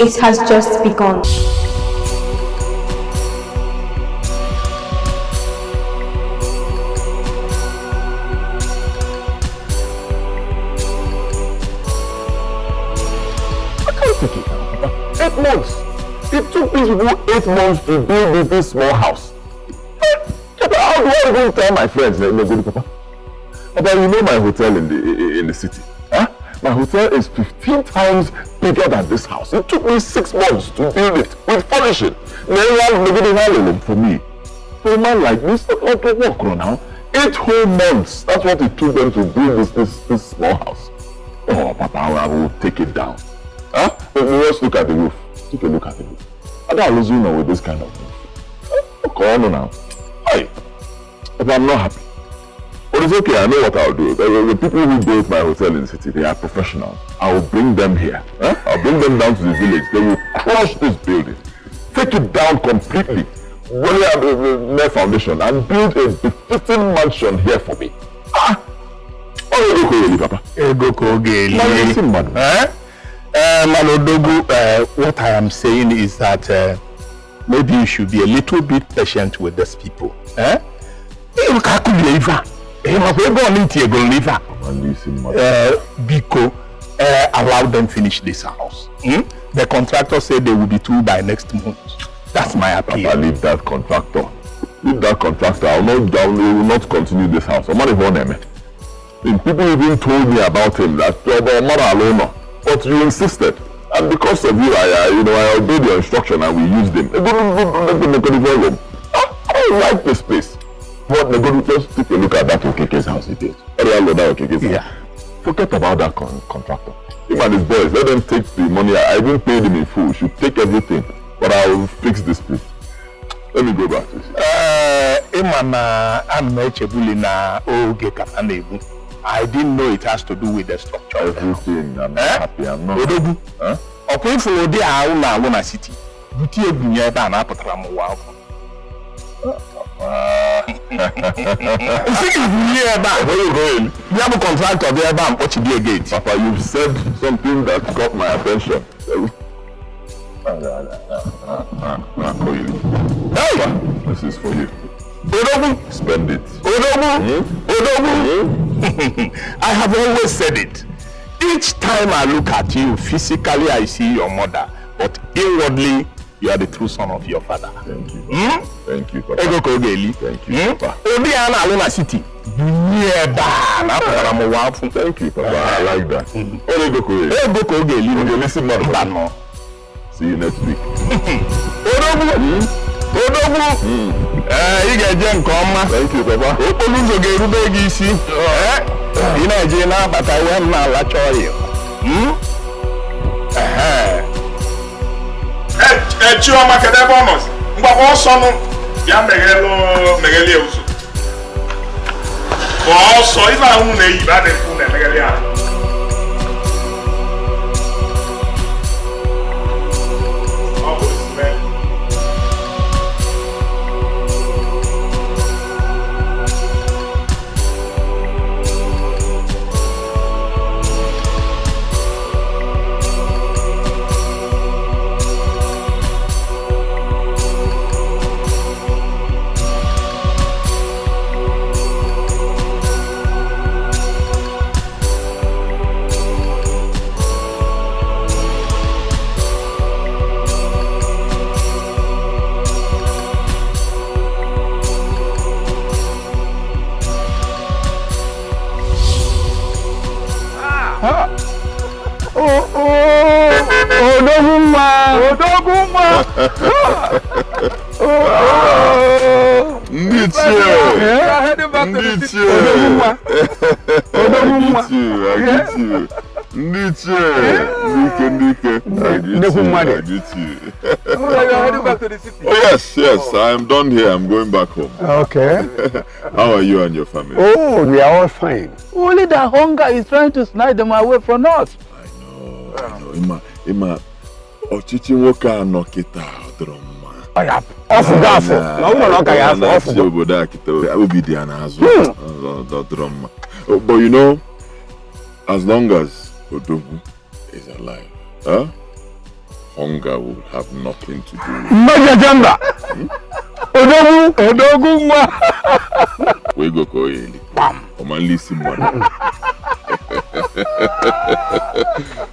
It has just begun. I can't take it now, Papa. 8 months. It took these people 8 months to build this small house. How do I even tell my friends that no good, Papa? Papa, you know my hotel in the city. Huh? My hotel is 15 times bigger than this house. It took me 6 months to build it with furnishing. For me. For a man like this, that's not to work now. 8 whole months. That's what it took them to build this small house. Oh, Papa, I will take it down. Huh? Let's look at the roof. Take a look at the roof. I don't lose you with this kind of roof. Come on now. Hey, if I'm not happy. But it's okay, I know what I'll do. The people who built my hotel in the city, they are professionals. I will bring them here. Huh? I'll bring them down to the village. They will crush this building. Take it down completely. Lay foundation and build a befitting mansion here for me. Ah! Oh, Ego Papa. Ego Kogeli. What I am saying is that maybe you should be a little bit patient with these people. Biko, allow them finish this house. The contractor said they will be through by next month. That's my appeal. Papa, leave that contractor. Leave that contractor. I will not continue this house. People even told me about him that but you insisted. And because of you, I obeyed your instruction and we used him. I don't like this place. But just take a look at that Okeke's house he did. Yeah. Forget about that contractor. Him and his boys, let them take the money. I even paid him in full. Should take everything. But I will fix this place. Let me go back to this. I didn't know it has to do with the structure. Everything. I'm not happy. I'm not happy. Huh? Okay, for the Auna city. Butia Bunya and Apatram. Where are you going? You have a contract of the Abam. What should be a gate? Papa, you've said something that got my attention. Hey! This is for you. Spend it. I have always said it. Each time I look at you, physically I see your mother, but inwardly you are the true son of your father. Thank you. Thank you, Papa. Thank you, Papa. City. Thank you, Papa. I like that. See you next week. You get Jen Koma. Thank you, Papa. You know, Jena, but I won't now lecture you. Chioma Kadebonos. Mbabo sono ya megele uzu. Bo so iba unne iba de fune megele ya. Yes, I'm done here. I'm going back home. Okay. How are you and your family? Oh, we are all fine. Only the hunger is trying to snatch them away from us. I know. Ima, Ochichi Woka no kita drama. I have off. I will be there as well. The drama. But you know, as long as Odogu is alive, hunger will have nothing to do with Majajamba! Odogu! We go Koyeli. Bam! Omanli Simon.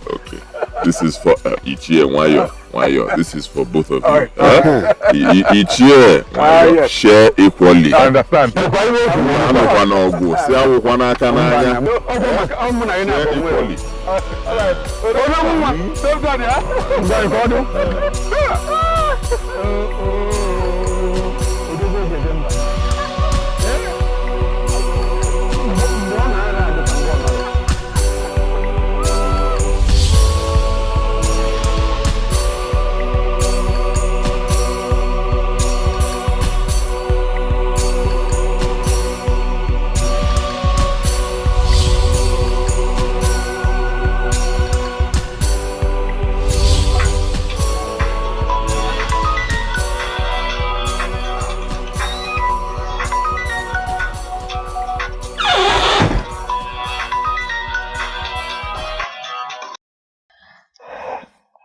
Okay. This is for Ichie Wayo. This is for both of you. Ichie Wayo. Share equally. I understand. Share equally.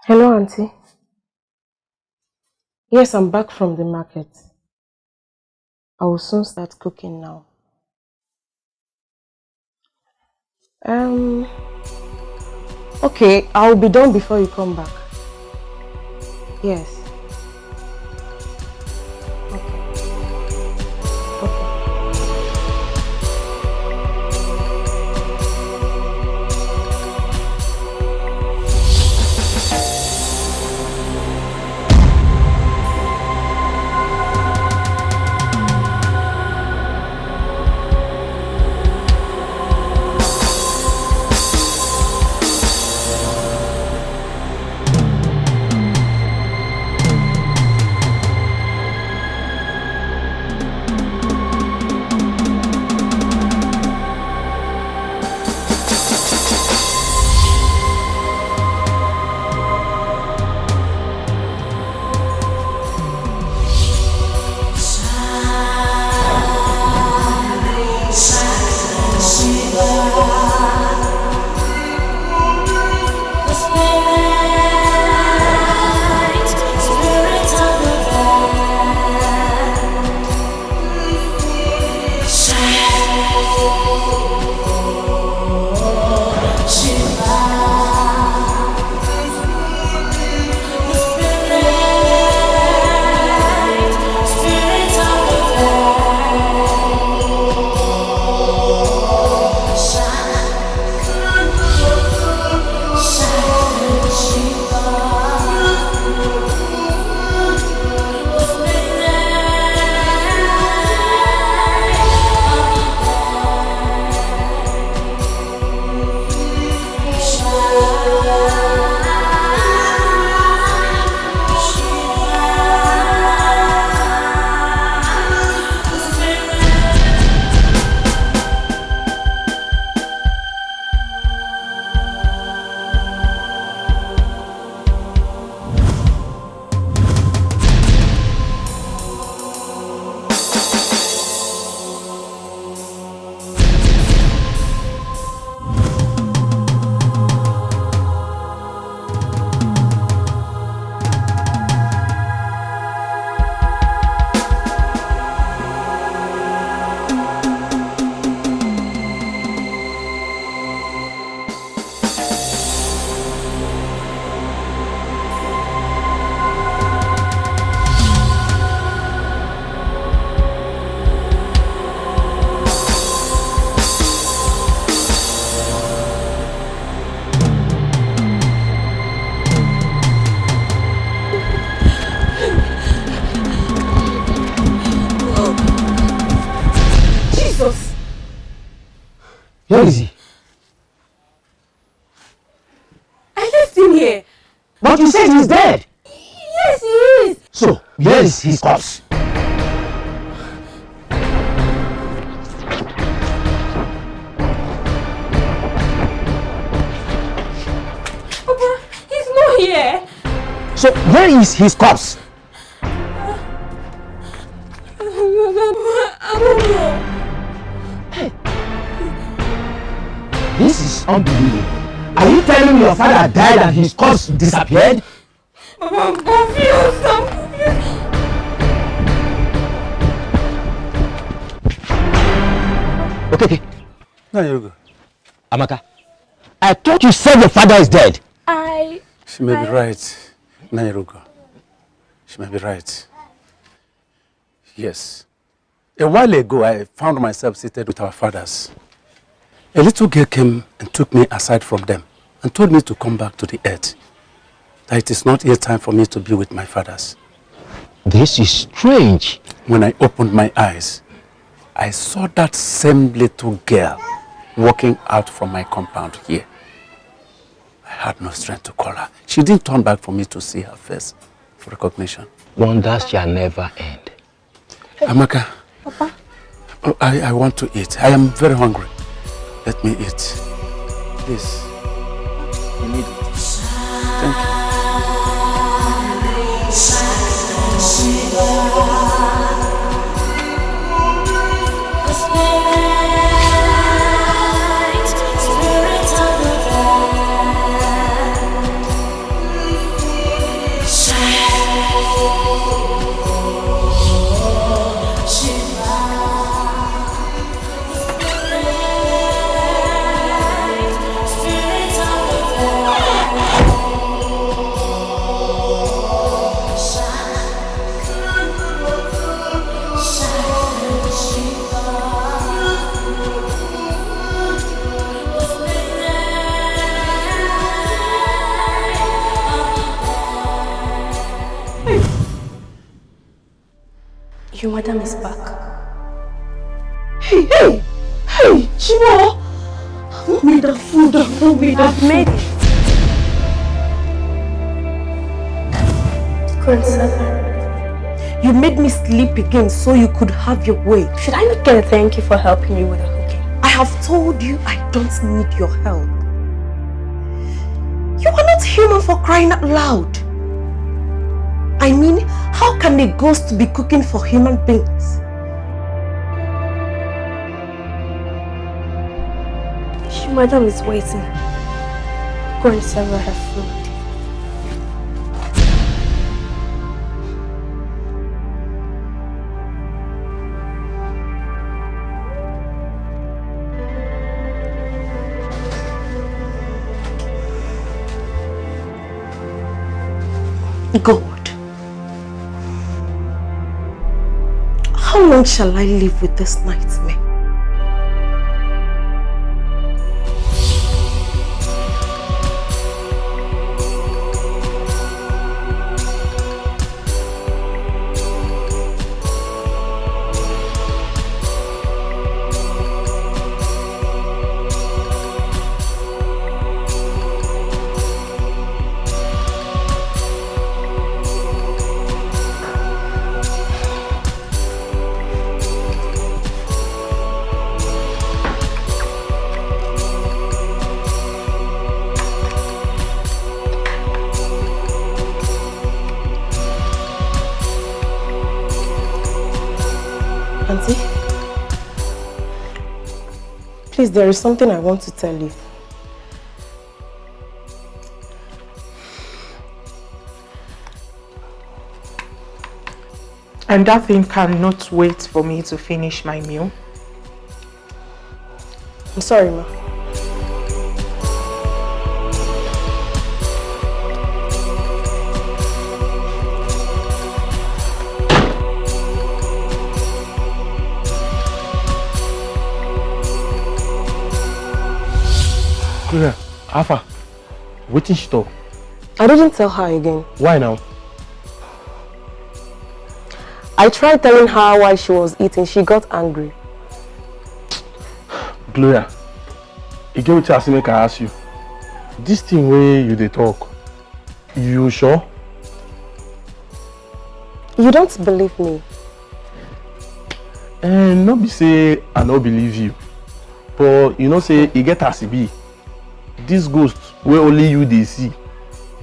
Hello, Auntie. Yes, I'm back from the market. I will soon start cooking now. Okay, I'll be done before you come back. Yes. Where is he? I left him here. But you said he's dead. Yes, he is. So, where is his corpse? Papa, he's not here. So, where is his corpse? I don't know. This is unbelievable. Are you telling me your father died and his corpse disappeared? I'm confused. Okay. Now you go. Amaka, I thought you said your father is dead. She may be right, Nairugo. She may be right. Yes. A while ago, I found myself seated with our fathers. A little girl came and took me aside from them and told me to come back to the earth. That it is not yet time for me to be with my fathers. This is strange. When I opened my eyes, I saw that same little girl walking out from my compound here. I had no strength to call her. She didn't turn back for me to see her face for recognition. Wonders shall never end. Amaka, Papa. I want to eat. I am very hungry. Let me eat. Please. I need it. Thank you. Your madam is back. Hey, Chibo! Who made the food? Who made the food? Made it. Go and serve her. You made me sleep again so you could have your way. Should I not get a thank you for helping you with the cooking? I have told you I don't need your help. You are not human for crying out loud. I mean, how can a ghost be cooking for human beings? Your madam is waiting. Go and serve her food. God, how long shall I live with this nightmare? Auntie, please, there is something I want to tell you. And that thing cannot wait for me to finish my meal. I'm sorry, ma. Gloria, Alpha, what did she talk? I didn't tell her again. Why now? I tried telling her while she was eating. She got angry. Gloria, you get what I make I ask you. This thing where you dey talk, you sure? You don't believe me. And not be say I don't believe you. But you know say you get as it be. This ghost where only you they see.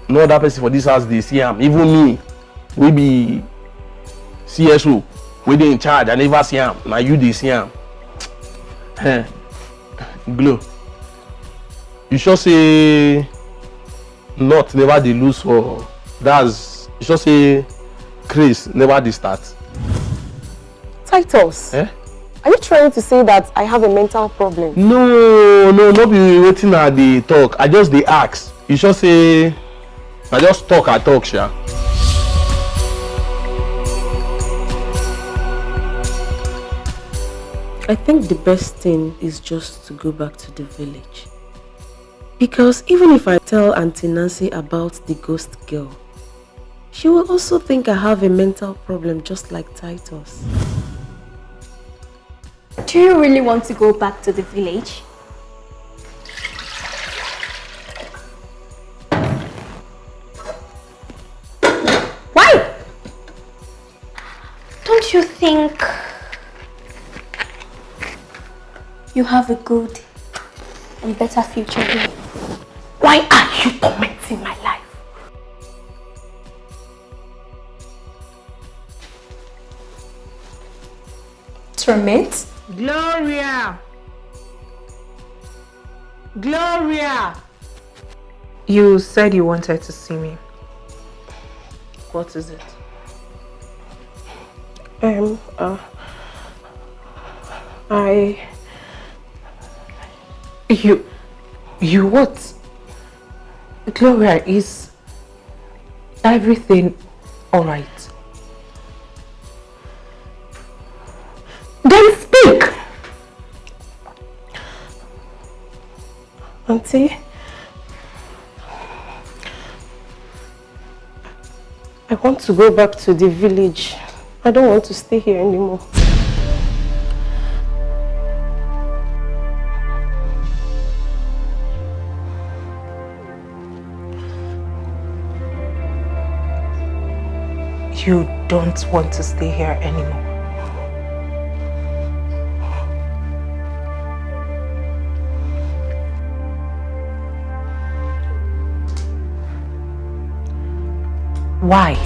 No other person for this house they see him. Even me, we be CSO, we dey in charge. I never see him. Now you they see him. Glow. You sure say not never they lose for That's just say Chris never did start. Titus, Eh? are you trying to say that I have a mental problem? No, not be waiting at the talk. I just the ask. You should say I just talk, sha. I think the best thing is just to go back to the village. Because even if I tell Auntie Nancy about the ghost girl, she will also think I have a mental problem just like Titus. Do you really want to go back to the village? Why? Don't you think you have a good and better future here? Why are you tormenting my life? Torment? Gloria! Gloria! You said you wanted to see me. What is it? You what? Gloria, is everything alright? Then speak! Auntie, I want to go back to the village. I don't want to stay here anymore. You don't want to stay here anymore? Why?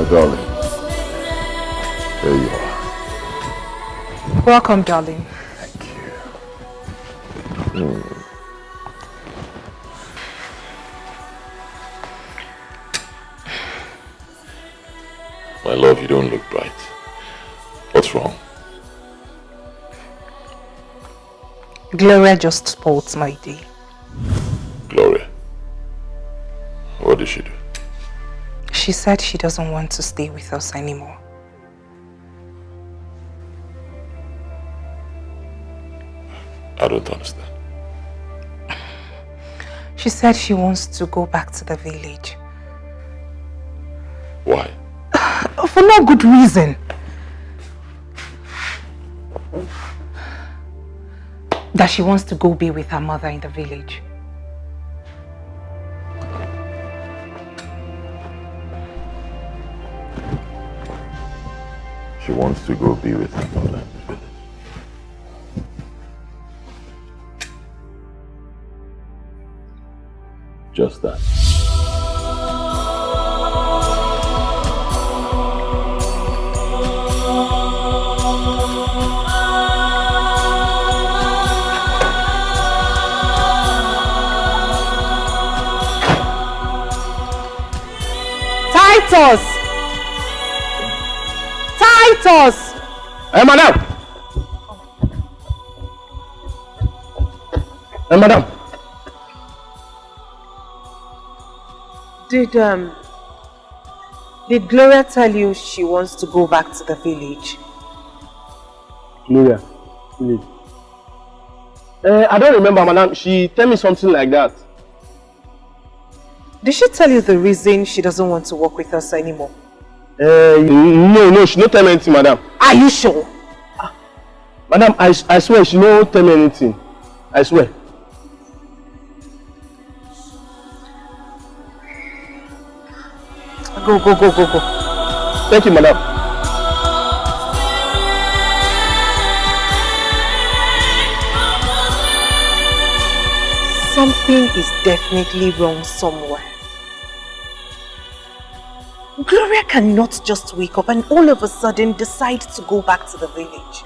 Darling, there you are. Welcome, darling. Thank you. My love, you don't look bright. What's wrong? Gloria just spoiled my day. Gloria? What did she do? She said she doesn't want to stay with us anymore. I don't understand. She said she wants to go back to the village. Why? For no good reason. That she wants to go be with her mother in the village. She wants to go be with her mother in the village. Just that. Titus! Titus! Hey, madam! Hey, madam! Did Gloria tell you she wants to go back to the village? Gloria, please. I don't remember, madam. She tell me something like that. Did she tell you the reason she doesn't want to work with us anymore? No, she not tell me anything, madam. Are you sure? Madam, I swear she not tell me anything. I swear. Go. Thank you, madam. Something is definitely wrong somewhere. Gloria cannot just wake up and all of a sudden decide to go back to the village.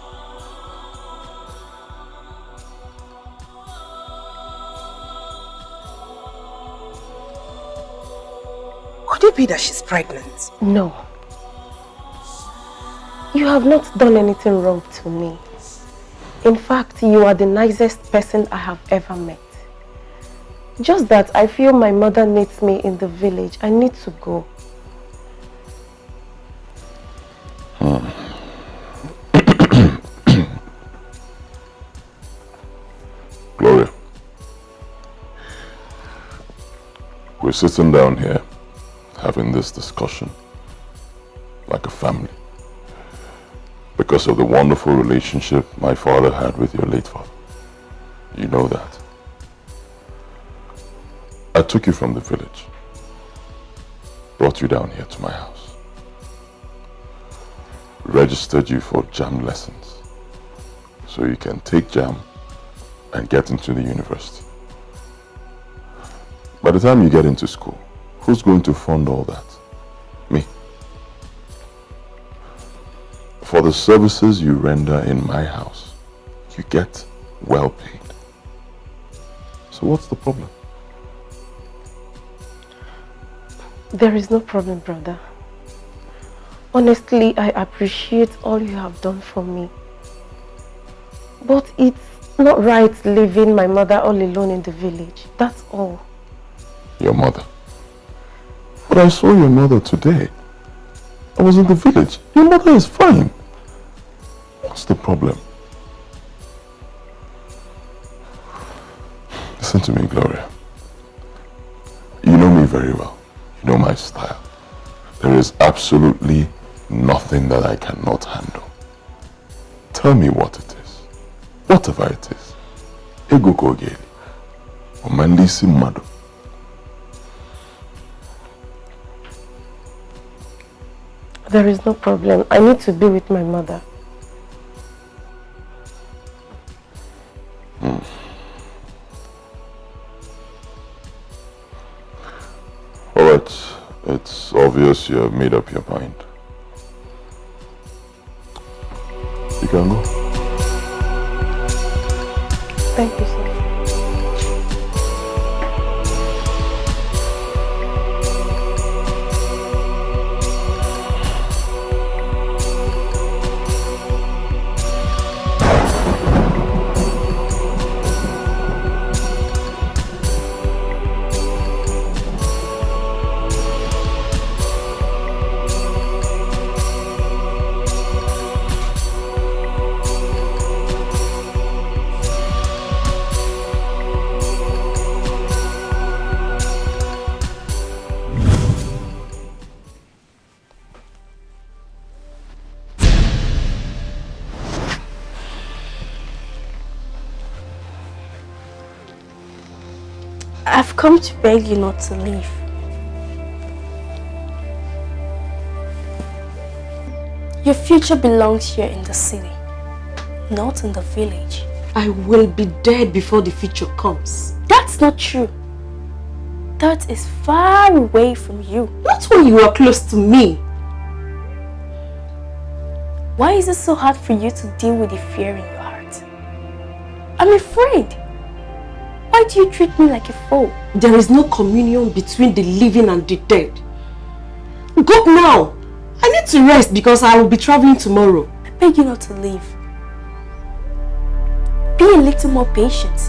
Could it be that she's pregnant? No. You have not done anything wrong to me. In fact, you are the nicest person I have ever met. Just that I feel my mother needs me in the village. I need to go. Gloria, we're sitting down here having this discussion like a family because of the wonderful relationship my father had with your late father. You know that. I took you from the village, brought you down here to my house, registered you for JAM lessons so you can take JAM and get into the university. By the time you get into school, who's going to fund all that? Me. For the services you render in my house, you get well paid. So what's the problem? There is no problem, brother. Honestly, I appreciate all you have done for me. But it's not right leaving my mother all alone in the village. That's all. Your mother? But I saw your mother today. I was in the village. Your mother is fine. What's the problem? Listen to me, Gloria. You know me very well. You know my style. There is absolutely nothing that I cannot handle. Tell me what it is. Whatever it is. Ego kogeli. Omandisi mado. There is no problem. I need to be with my mother. Alright, it's obvious you have made up your mind. You can go. Thank you, sir. I've come to beg you not to leave. Your future belongs here in the city, not in the village. I will be dead before the future comes. That's not true. That is far away from you. Not when you are close to me. Why is it so hard for you to deal with the fear in your heart? I'm afraid. Why do you treat me like a foe? There is no communion between the living and the dead. Go now. I need to rest because I will be traveling tomorrow. I beg you not to leave. Be a little more patient.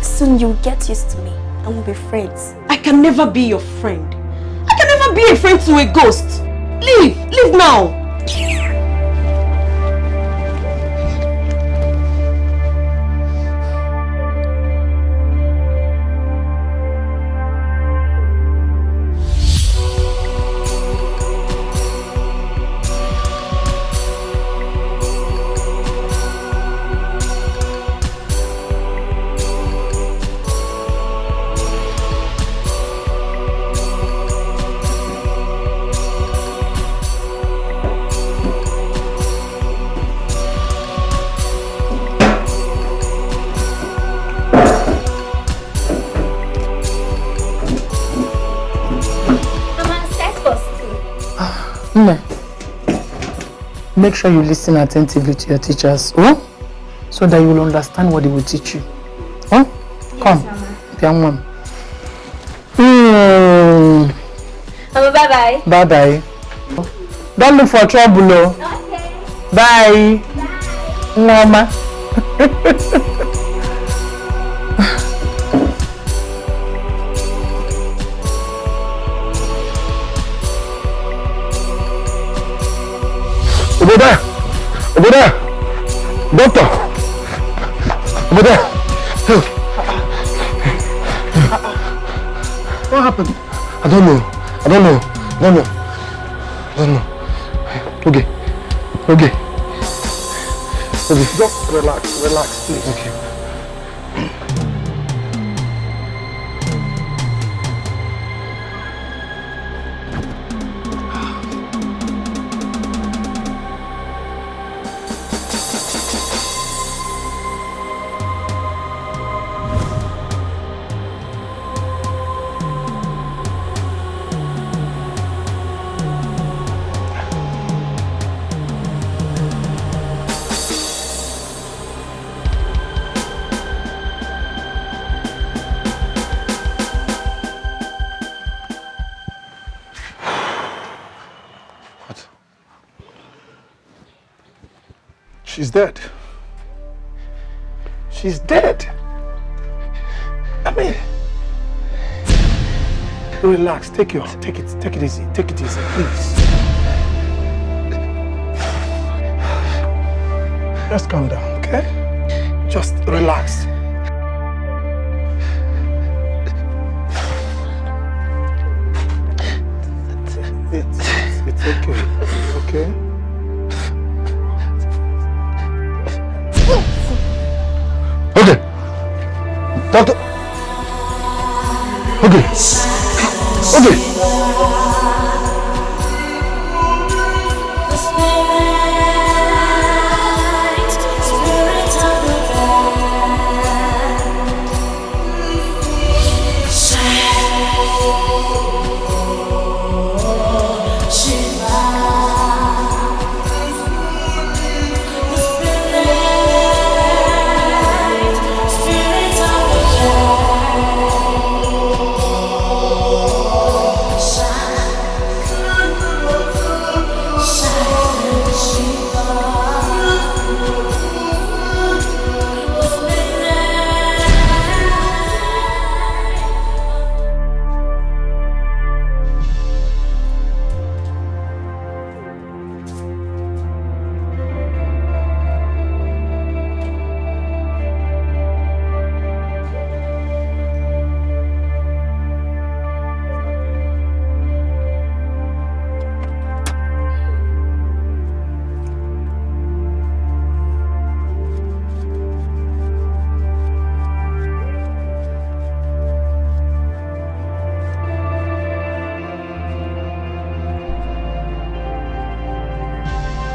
Soon you'll get used to me and we'll be friends. I can never be your friend. I can never be a friend to a ghost. Leave. Leave now. Make sure you listen attentively to your teachers, oh? So that you will understand what they will teach you. Oh? Come, young one. Mama, bye-bye. Bye-bye. Don't look for trouble, no? Okay. Bye. Mama. Over there! Over there! Doctor! Over there! What happened? I don't know. Okay. Just relax, please. Okay. She's dead. She's dead. I mean, relax. Take it easy. Take it easy, please. Just calm down, okay? Just relax. It's okay. Okay? Okay. Doctor. Okay.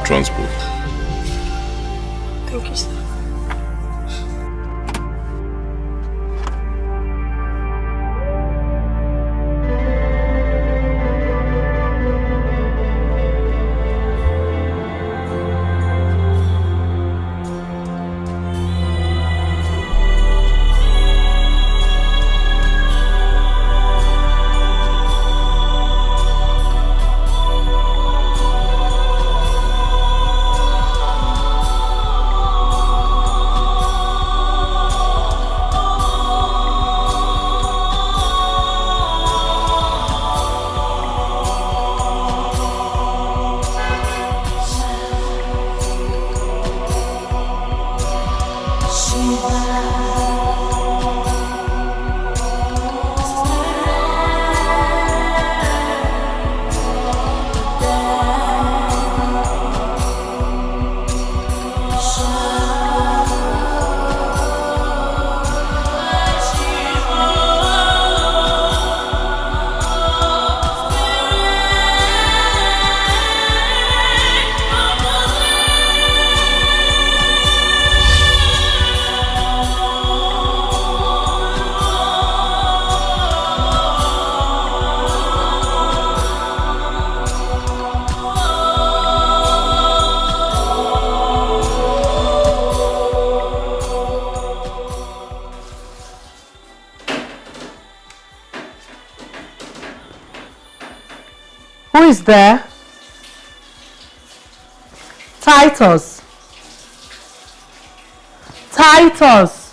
Transport. Thank you, sir. is there? Titus. Titus.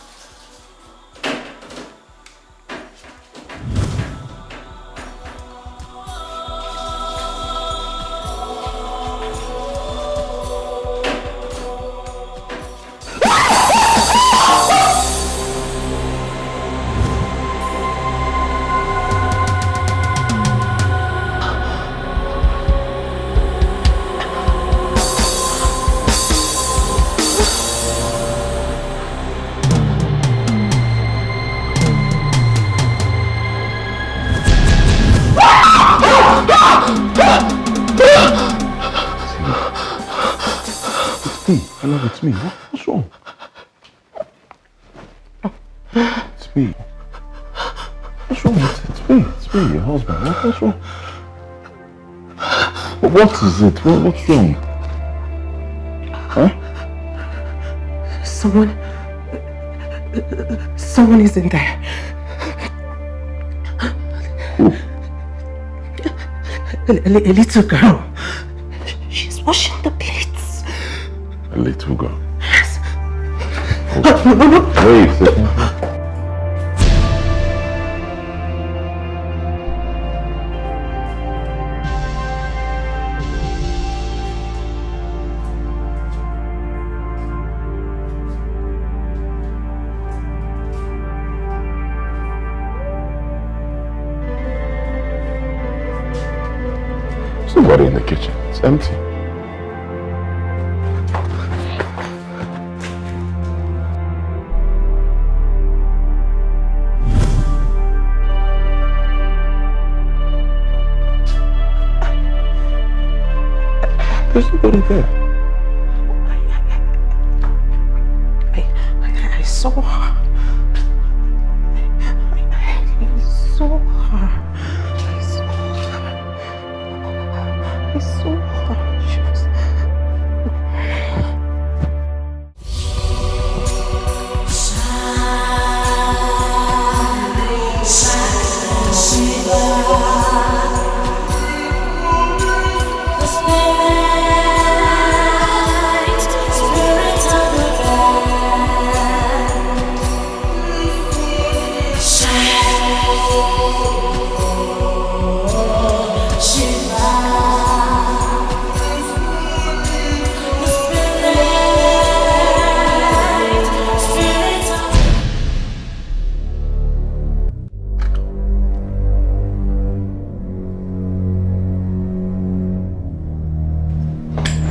Hello, it's me. What's wrong? It's me. What's wrong? It's me. It's me, your husband. What's wrong? What is it? What's wrong? Huh? Someone is in there. Who? A little girl. She's washing the plates. A little girl? Yes. Oh. Wait a second. There's nobody in the kitchen. It's empty. There's nobody there. I saw her. I saw her. I saw her. She was...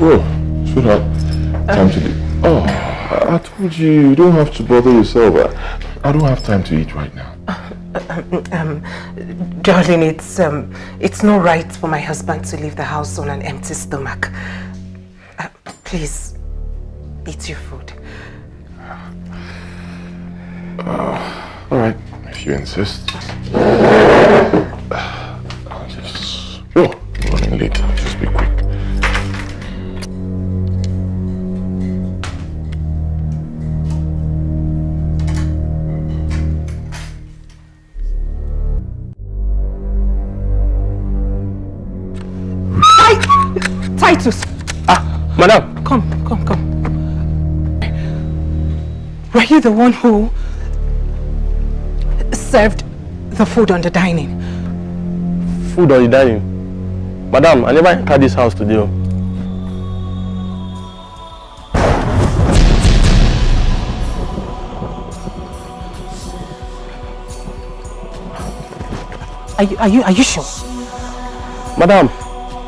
Whoa, sweetheart, time to leave. Oh, I told you, you don't have to bother yourself. I don't have time to eat right now. Darling, it's not right for my husband to leave the house on an empty stomach. Please, eat your food. All right, if you insist. I'll just... Oh, running late. I'll just be quick. Titus! Madam! Come. Were you the one who served the food on the dining? Food on the dining? Madam, I never entered this house today. Are you sure? Madam,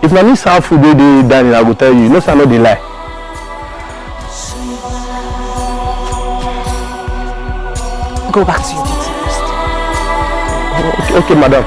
if my niece have food they dining, I will tell you. No, sir, no, they lie. Go back to your duty first. Okay, madam.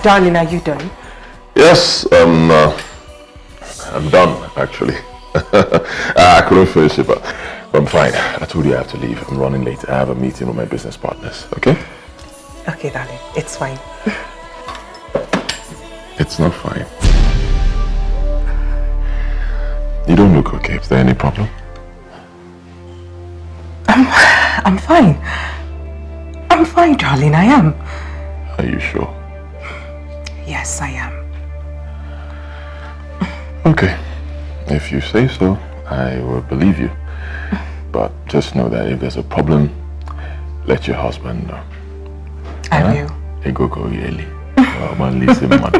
Darling, are you done? Yes, I'm done actually. I couldn't finish it, but I'm fine. I told you I have to leave. I'm running late. I have a meeting with my business partners, okay? Okay, darling, it's fine. It's not fine. You don't look okay. Is there any problem? I'm fine. I'm fine, darling, I am. Are you sure? Yes, I am. Okay. If you say so, I will believe you. But just know that if there's a problem, let your husband know. I will. Ego go yeli. Man, listen, man.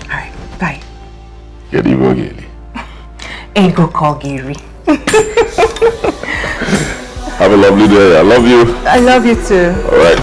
Alright, bye. Get Ego yeli. Ego call Gary. Have a lovely day. I love you. I love you too. All right.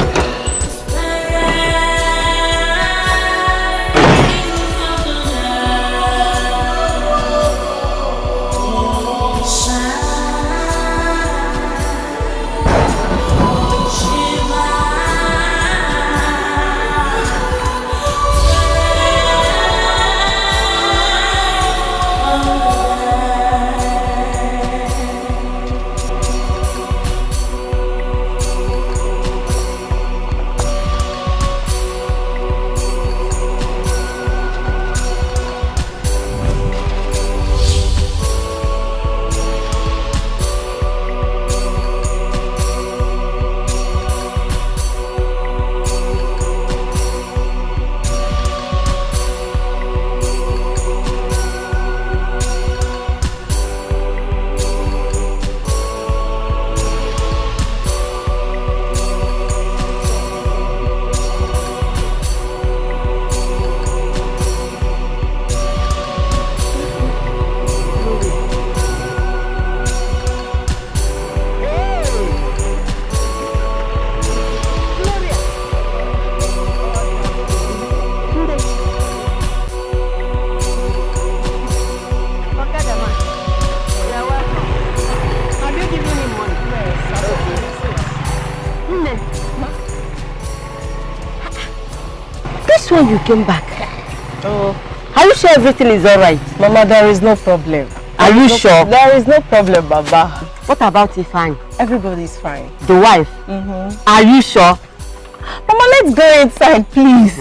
When you came back. Oh, are you sure everything is all right? Mama, there is no problem. Are you sure? There is no problem, Baba. What about Ifan? Everybody's fine. The wife? Are you sure? Mama, let's go inside, please.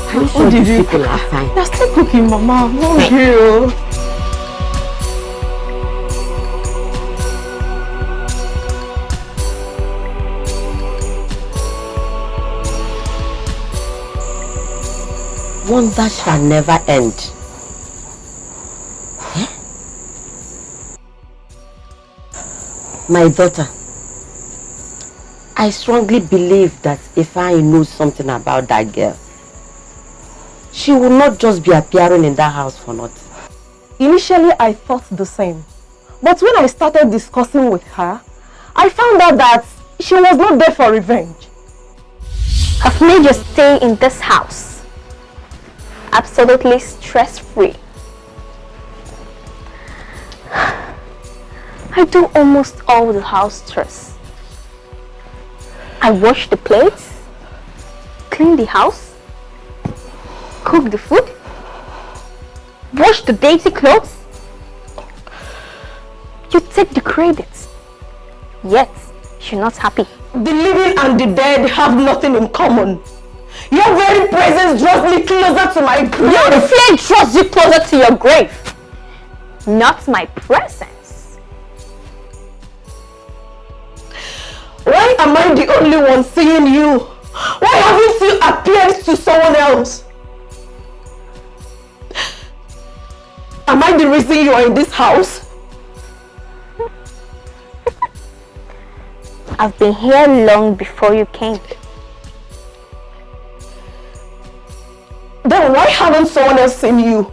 Are you sure these people are fine? They're still cooking, Mama. No deal. Wonder shall never end. Eh? My daughter, I strongly believe that if I know something about that girl, she will not just be appearing in that house for nothing. Initially, I thought the same. But when I started discussing with her, I found out that she was not there for revenge. I've made your stay in this house absolutely stress-free. I do almost all the house chores. I wash the plates, clean the house, cook the food, wash the dirty clothes. You take the credit, yet you're not happy. The living and the dead have nothing in common. Your very presence draws me closer to my grave. Your flame draws you closer to your grave, not my presence. Why am I the only one seeing you? Why haven't you appeared to someone else? Am I the reason you are in this house? I've been here long before you came. Then why haven't someone else seen you?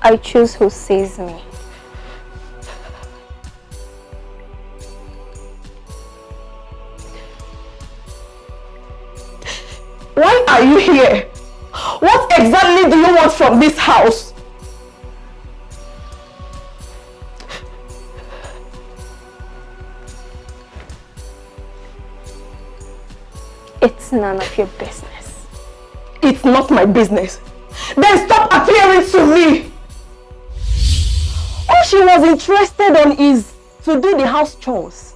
I choose who sees me. Why are you here? What exactly do you want from this house? It's none of your business. It's not my business. Then stop appearing to me. All she was interested on is to do the house chores.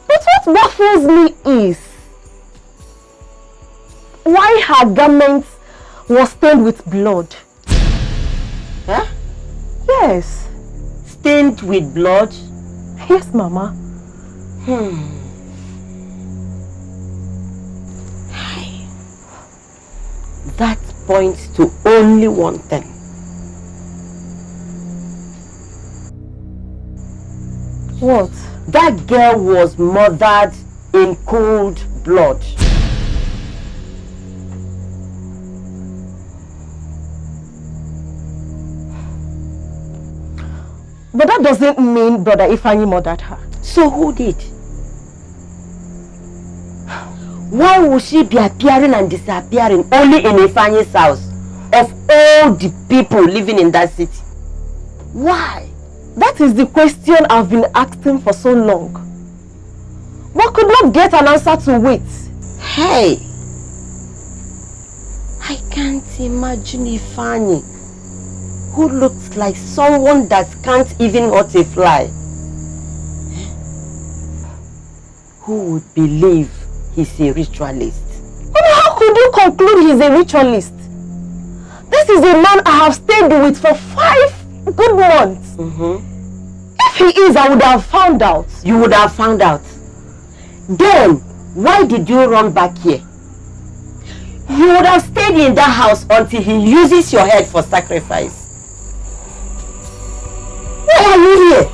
But what baffles me is why her garment was stained with blood. Huh? Yes. Stained with blood? Yes, Mama. That points to only one thing. What? That girl was murdered in cold blood. But that doesn't mean Brother Ifeanyi murdered her. So who did? Why would she be appearing and disappearing only in Ifeanyi's house of all the people living in that city? Why? That is the question I've been asking for so long. But could not get an answer to it. Hey! I can't imagine Ifeanyi, who looks like someone that can't even hurt a fly. Who would believe he's a ritualist? But how could you conclude he's a ritualist? This is a man I have stayed with for 5 good months. If he is, I would have found out. You would have found out. Then, why did you run back here? You would have stayed in that house until he uses your head for sacrifice. Why are you here?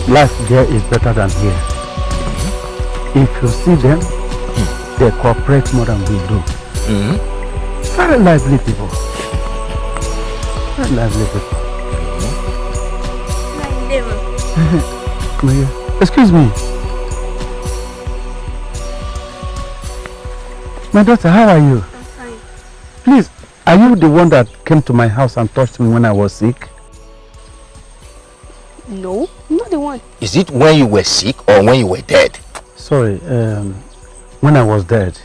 Life there is better than here. If you see them, they cooperate more than we do. Very lively people. Very lively people. Excuse me. My daughter, how are you? I'm fine. Please, are you the one that came to my house and touched me when I was sick? No, I'm not the one. Is it when you were sick or when you were dead? Sorry, when I was dead.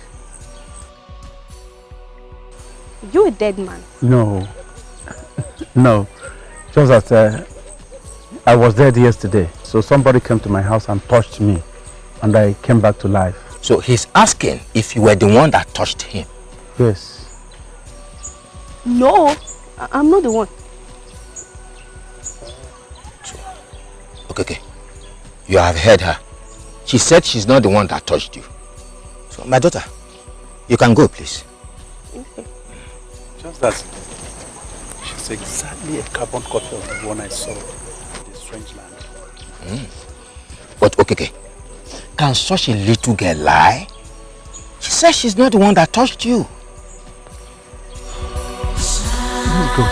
You a dead man? No. No. Just that I was dead yesterday. So somebody came to my house and touched me. And I came back to life. So he's asking if you were the one that touched him. Yes. No, I'm not the one. Okay. You have heard her. She said she's not the one that touched you. So, my daughter, you can go, please. Okay. Just that she's exactly a carbon copy of the one I saw in the strange land. But okay. Can such a little girl lie? She says she's not the one that touched you. Go.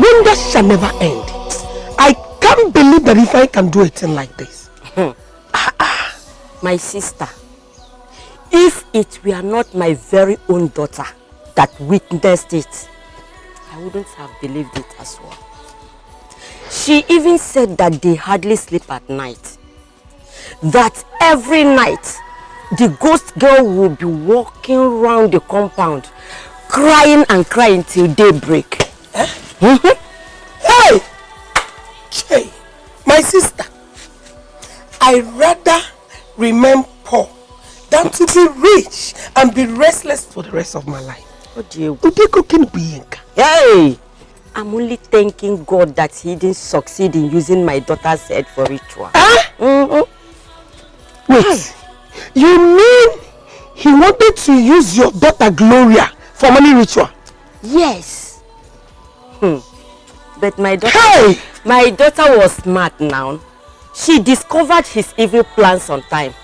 Wonders shall never end. I can't believe that if I can do a thing like this. My sister, if it were not my very own daughter that witnessed it, I wouldn't have believed it as well. She even said that they hardly sleep at night. That every night, the ghost girl will be walking around the compound, crying and crying till daybreak. Hey! Hey! My sister, I'd rather remain poor than to be rich and be restless for the rest of my life. Hey! I'm only thanking God that he didn't succeed in using my daughter's head for ritual. Wait, you mean he wanted to use your daughter Gloria for money ritual? Yes. But my daughter was smart now. She discovered his evil plans on time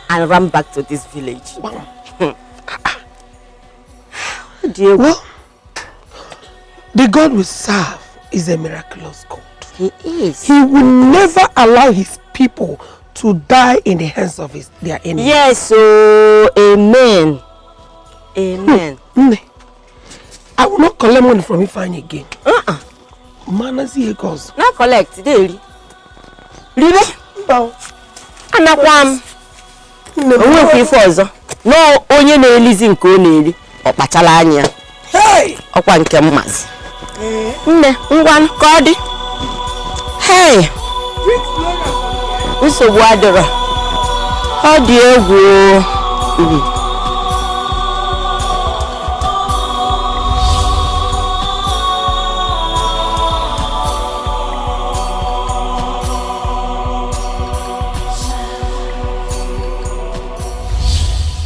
and ran back to this village. Well, the God we serve is a miraculous God. He is. He will never allow his people to die in the hands of their enemies. Yes, so amen. Amen. I will not collect money from Ifeanyi again. Manners here goes. Not collect, daily. Live? No. Anakwam. Onwe fi ọzọ. No onye na-elizi nke ọ na-eri. Ọ kpachala anya. Hey! Ọkwa nke mmazi. Nne, ngwan ka ọ dị. Hey! Nsogbu adịrọ. Ọ dị egwu.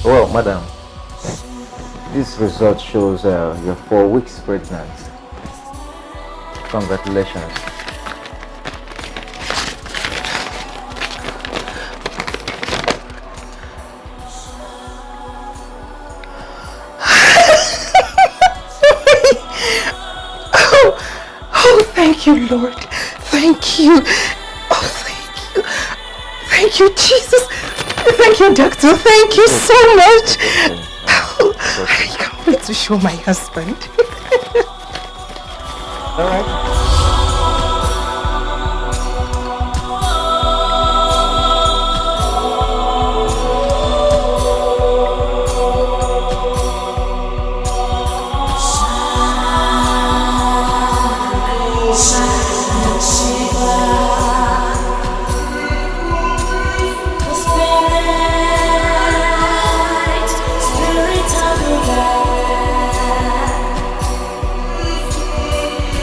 Well, madam, this result shows you're 4 weeks pregnant. Congratulations. Oh, thank you, Lord. Thank you. Oh, thank you. Thank you, Jesus. Thank you, doctor. Thank you so much. I can't wait to show my husband. All right.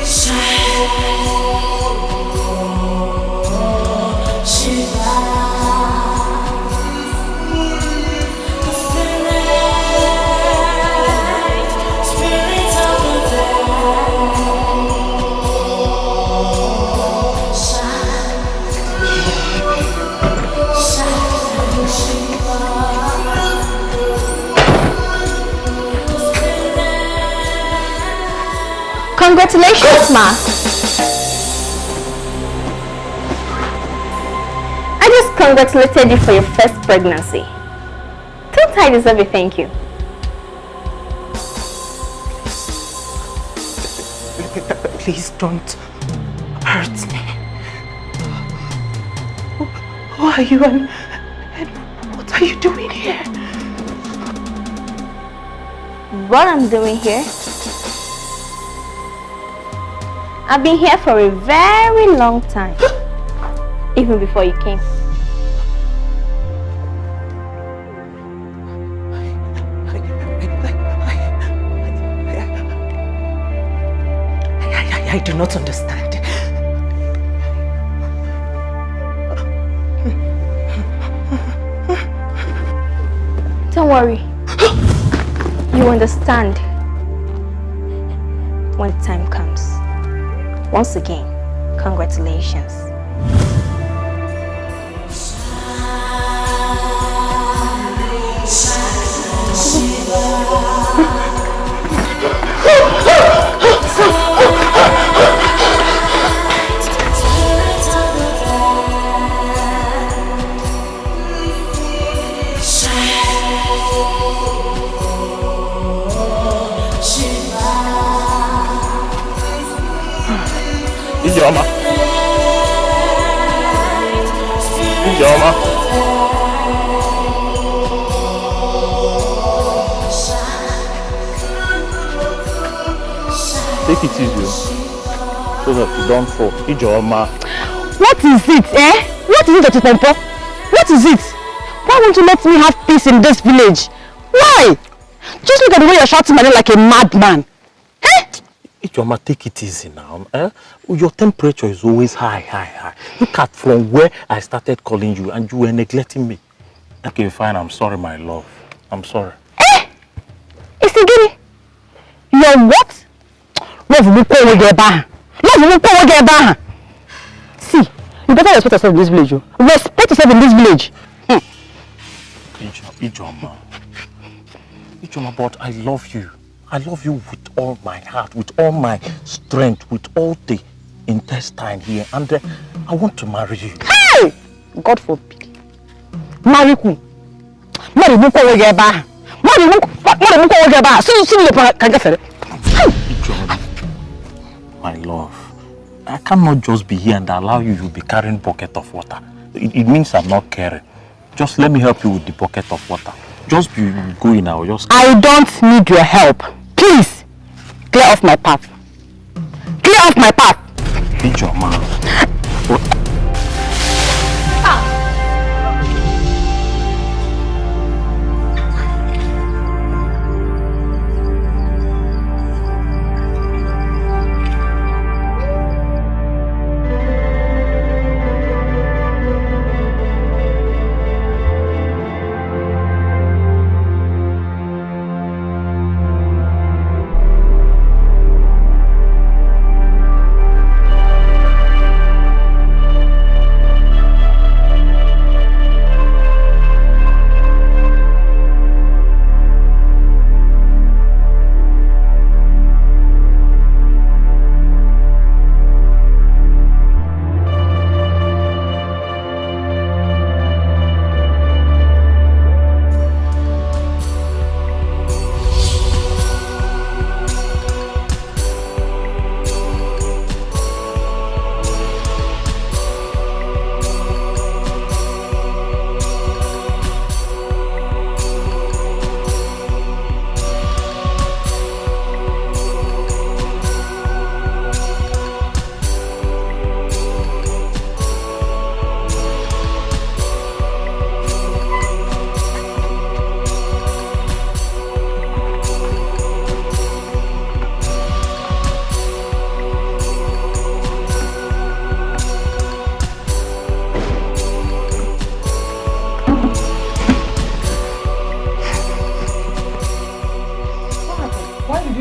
Shine. Congratulations, Ma. I just congratulated you for your first pregnancy. Don't I deserve a thank you? Please don't hurt me. Who are you and what are you doing here? What I'm doing here? I've been here for a very long time. Even before you came. I do not understand. Don't worry. You understand when time comes. Once again, congratulations. Ijeoma. Ijeoma. Take it easy so that you don't fall. Ijeoma. What is it, eh? What is it, Otiponpo? What is it? Why won't you let me have peace in this village? Why? Just look at the way you're shouting my name like a madman. Ijeoma, take it easy now. Your temperature is always high. Look at from where I started calling you and you were neglecting me. Okay, fine. I'm sorry, my love. I'm sorry. Isigiri, you're what? See, you better respect yourself in this village. Respect yourself in this village. Ijeoma, but I love you. I love you with all my heart, with all my strength, with all the intestine here. And I want to marry you. Hey! God forbid. Marry who? Marry who? My love, I cannot just be here and allow you to be carrying bucket of water. It means I'm not caring. Just let me help you with the bucket of water. Just be going now. I don't need your help. Please, clear off my path. Clear off my path. Ijeoma.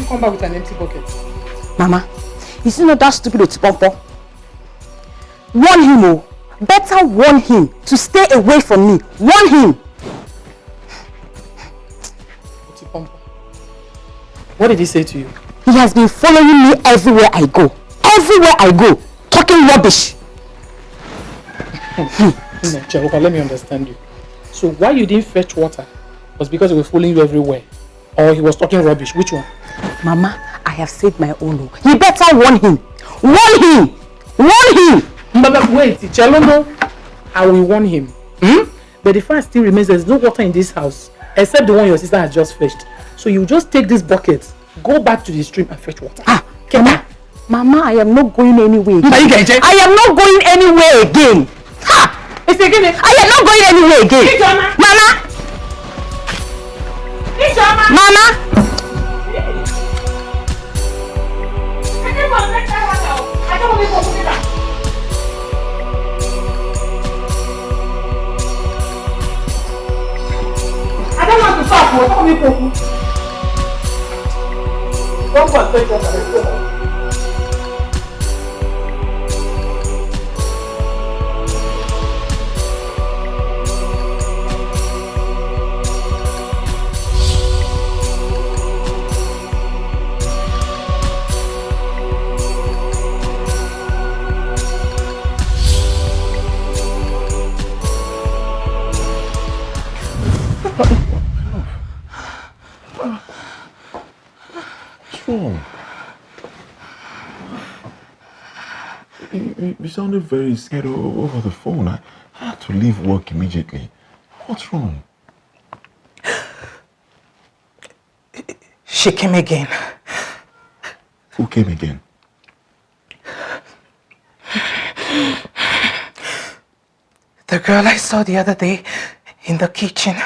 Come back with an empty bucket. Mama, you see not that stupid Otipompo? Warn him, oh. Better warn him to stay away from me. Warn him. Otipompo. What did he say to you? He has been following me everywhere I go. Everywhere I go. Talking rubbish. No, Cheruka, let me understand you. So why you didn't fetch water was because he was following you everywhere? Or he was talking rubbish? Which one? Mama, I have said my own. You better warn him. Warn him! Warn him! But wait, Chelono, I will warn him. But the fact still remains there's no water in this house except the one your sister has just fetched. So you just take this bucket, go back to the stream and fetch water. Mama, I am not going anywhere again. I am not going anywhere again. Ha! It's again. I am not going anywhere again. Mama! Mama! I don't want to talk. You sounded very scared over the phone. I had to leave work immediately. What's wrong? She came again. Who came again? The girl I saw the other day in the kitchen.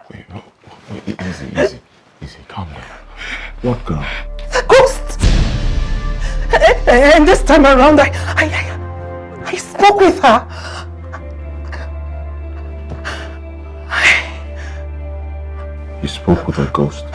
Wait, easy, calm down. What girl? The ghost! And this time around, I spoke with her. You spoke with a ghost?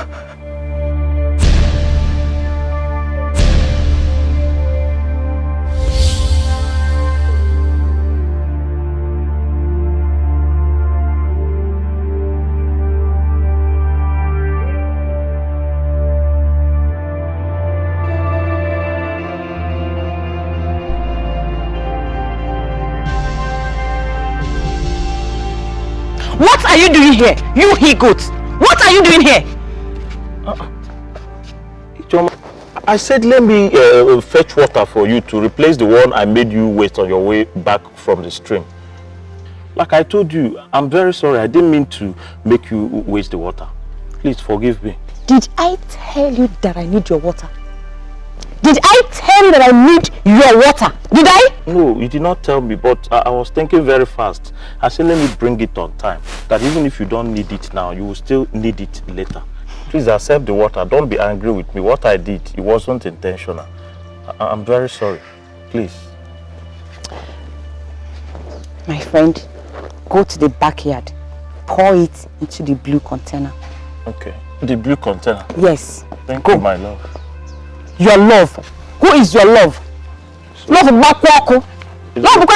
What are you doing here? You he-goat! What are you doing here? I said let me fetch water for you to replace the one I made you waste on your way back from the stream. Like I told you, I'm very sorry. I didn't mean to make you waste the water. Please forgive me. Did I tell you that I need your water? Did I tell you that I need your water? Did I? No, you did not tell me, but I was thinking very fast. I said let me bring it on time. That even if you don't need it now, you will still need it later. Please accept the water. Don't be angry with me. What I did, it wasn't intentional. I'm very sorry. Please. My friend, go to the backyard. Pour it into the blue container. Okay. The blue container? Yes. Thank you, my love. Your love? Who is your love? Love Bakwako. Love.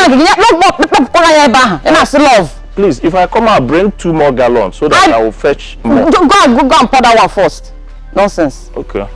Please, if I come out, bring 2 more gallons so that I will fetch more. Go and pour that one first. Nonsense. Okay.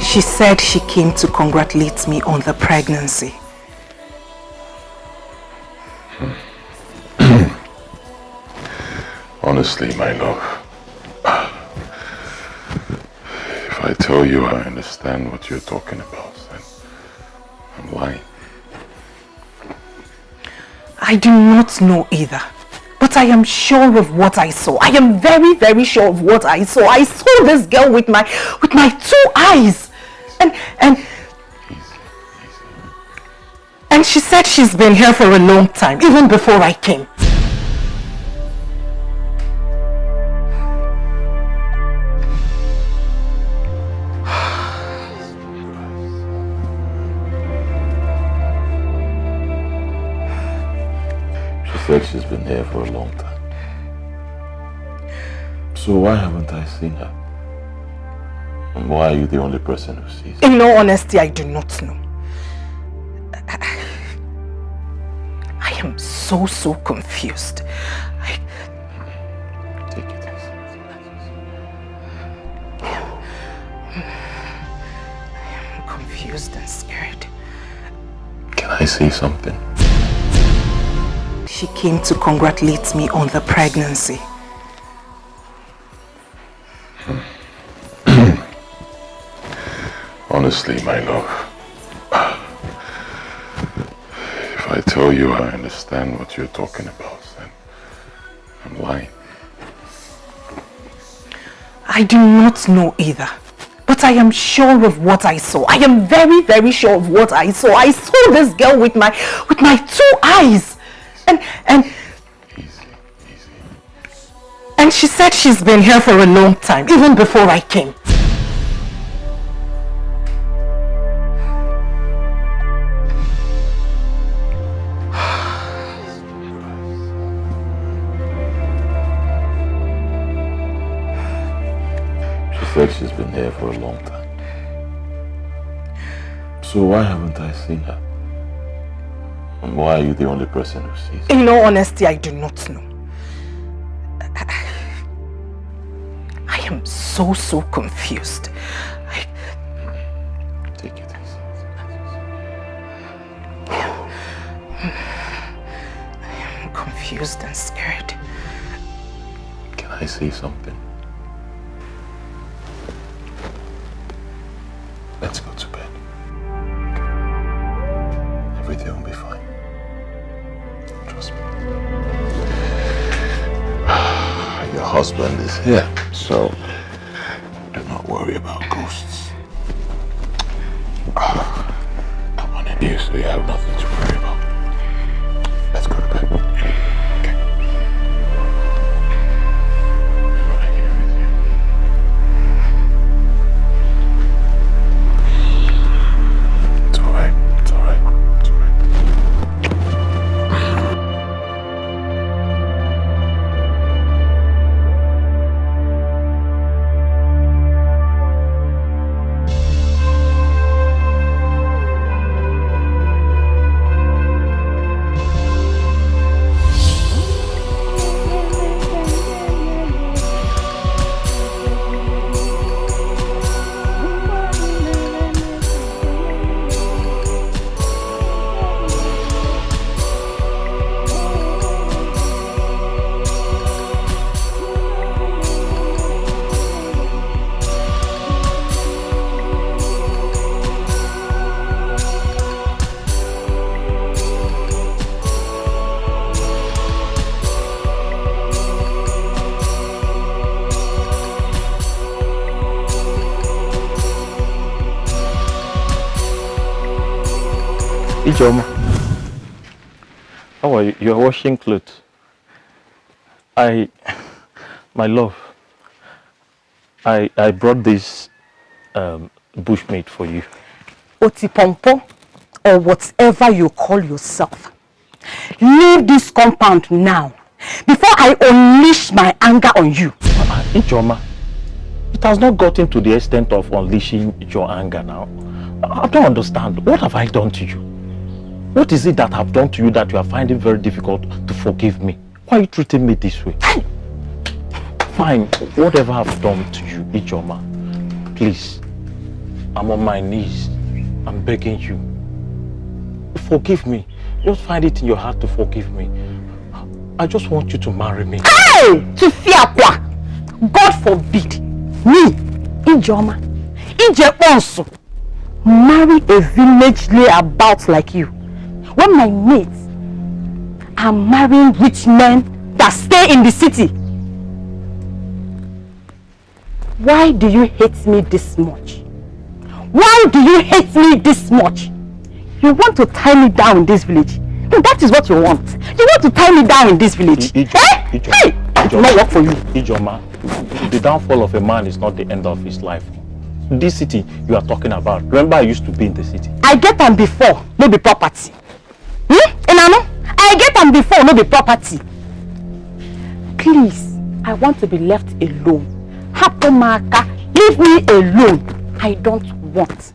She said she came to congratulate me on the pregnancy. Honestly, my love, if I tell you I understand what you're talking about, then I'm lying. I do not know either, but I am sure of what I saw. I am very, very sure of what I saw. I saw this girl with my 2 eyes. And she said she's been here for a long time, even before I came. said she's been here for a long time. So why haven't I seen her? And why are you the only person who sees her? In all honesty, I do not know. I am so confused. Take it easy. I am confused and scared. Can I say something? She came to congratulate me on the pregnancy. Honestly, my love, if I tell you I understand what you're talking about, then I'm lying. I do not know either, but I am sure of what I saw. I am very sure of what I saw. I saw this girl with my 2 eyes, and she said she's been here for a long time, even before I came. Said she's been here for a long time. So why haven't I seen her? And why are you the only person who sees her? In all honesty, I do not know. I am so confused. Take it easy. I am confused and scared. Can I say something? Let's go to bed. Everything will be fine. Trust me. Your husband is here, so do not worry about ghosts. Come on in here so you have nothing to worry about. Let's go to bed. Ijoma, how are you? You are washing clothes. My love, I brought this bushmeat for you. Otipompo, or whatever you call yourself, leave this compound now, before I unleash my anger on you. Ijoma, it has not gotten to the extent of unleashing your anger now. I don't understand. What have I done to you? What is it that I've done to you that you are finding very difficult to forgive me? Why are you treating me this way? Fine, whatever I've done to you, Ijoma, please, I'm on my knees. I'm begging you. Forgive me. Just find it in your heart to forgive me. I just want you to marry me. Hey! To fear what? God forbid. Me, Ijoma, Ijeponsu, marry a village layabout like you. When my mates are marrying rich men that stay in the city. Why do you hate me this much? Why do you hate me this much? You want to tie me down in this village. No, that is what you want. You want to tie me down in this village. Hey! It will not work for you. Ijoma, the downfall of a man is not the end of his life. This city you are talking about, remember I used to be in the city. I get them before, maybe property. I get them before, no be property. Please, I want to be left alone. Hapomaka, leave me alone. I don't want.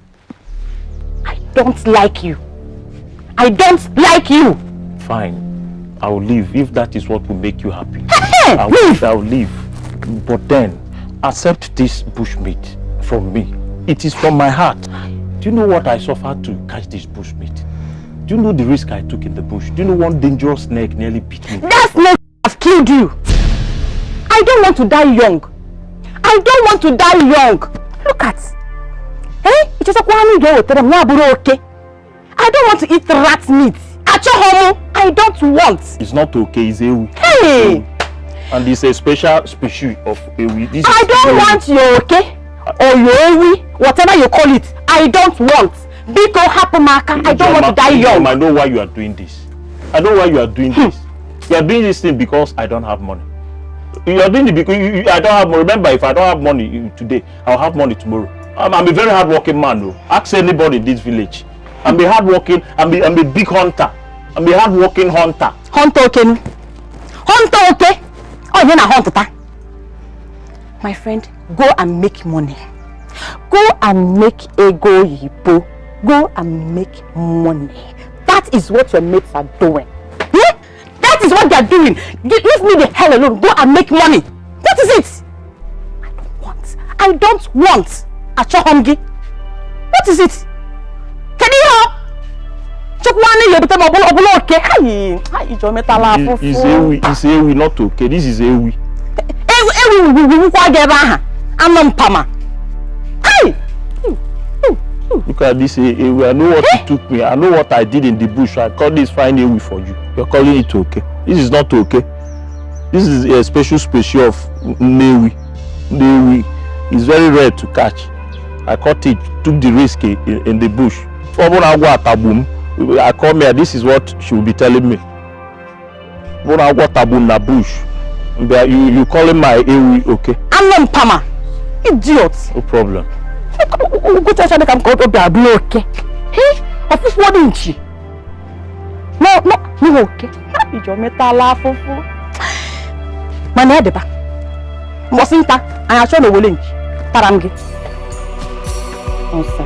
I don't like you. I don't like you. Fine. I will leave if that is what will make you happy. Hey, I will leave. But then, accept this bushmeat from me. It is from my heart. Do you know what I suffered to catch this bushmeat? Do you know the risk I took in the bush? Do you know one dangerous snake nearly bit me? That snake has killed you. I don't want to die young. I don't want to die young. Look at. Eh? It is a okay. I don't want to eat rat meat. I don't want. It's not okay, it's ewi. Hey! And it's a special species of ewi. I don't want your okay or your ewi, whatever you call it. I don't want. Biko hapumaka. I don't want to die young. I know why you are doing this. I know why you are doing this. You are doing this thing because I don't have money. You are doing it because I don't have money. Remember, if I don't have money today, I'll have money tomorrow. I'm a very hardworking man, though. Ask anybody in this village. I'm a hardworking. I'm a big hunter. I'm a hardworking hunter. Hunter, okay? Hunter, okay? Oh, you're not hunter. My friend, go and make money. Go and make ego yipo. Go and make money. That is what your mates are doing. Hmm? That is what they are doing. Leave me the hell alone. Go and make money. What is it? I don't want. I don't want. Achohomgi. What is it? Can you help? Is ewi not okay? This is ewi. Look at this ewi. I know what it took me. I know what I did in the bush. I call this fine ewi for you. You're calling it okay. This is not okay. This is a special species of newi. Newi is very rare to catch. I caught it, took the risk in the bush. I come here, this is what she will be telling me. When I got taboo na bush, you calling my ewi, okay? I'm not Pama. Idiot. No problem. Go to China, come go to be okay. Hey, of this one inch. No, okay. You metal fufu. Mane deba. Mosinta, I actually no willing. Paramgi. Onsa.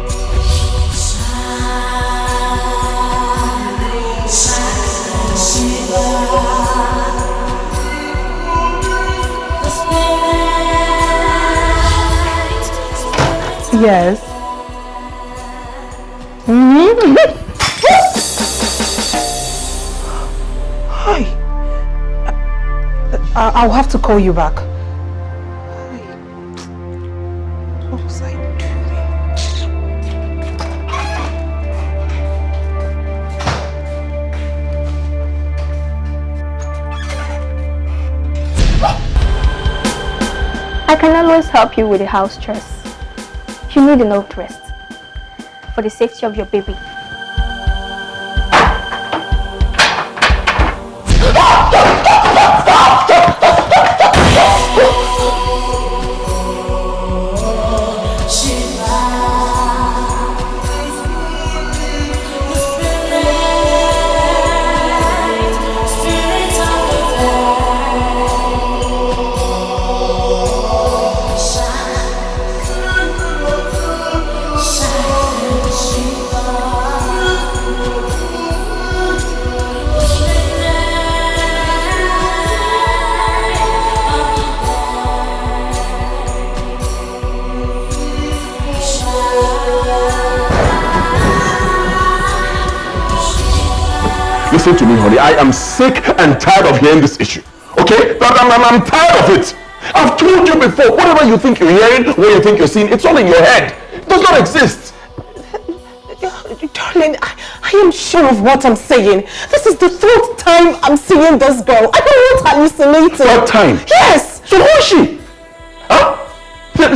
Yes. Hi. I'll have to call you back. What was I doing? I can always help you with the house chores. You need enough rest for the safety of your baby. Listen to me, honey. I am sick and tired of hearing this issue. Okay? I'm tired of it. I've told you before, whatever you think you're hearing, what you think you're seeing, it's all in your head. It does not exist. Darling, I am sure of what I'm saying. This is the third time I'm seeing this girl. I don't want hallucinating. Third time? Yes. So who is she? Huh?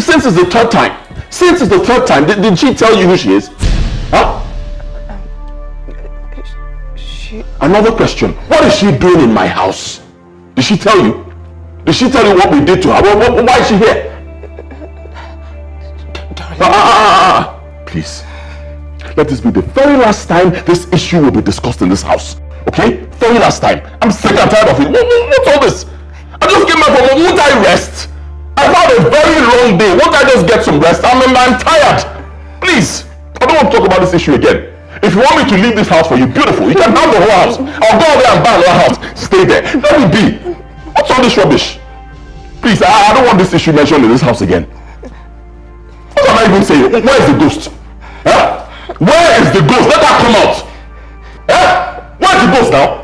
Since it's the third time. Since it's the third time, did she tell you who she is? Huh? Another question. What is she doing in my house? Did she tell you? Did she tell you what we did to her? Why is she here? Please. Let this be the very last time this issue will be discussed in this house. Okay? told you last time. I'm sick and tired of it. What's all this? I just came back from home. Won't I rest? I've had a very long day. Won't I just get some rest? I'm tired. Please. I don't want to talk about this issue again. If you want me to leave this house for you, beautiful. You can have the whole house. I'll go over there and buy another house. Stay there. Let me be. What's all this rubbish? Please, I don't want this issue mentioned in this house again. What am I even saying? Where is the ghost? Huh? Where is the ghost? Let her come out. Huh? Where is the ghost now?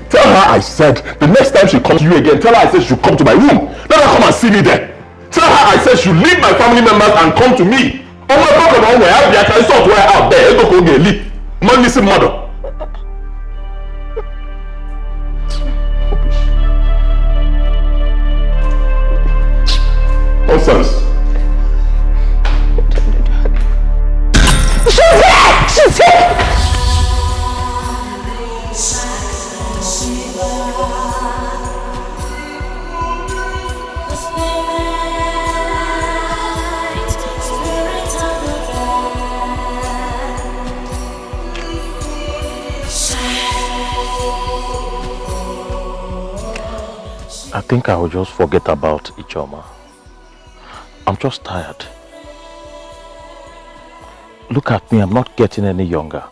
Tell her I said the next time she comes to you again, tell her I said she'll come to my room. Let her come and see me there. Tell her I said she'll leave my family members and come to me. Oh my God, on where I can sort where out there. Go go get leave. Man, listen, mother. Nonsense. She's here! She's here! I think I will just forget about Ijeoma. I'm just tired. Look at me, I'm not getting any younger.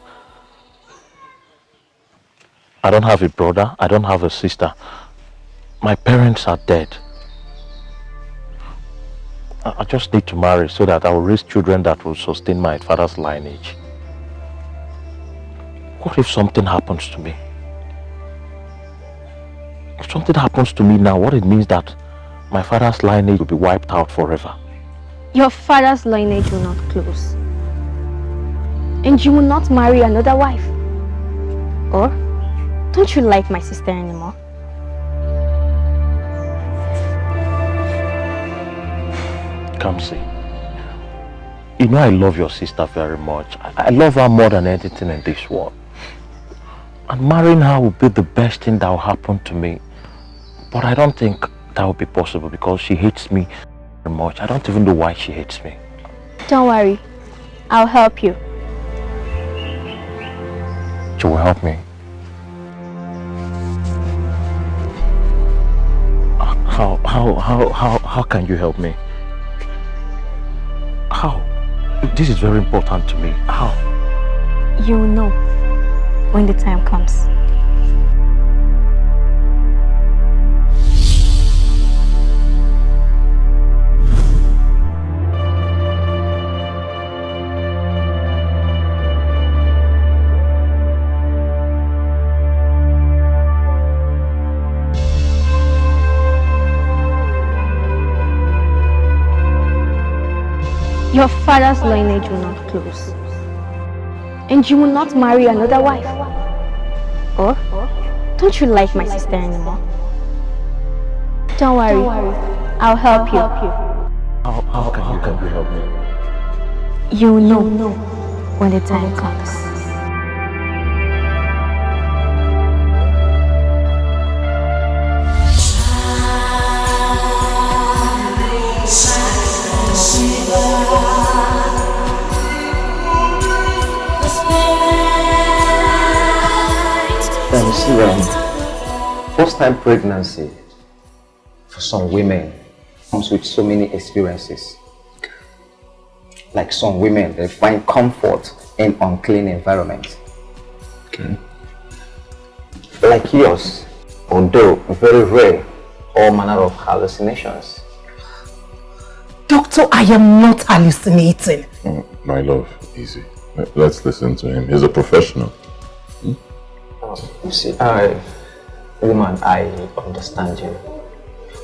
I don't have a brother, I don't have a sister. My parents are dead. I just need to marry so that I will raise children that will sustain my father's lineage. What if something happens to me? If something happens to me now, what it means that my father's lineage will be wiped out forever. Your father's lineage will not close. And you will not marry another wife. Or, don't you like my sister anymore? Kamsi, you know I love your sister very much. I love her more than anything in this world. And marrying her will be the best thing that will happen to me. But I don't think that will be possible because she hates me very much. I don't even know why she hates me. Don't worry. I'll help you. She will help me. How can you help me? How? This is very important to me. How? You will know when the time comes. Your father's lineage will not close. And you will not marry another wife. Or, don't you like my sister anymore? Don't worry. I'll help you. How can you help me? You will know when the time comes. You see, first-time pregnancy for some women comes with so many experiences. Like some women, they find comfort in unclean environments. Okay. Like yours, although very rare, all manner of hallucinations. Doctor, I am not hallucinating. My love, easy. Let's listen to him. He's a professional. You see, woman, I understand you.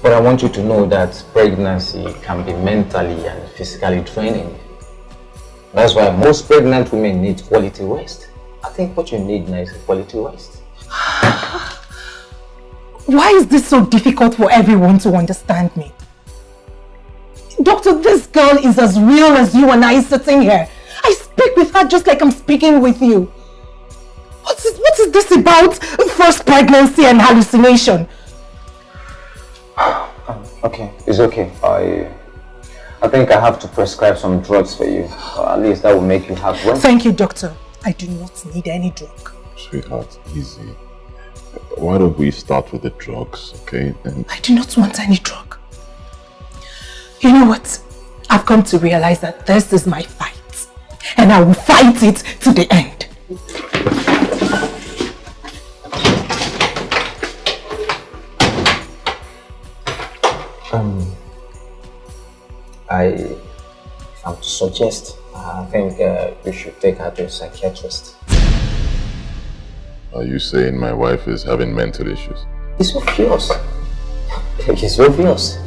But I want you to know that pregnancy can be mentally and physically draining. That's why most pregnant women need quality rest. I think what you need now is quality rest. Why is this so difficult for everyone to understand me? Doctor, this girl is as real as you and I sitting here. I speak with her just like I'm speaking with you. What is this about first pregnancy and hallucination? Okay, it's okay. I think I have to prescribe some drugs for you. Or at least that will make you have rest. Thank you, doctor. I do not need any drug. Sweetheart, easy. Why don't we start with the drugs, okay? And I do not want any drug. You know what? I've come to realize that this is my fight. And I will fight it to the end. If I'm to suggest, I think you should take her to a psychiatrist. are you saying my wife is having mental issues? It's obvious. It's obvious.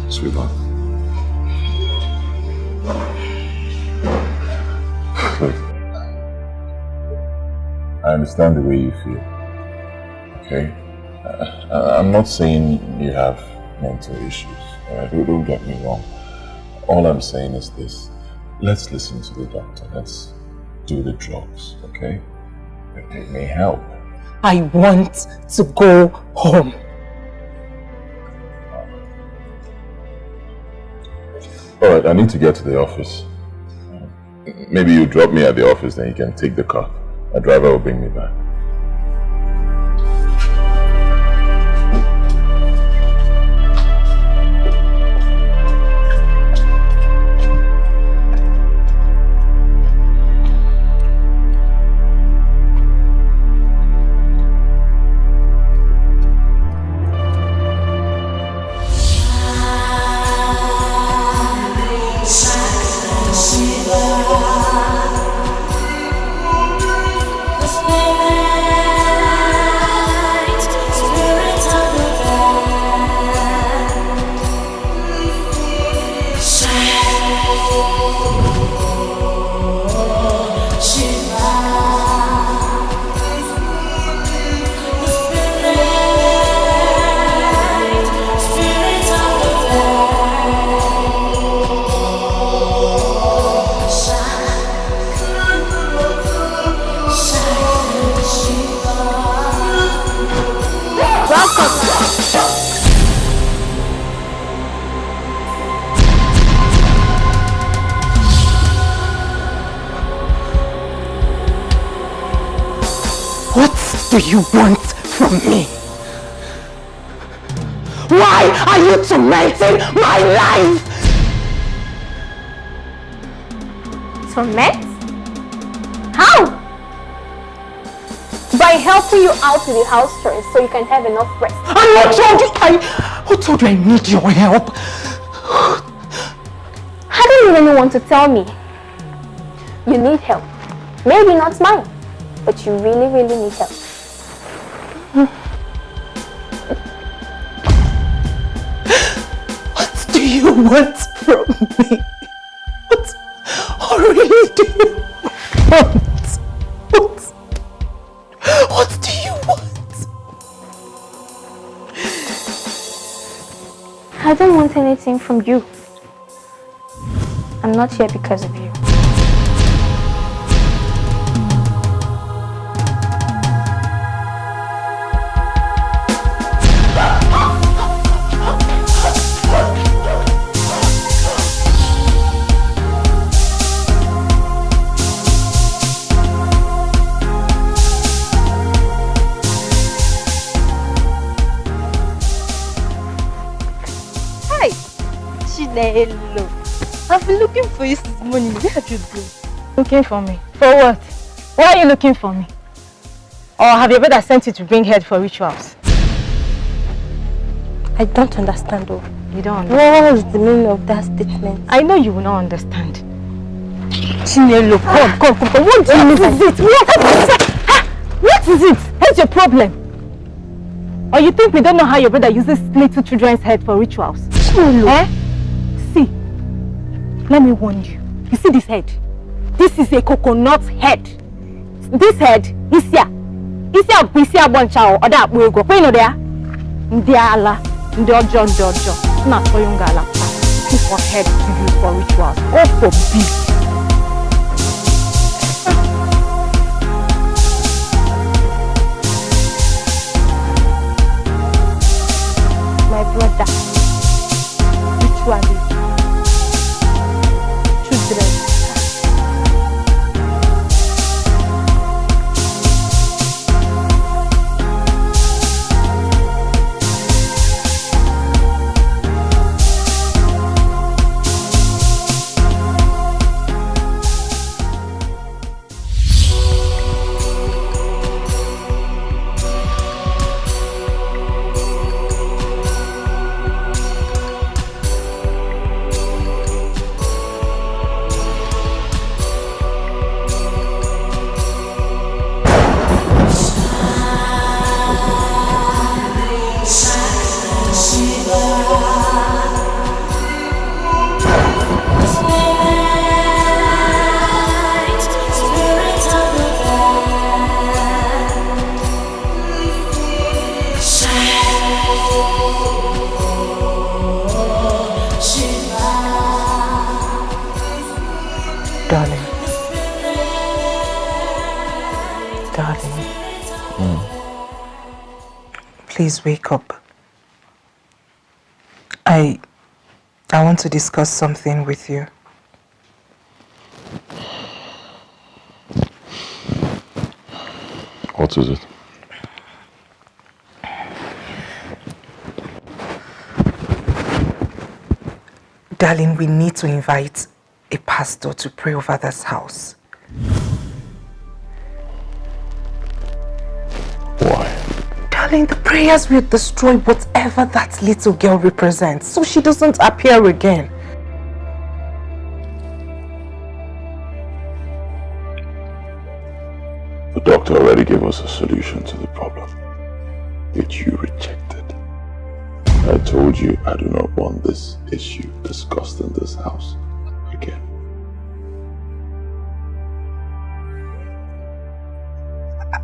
Sweetheart. Look, I understand the way you feel, okay? I'm not saying you have mental issues, don't get me wrong. All I'm saying is this, let's listen to the doctor, let's do the drugs, okay? It may help. I want to go home. Alright, I need to get to the office. Maybe you drop me at the office, then you can take the car. A driver will bring me back. What do you want from me? Why are you tormenting my life? Torment? How? By helping you out with the house chores so you can have enough rest. Who told you I need your help? Hadn't you really want to tell me? You need help. Maybe not mine, but you really, really need help. What do you want from me? What really do you want? What do you want? I don't want anything from you. I'm not here because of you. Hello. I've been looking for you since morning. Where have you been? Looking for me? For what? Why are you looking for me? Or have your brother sent you to bring head for rituals? I don't understand though. You don't understand? What was the meaning of that statement? I know you will not understand. Chinelo, come. What do you mean? What is it? What's your problem? Or you think we don't know how your brother uses little children's head for rituals? Chinelo. Eh? See, let me warn you. You see this head? This is a coconut head. This head is here. Is here Pisia Bonchao or that will go. When you there? Ndiala, Ndojo. Not for Yungala. This for head to use for rituals. Or for beef. Please wake up. I want to discuss something with you. What is it? Darling, we need to invite a pastor to pray over this house. Why? Darling, the prayers will destroy whatever that little girl represents, so she doesn't appear again. The doctor already gave us a solution to the problem, which you rejected. I told you I do not want this issue discussed in this house again.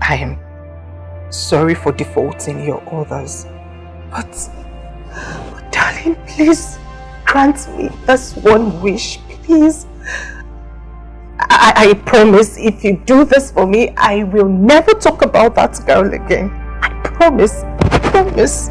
I am sorry for defaulting your orders, but darling, please grant me this one wish, please. I promise if you do this for me, I will never talk about that girl again. I promise. I promise.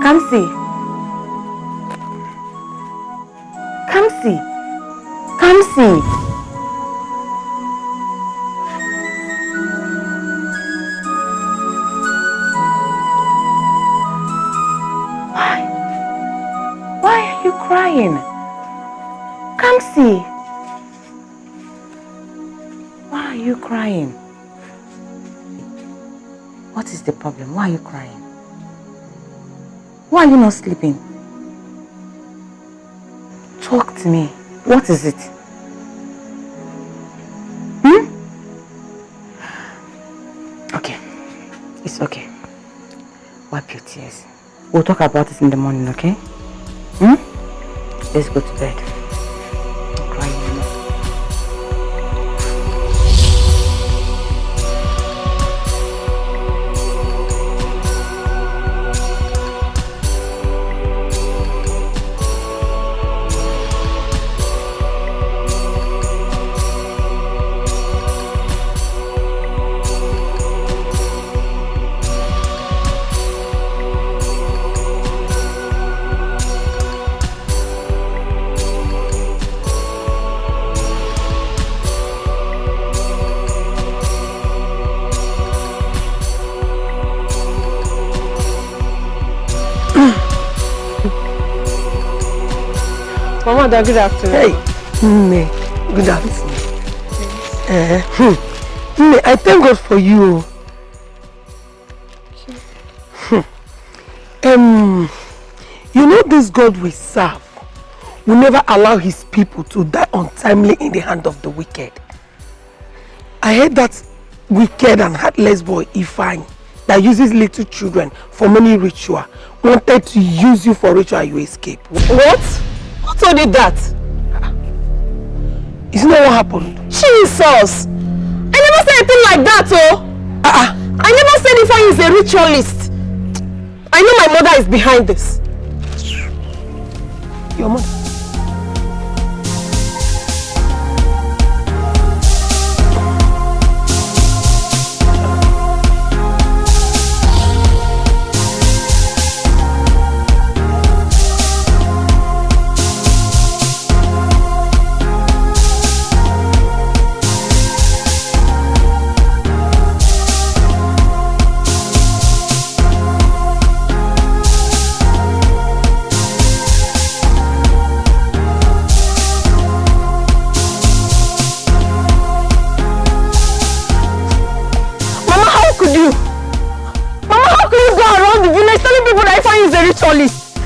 Kamsi. Kamsi. Kamsi. Why are you crying? Kamsi. Why are you crying? What is the problem? Why are you crying? Why are you not sleeping? Talk to me. What is it? Okay. It's okay. Wipe your tears. We'll talk about it in the morning, okay? Let's go to bed. Don't cry anymore. Mama, good afternoon. Hey, good afternoon. I thank God for you. You know this God we serve will never allow his people to die untimely in the hand of the wicked. I heard that wicked and heartless boy Ifeanyi that uses little children for many ritual wanted to use you for ritual and you escape. What? Who told you that? Isn't that what happened? Jesus! I never said anything like that, oh! I never said Ifeanyi is a ritualist. I know my mother is behind this. Your mother? ritualist.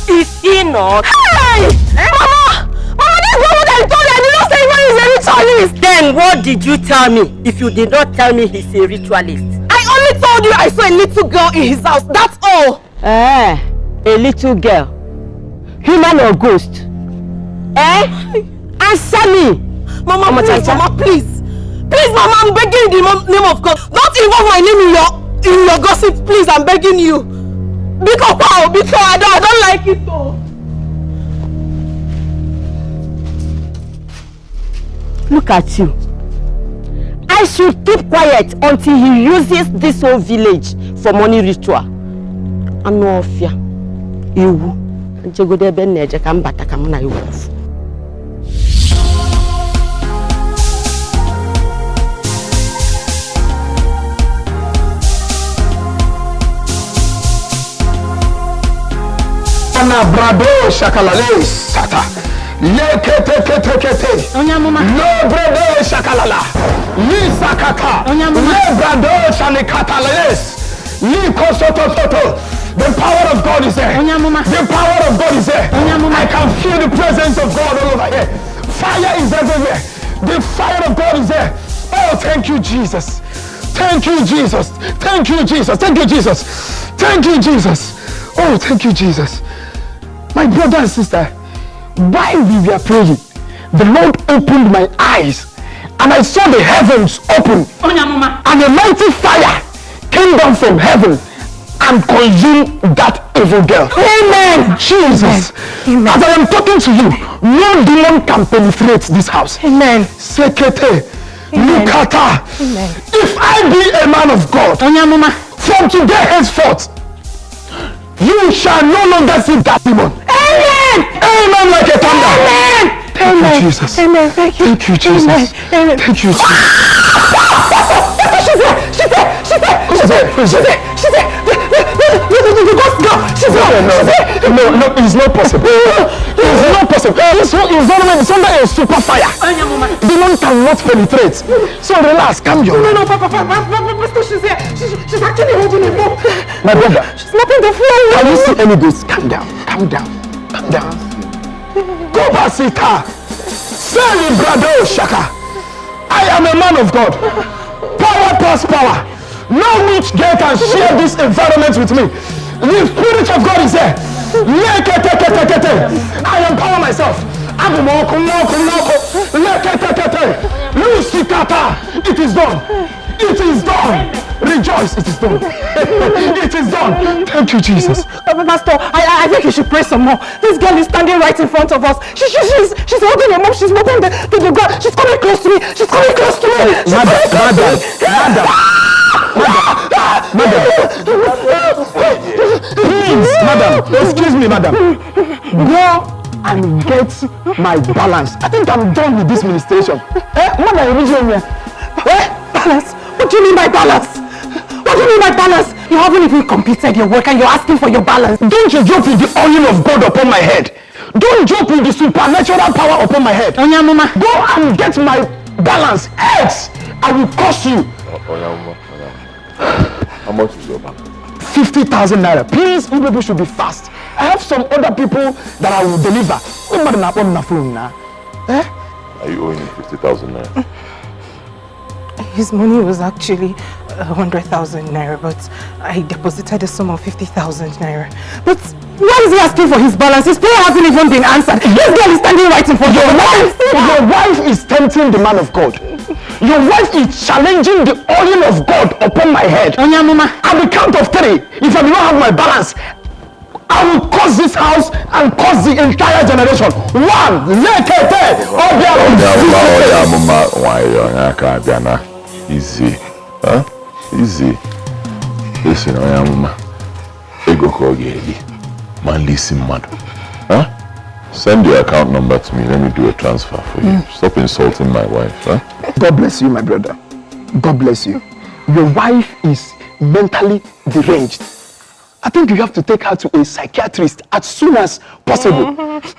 Is he not? Hey! Mama! Mama, this is not what I told you. I did not say he's a ritualist. Then what did you tell me if you did not tell me he's a ritualist? I only told you I saw a little girl in his house. That's all. A little girl. Human or ghost? Answer me. Mama, please, Mama, please. Please, Mama, I'm begging you in the name of God. Don't involve my name in your gossip, please. I'm begging you. Because I don't like it though. Look at you. I should keep quiet until he uses this whole village for money ritual. I'm no fear. You. Jego de ben neje kambata kamuna you. Ana brado shakalale sata. Lekete. Onyamuma. No brado shakalala. Lisakata. Onyamuma. Le brado shanikatales. Likosotototo. The power of God is there. Onyamuma. The power of God is there. Onyamuma. I can feel the presence of God all over here. Fire is everywhere. The fire of God is there. Oh, thank you, Jesus. Thank you, Jesus. Thank you, Jesus. Thank you, Jesus. Thank you, Jesus. Oh, thank you, Jesus. My brother and sister, while we were praying, the Lord opened my eyes and I saw the heavens open. Onyamuma. And a mighty fire came down from heaven and consumed that evil girl. Amen. Jesus. Amen. As I am talking to you, no demon can penetrate this house. Amen. Sekete. Lukata. Amen. If I be a man of God, Onyamuma. from today henceforth, you shall no longer see that demon. Amen. Amen like a thunder. Amen. Thank you, Jesus. Amen. Thank you. Thank you, Jesus. Amen. Thank you, Jesus. She's there. The ghost girl. She's there. No, it's not possible. It's not possible. This environment is under a super fire. Demon cannot penetrate. So relax, calm your mind. No, Papa, she's here. She's actually holding a book. My brother. She's mopping the floor. Can you see any ghosts? Calm down. Go Basita. Say brado Shaka. I am a man of God. Power plus power. No witch girl can share this environment with me. The Spirit of God is here. I empower myself. It is done. It is done. Rejoice, it is done. It is done. Thank you, Jesus. Pastor, I think you should pray some more. This girl is standing right in front of us. She's holding her mouth. She's mopping the ground. She's coming close to me. Madam, excuse me, madam. Go and get my balance. I think I'm done with this ministration. Balance? What do you mean by balance? You haven't even completed your work and you're asking for your balance. Don't you joke with the oil of God upon my head. Don't joke with the supernatural power upon my head. Onyamuma. Go and get my balance. Else, I will curse you. How much is your balance? 50,000 naira. Please, you people should be fast. I have some other people that I will deliver. Are you owing him 50,000 naira? His money was actually 100,000 naira, but I deposited a sum of 50,000 naira. But why is he asking for his balance? His prayer hasn't even been answered. This girl is standing right in front of Your wife is tempting the man of God. Your wife is challenging the oil of God upon my head. Onyamuma. At the count of 3, if I do not have my balance, I will curse this house and curse the entire generation. 1, easy. Huh? Easy. Listen, Oyamuma. Ego Kogeli. Man, listen, man. Huh? Send your account number to me. Let me do a transfer for you. Stop insulting my wife. Huh? God bless you, my brother. God bless you. Your wife is mentally deranged. I think you have to take her to a psychiatrist as soon as possible.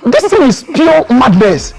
This thing is pure madness.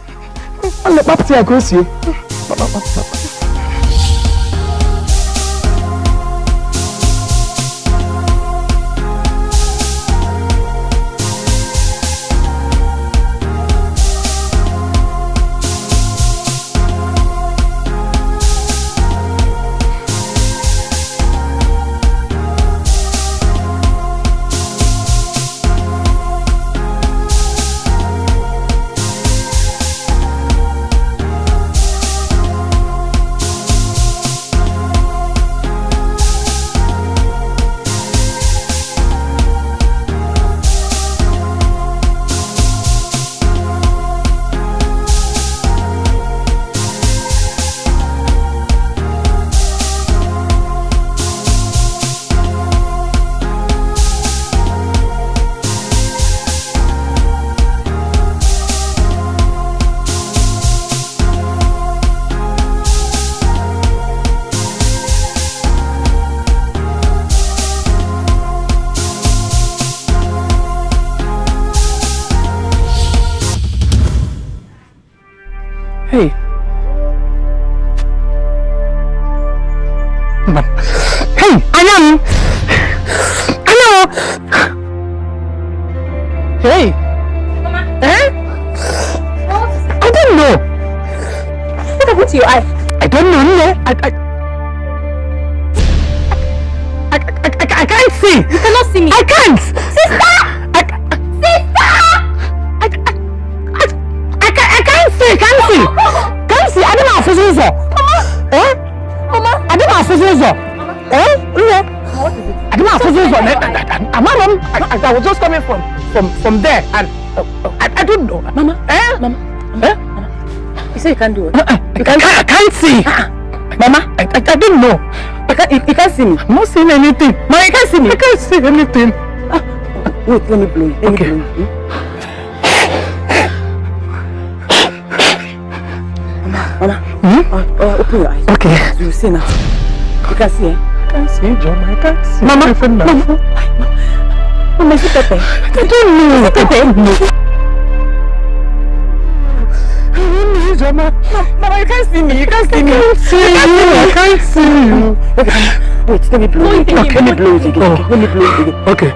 Hey, Anam! Hey! Mama. Eh? I don't know. What happened to your eye? I don't know. I can't see. You cannot see me. I can't. Sister! I can't see. Can't see. I don't know how to see so. Eh? Mama. I don't know how to see so. Eh? What is it? I don't know how to see so. I was just coming from there and I don't know. Mama. Eh? Mama. Eh? Mama. You say you can't do it. I can't see. Mama. I don't know. You can't see me. I'm not seeing anything. Mama, you can't see me. I can't see anything. Wait, let me blow you. Let me blow you. Mama. Open your eyes. Okay. You see now. You can see, eh? I can't see, John. I can't see. Mama. Mama, is it Pepe? I don't know. Is it Pepe? Mama, you can't see me. You can't see me. I can't see you. Wait, let me blow you. Okay, let me blow it again. Let me blow it again. Okay.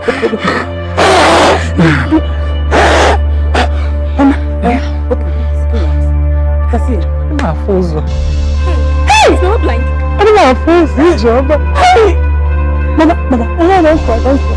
Mama, open your eyes. You can see it. I'm a fool. Hey! It's not blind. I'm a fool, John. Hey! Mama, don't cry. Mama, I'm a fool. Don't cry.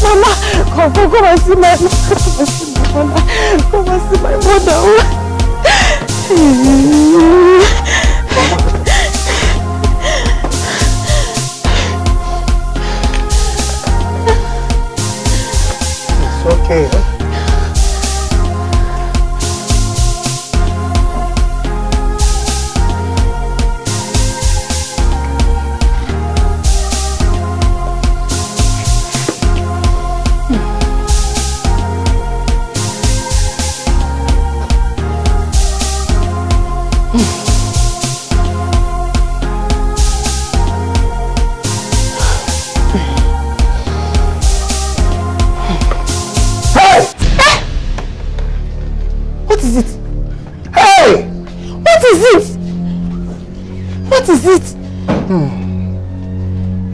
Mama, come and see my mother. Come and see my mother. It's okay.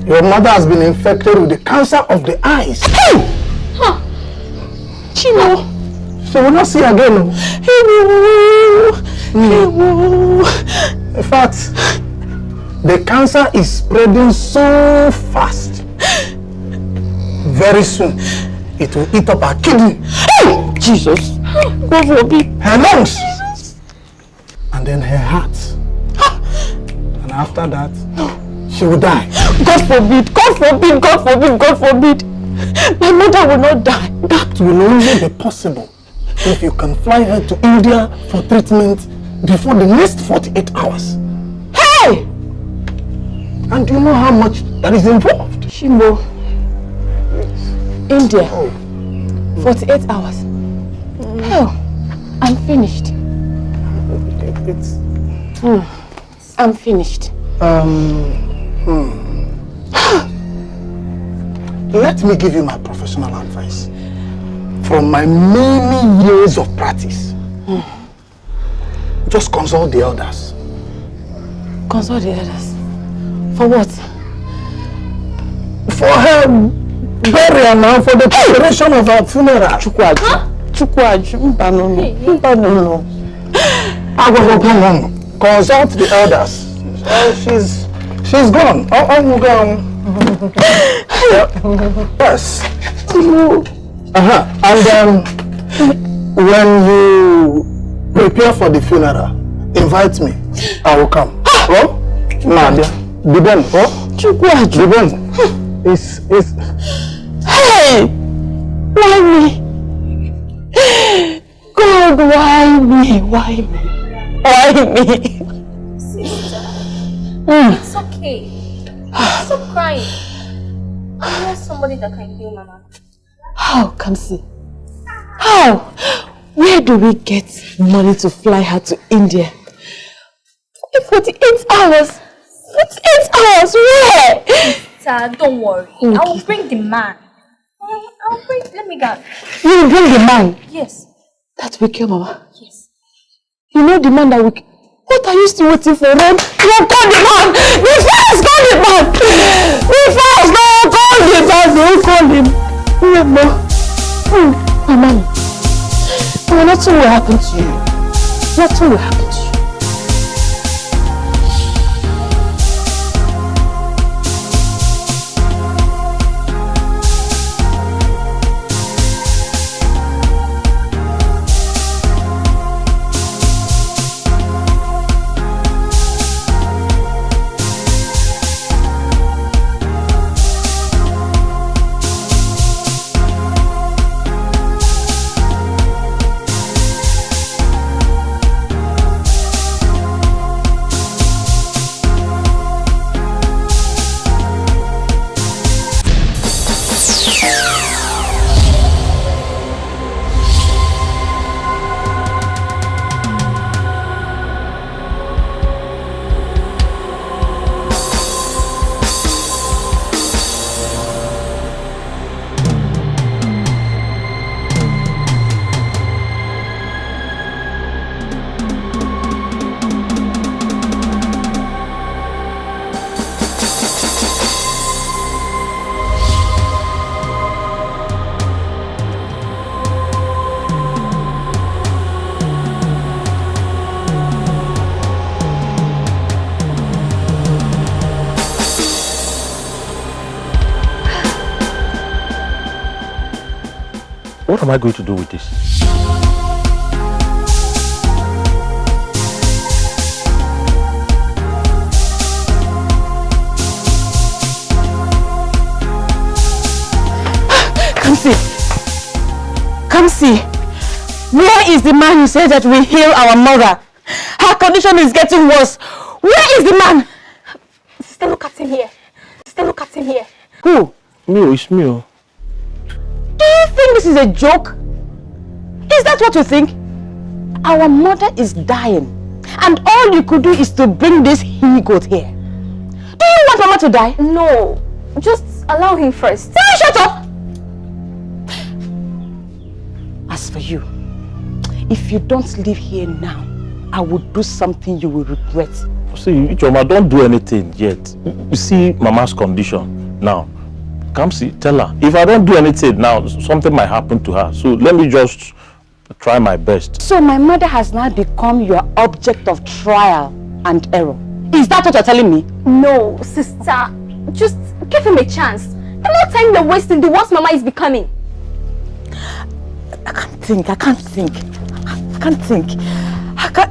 Your mother has been infected with the cancer of the eyes. Hey! Huh. Chino. She will not see again. In fact, the cancer is spreading so fast. Very soon, it will eat up her kidney. Hey! Jesus. God forbid. Her lungs. And then her heart. And after that, she will die. God forbid, God forbid, God forbid, God forbid. My mother will not die. That will only be possible if you can fly her to India for treatment before the next 48 hours. Hey! And do you know how much that is involved? Shimbo, India, 48 hours. Hell, I'm finished. I'm finished. Let me give you my professional advice. From my many years of practice, just consult the elders. Consult the elders? For what? For her burial now, for the preparation of her funeral. Consult the elders. She's gone. Oh, gone. Yes. And when you prepare for the funeral, invite me. I will come. Oh, Nadia. Deben. Oh, Deben. It's. Hey! Why me? God, why me? Why me? Why me? Sister, it's okay. Stop crying. I know somebody that can heal Mama. How, Kamsi? How? Where do we get money to fly her to India? 48 hours? 48 hours? Where? Sister, don't worry. I will bring the man. I'll bring, let me go. You will bring the man? Yes. That wicked mama? Yes. You know the man that we... What are you still waiting for, Ron? You have called the man! The first call the man! The first no, call the man! Don't call him! Mama, nothing will happen to you. Nothing will happen to you. What am I going to do with this? Come see. Where is the man who said that we heal our mother? Her condition is getting worse. Where is the man? Sister, look at him here. Sister, look at him here. Who? Me, it's me. Do you think this is a joke? Is that what you think? Our mother is dying, and all you could do is to bring this he-goat here. Do you want Mama to die? No, just allow him first. Shut up! As for you, if you don't leave here now, I will do something you will regret. See, Ichoma, don't do anything yet. You see Mama's condition now. Come see, tell her. If I don't do anything now, something might happen to her. So let me just try my best. So my mother has now become your object of trial and error. Is that what you're telling me? No, sister. Just give him a chance. The more time they're wasting, the worse Mama is becoming. I can't think. I can't think. I can't think. I can't...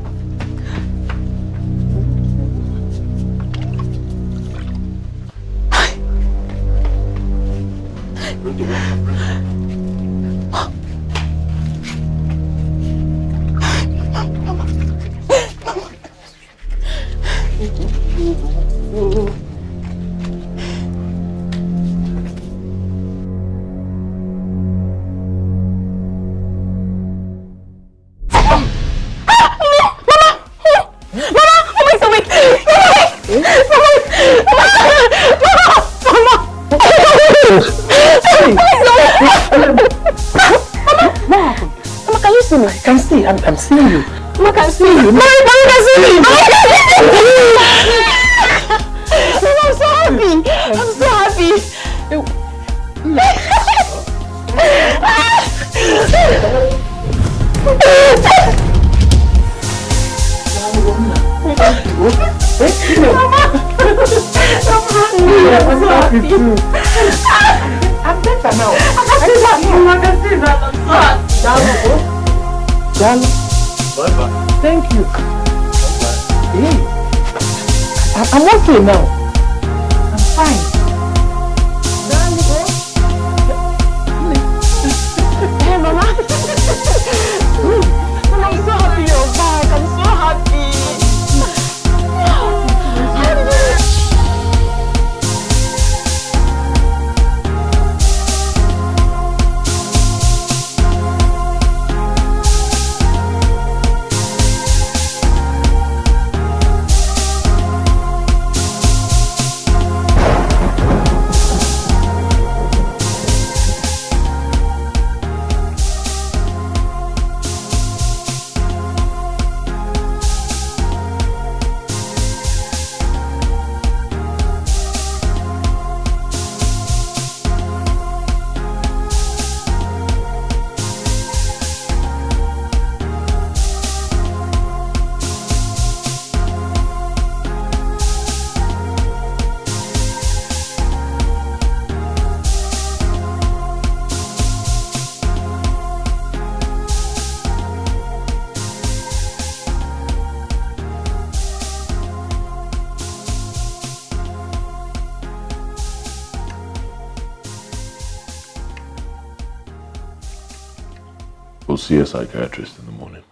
I'm seeing you. Mama can see you. Mama can see me. Mama can see me. I'm so happy. I'm so happy. I'm better now. I can see that. I'm so happy. Darling. Bye-bye. Thank you. Bye-bye. Hey. I'm okay now. I'm fine. Hey, Mama. I'm so happy you're back. I'm so happy. We'll see a psychiatrist in the morning.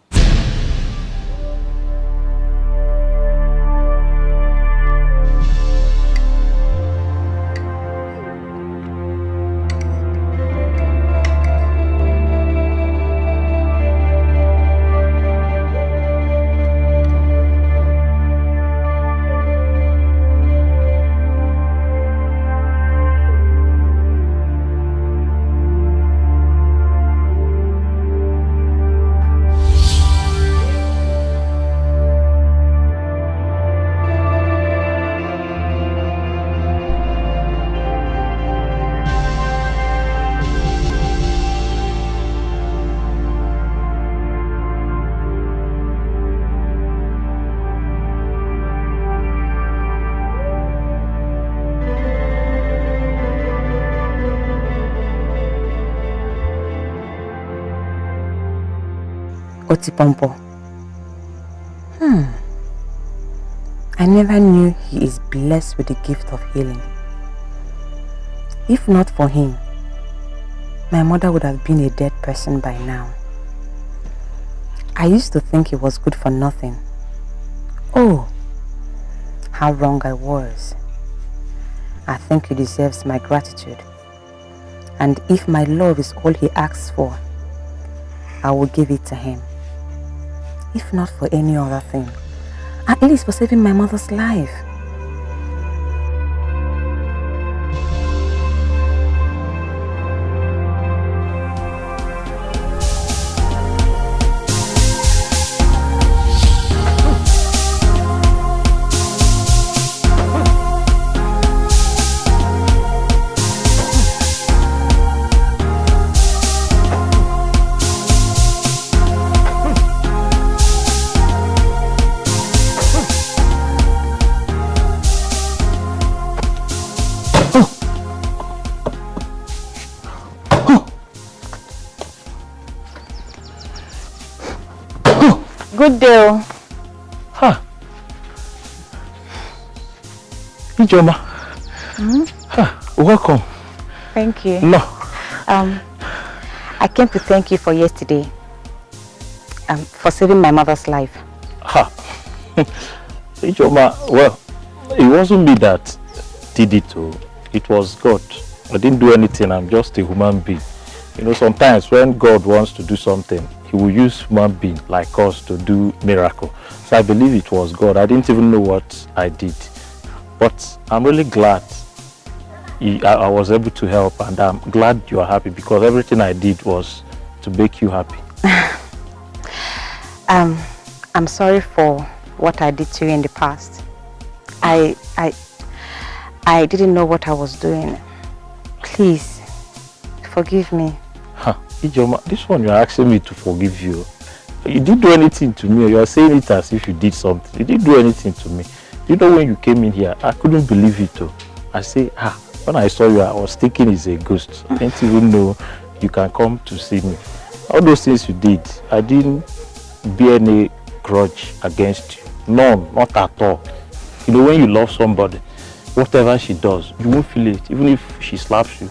Otipompo. I never knew he is blessed with the gift of healing. If not for him, my mother would have been a dead person by now. I used to think he was good for nothing. Oh, how wrong I was. I think he deserves my gratitude. And if my love is all he asks for, I will give it to him. If not for any other thing, at least for saving my mother's life. Good day. Ha. Ijoma. Ha. Welcome. Thank you. No. I came to thank you for yesterday. For saving my mother's life. Ha. Ijoma, well, it wasn't me that did it. It was God. I didn't do anything. I'm just a human being. You know, sometimes when God wants to do something, he will use human beings like us to do miracle. So I believe it was God. I didn't even know what I did. But I'm really glad I was able to help, and I'm glad you are happy because everything I did was to make you happy. I'm sorry for what I did to you in the past. I didn't know what I was doing. Please, forgive me. Ijoma, this one you're asking me to forgive you. You didn't do anything to me. You're saying it as if you did something. You didn't do anything to me. You know, when you came in here, I couldn't believe it. I say, when I saw you, I was thinking it's a ghost. I didn't even know you can come to see me. All those things you did, I didn't bear any grudge against you. None, not at all. You know, when you love somebody, whatever she does, you won't feel it. Even if she slaps you,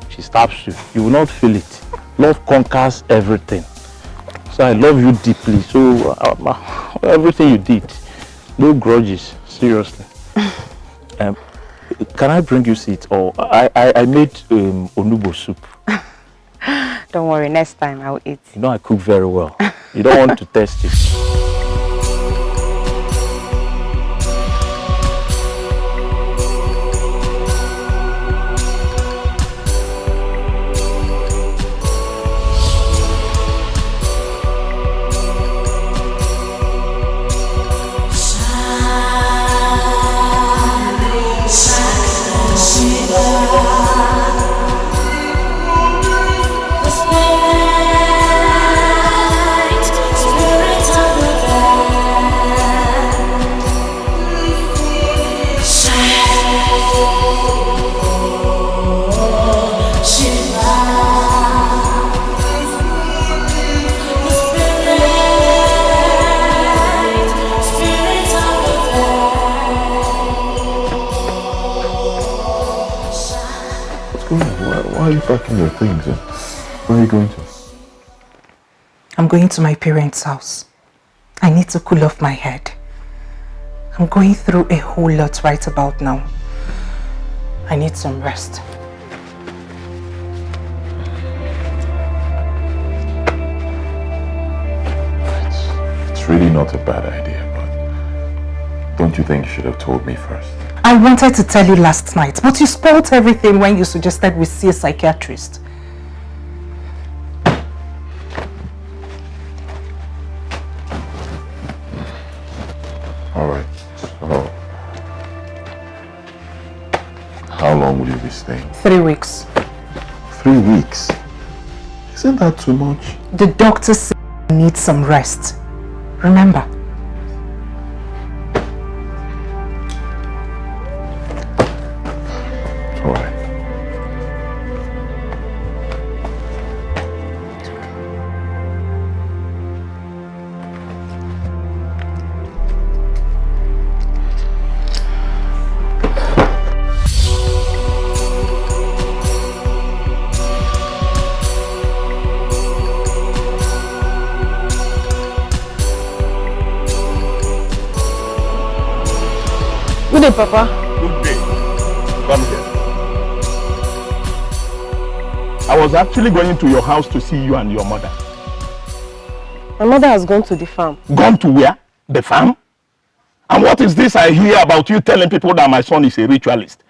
she stabs you, you will not feel it. Love conquers everything. So I love you deeply. So everything you did, no grudges, seriously. Can I bring you seat? Or I made onubo soup. Don't worry, next time I will eat. You know I cook very well. You don't want to test it. Why are you packing your things in? Where are you going to? I'm going to my parents' house. I need to cool off my head. I'm going through a whole lot right about now. I need some rest. It's really not a bad idea, but don't you think you should have told me first? I wanted to tell you last night, but you spoiled everything when you suggested we see a psychiatrist. Alright, so how long will you be staying? 3 weeks. 3 weeks? Isn't that too much? The doctor said I need some rest. Remember. Alright. Good day, Papa. Good day. Come here. I was actually going to your house to see you and your mother. My mother has gone to the farm. Gone to where? The farm? And what is this I hear about you telling people that my son is a ritualist?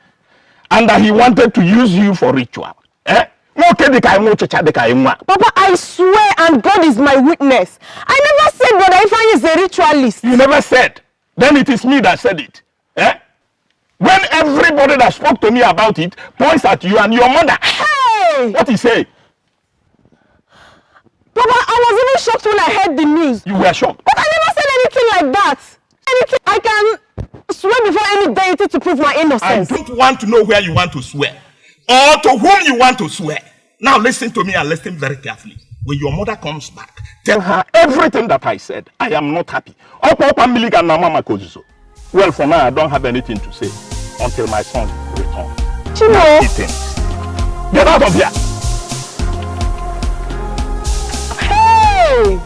And that he wanted to use you for ritual? Eh? Papa, I swear, and God is my witness. I never said Brother Ifeanyi is a ritualist. You never said. Then it is me that said it. Eh? When everybody that spoke to me about it points at you and your mother. Hey! What he say? Papa, I was even shocked when I heard the news. You were shocked? But I never said anything like that. Anything I can swear before any deity to prove my innocence. I don't want to know where you want to swear. Or to whom you want to swear. Now listen to me and listen very carefully. When your mother comes back, tell her everything that I said. I am not happy. Well, for now, I don't have anything to say until my son returns. Chino! Get out of here! Hey!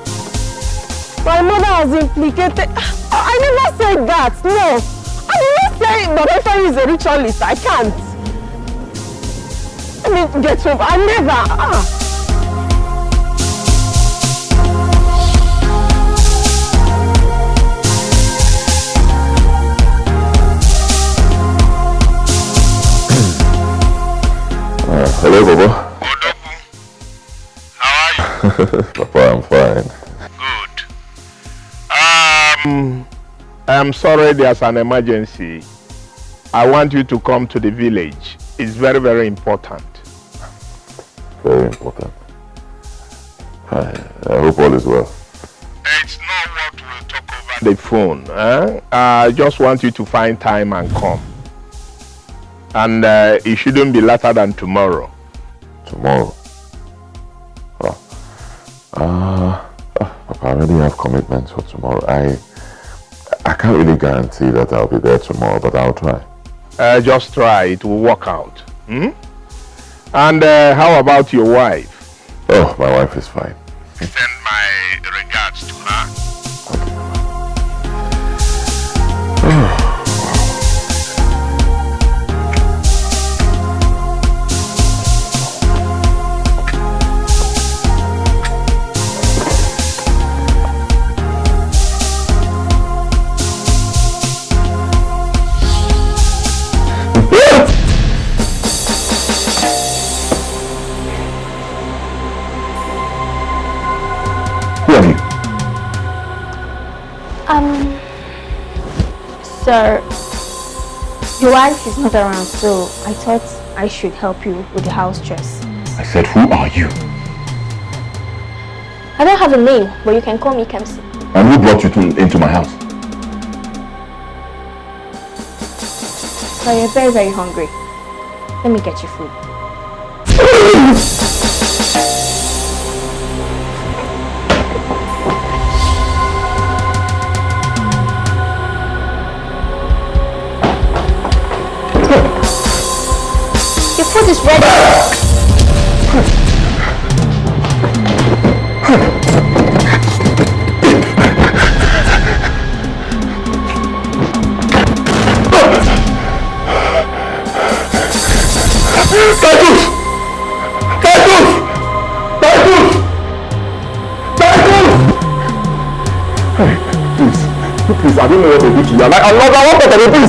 My mother has implicated... I never said that, no. I didn't say Brother Ifeanyi is a ritualist. I can't. Let me get over. I never... Hello, Papa. How are you? Papa, I'm fine. I'm sorry there's an emergency. I want you to come to the village. It's very, very important. Very important. I hope all is well. It's not what we'll talk over the phone. I just want you to find time and come. And it shouldn't be later than tomorrow. Tomorrow? Papa, I already have commitments for tomorrow. I can't really guarantee that I'll be there tomorrow, but I'll try. Just try. It will work out. Hmm? And how about your wife? Oh, my wife is fine. Send my regards to her. Sir, your wife is not around, so I thought I should help you with the house chores. I said, who are you? I don't have a name, but you can call me Kemsi. And who brought you into my house? So you're very, very hungry. Let me get you food. Your food is ready. Please, I don't know what they do to you. I want better than this.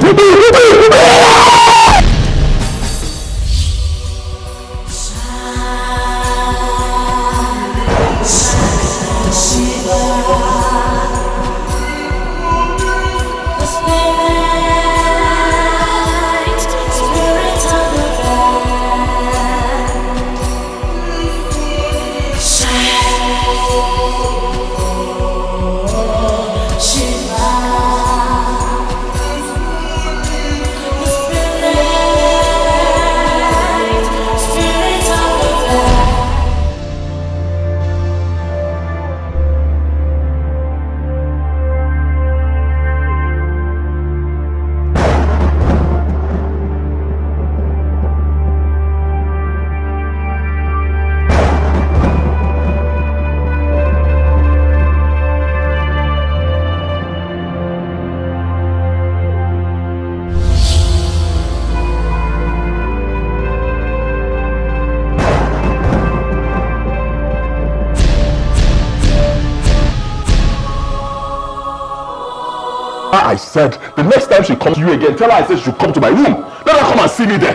I said, the next time she comes to you again, tell her I said she should come to my room. Let her come and see me there.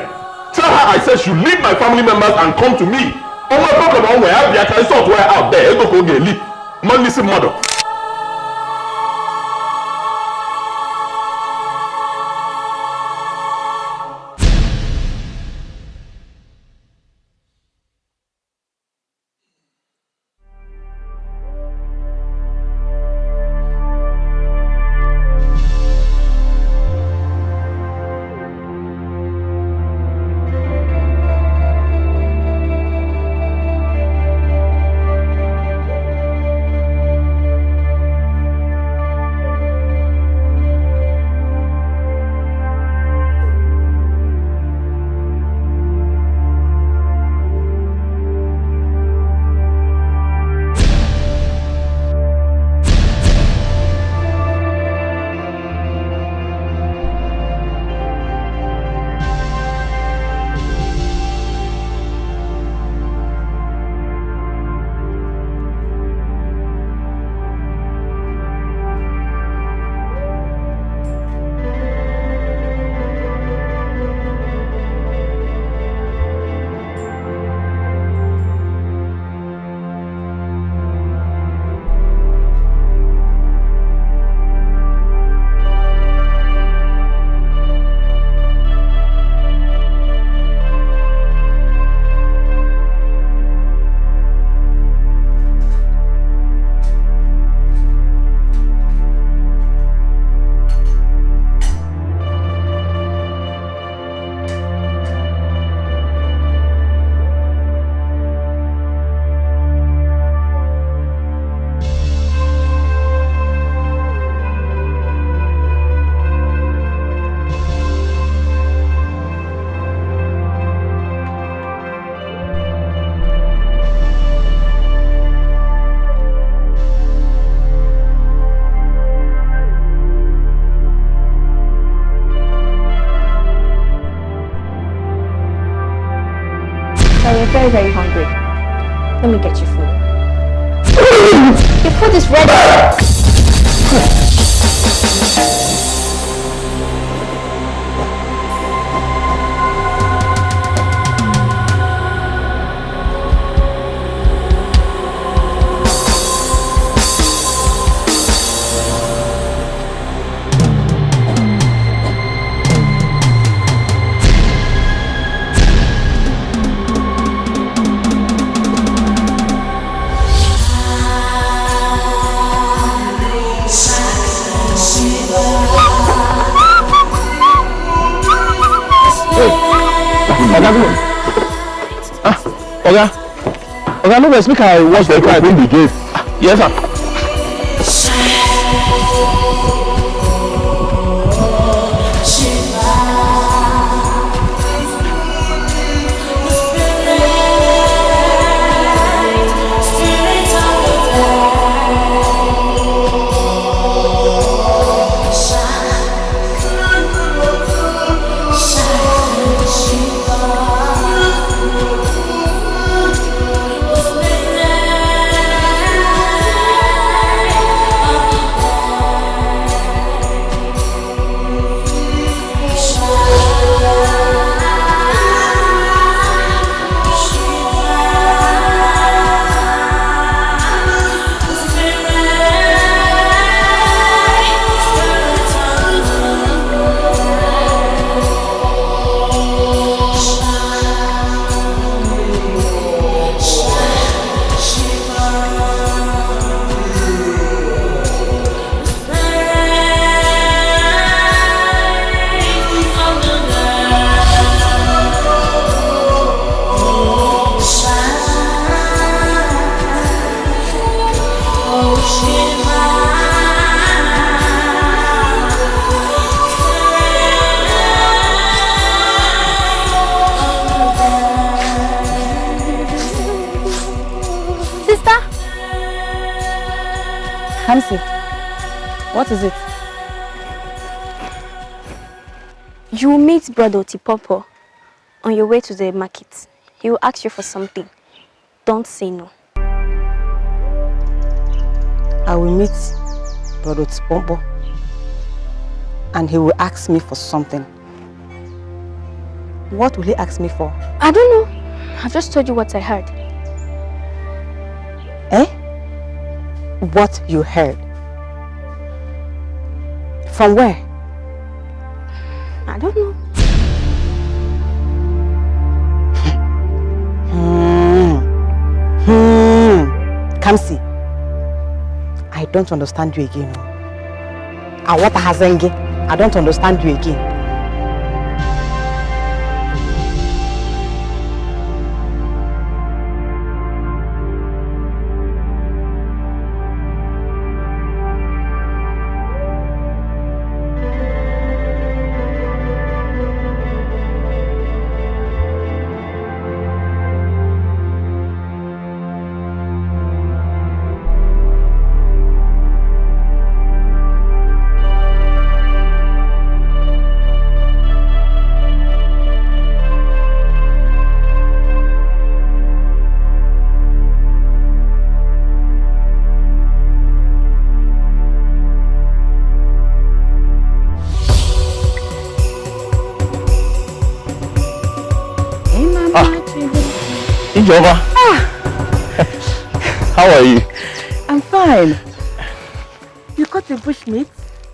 Tell her I said she should leave my family members and come to me. Oh my problem, oh my, I can sort where out there. Go get leave. Man, listen, mother. Very, very hungry. Let me get you food. Your food is ready. Oga, no vex, make I watch the car open the gate. Yes, sir. Kamsi, what is it? You will meet Brother Otipopo on your way to the market. He will ask you for something. Don't say no. I will meet Brother Otipopo and he will ask me for something. What will he ask me for? I don't know. I've just told you what I heard. Eh? What you heard? From where? I don't know. Kamsi, I don't understand you again. Awata Hazenge, I don't understand you again. Ijoma. How are you? I'm fine. You caught the bushmeat?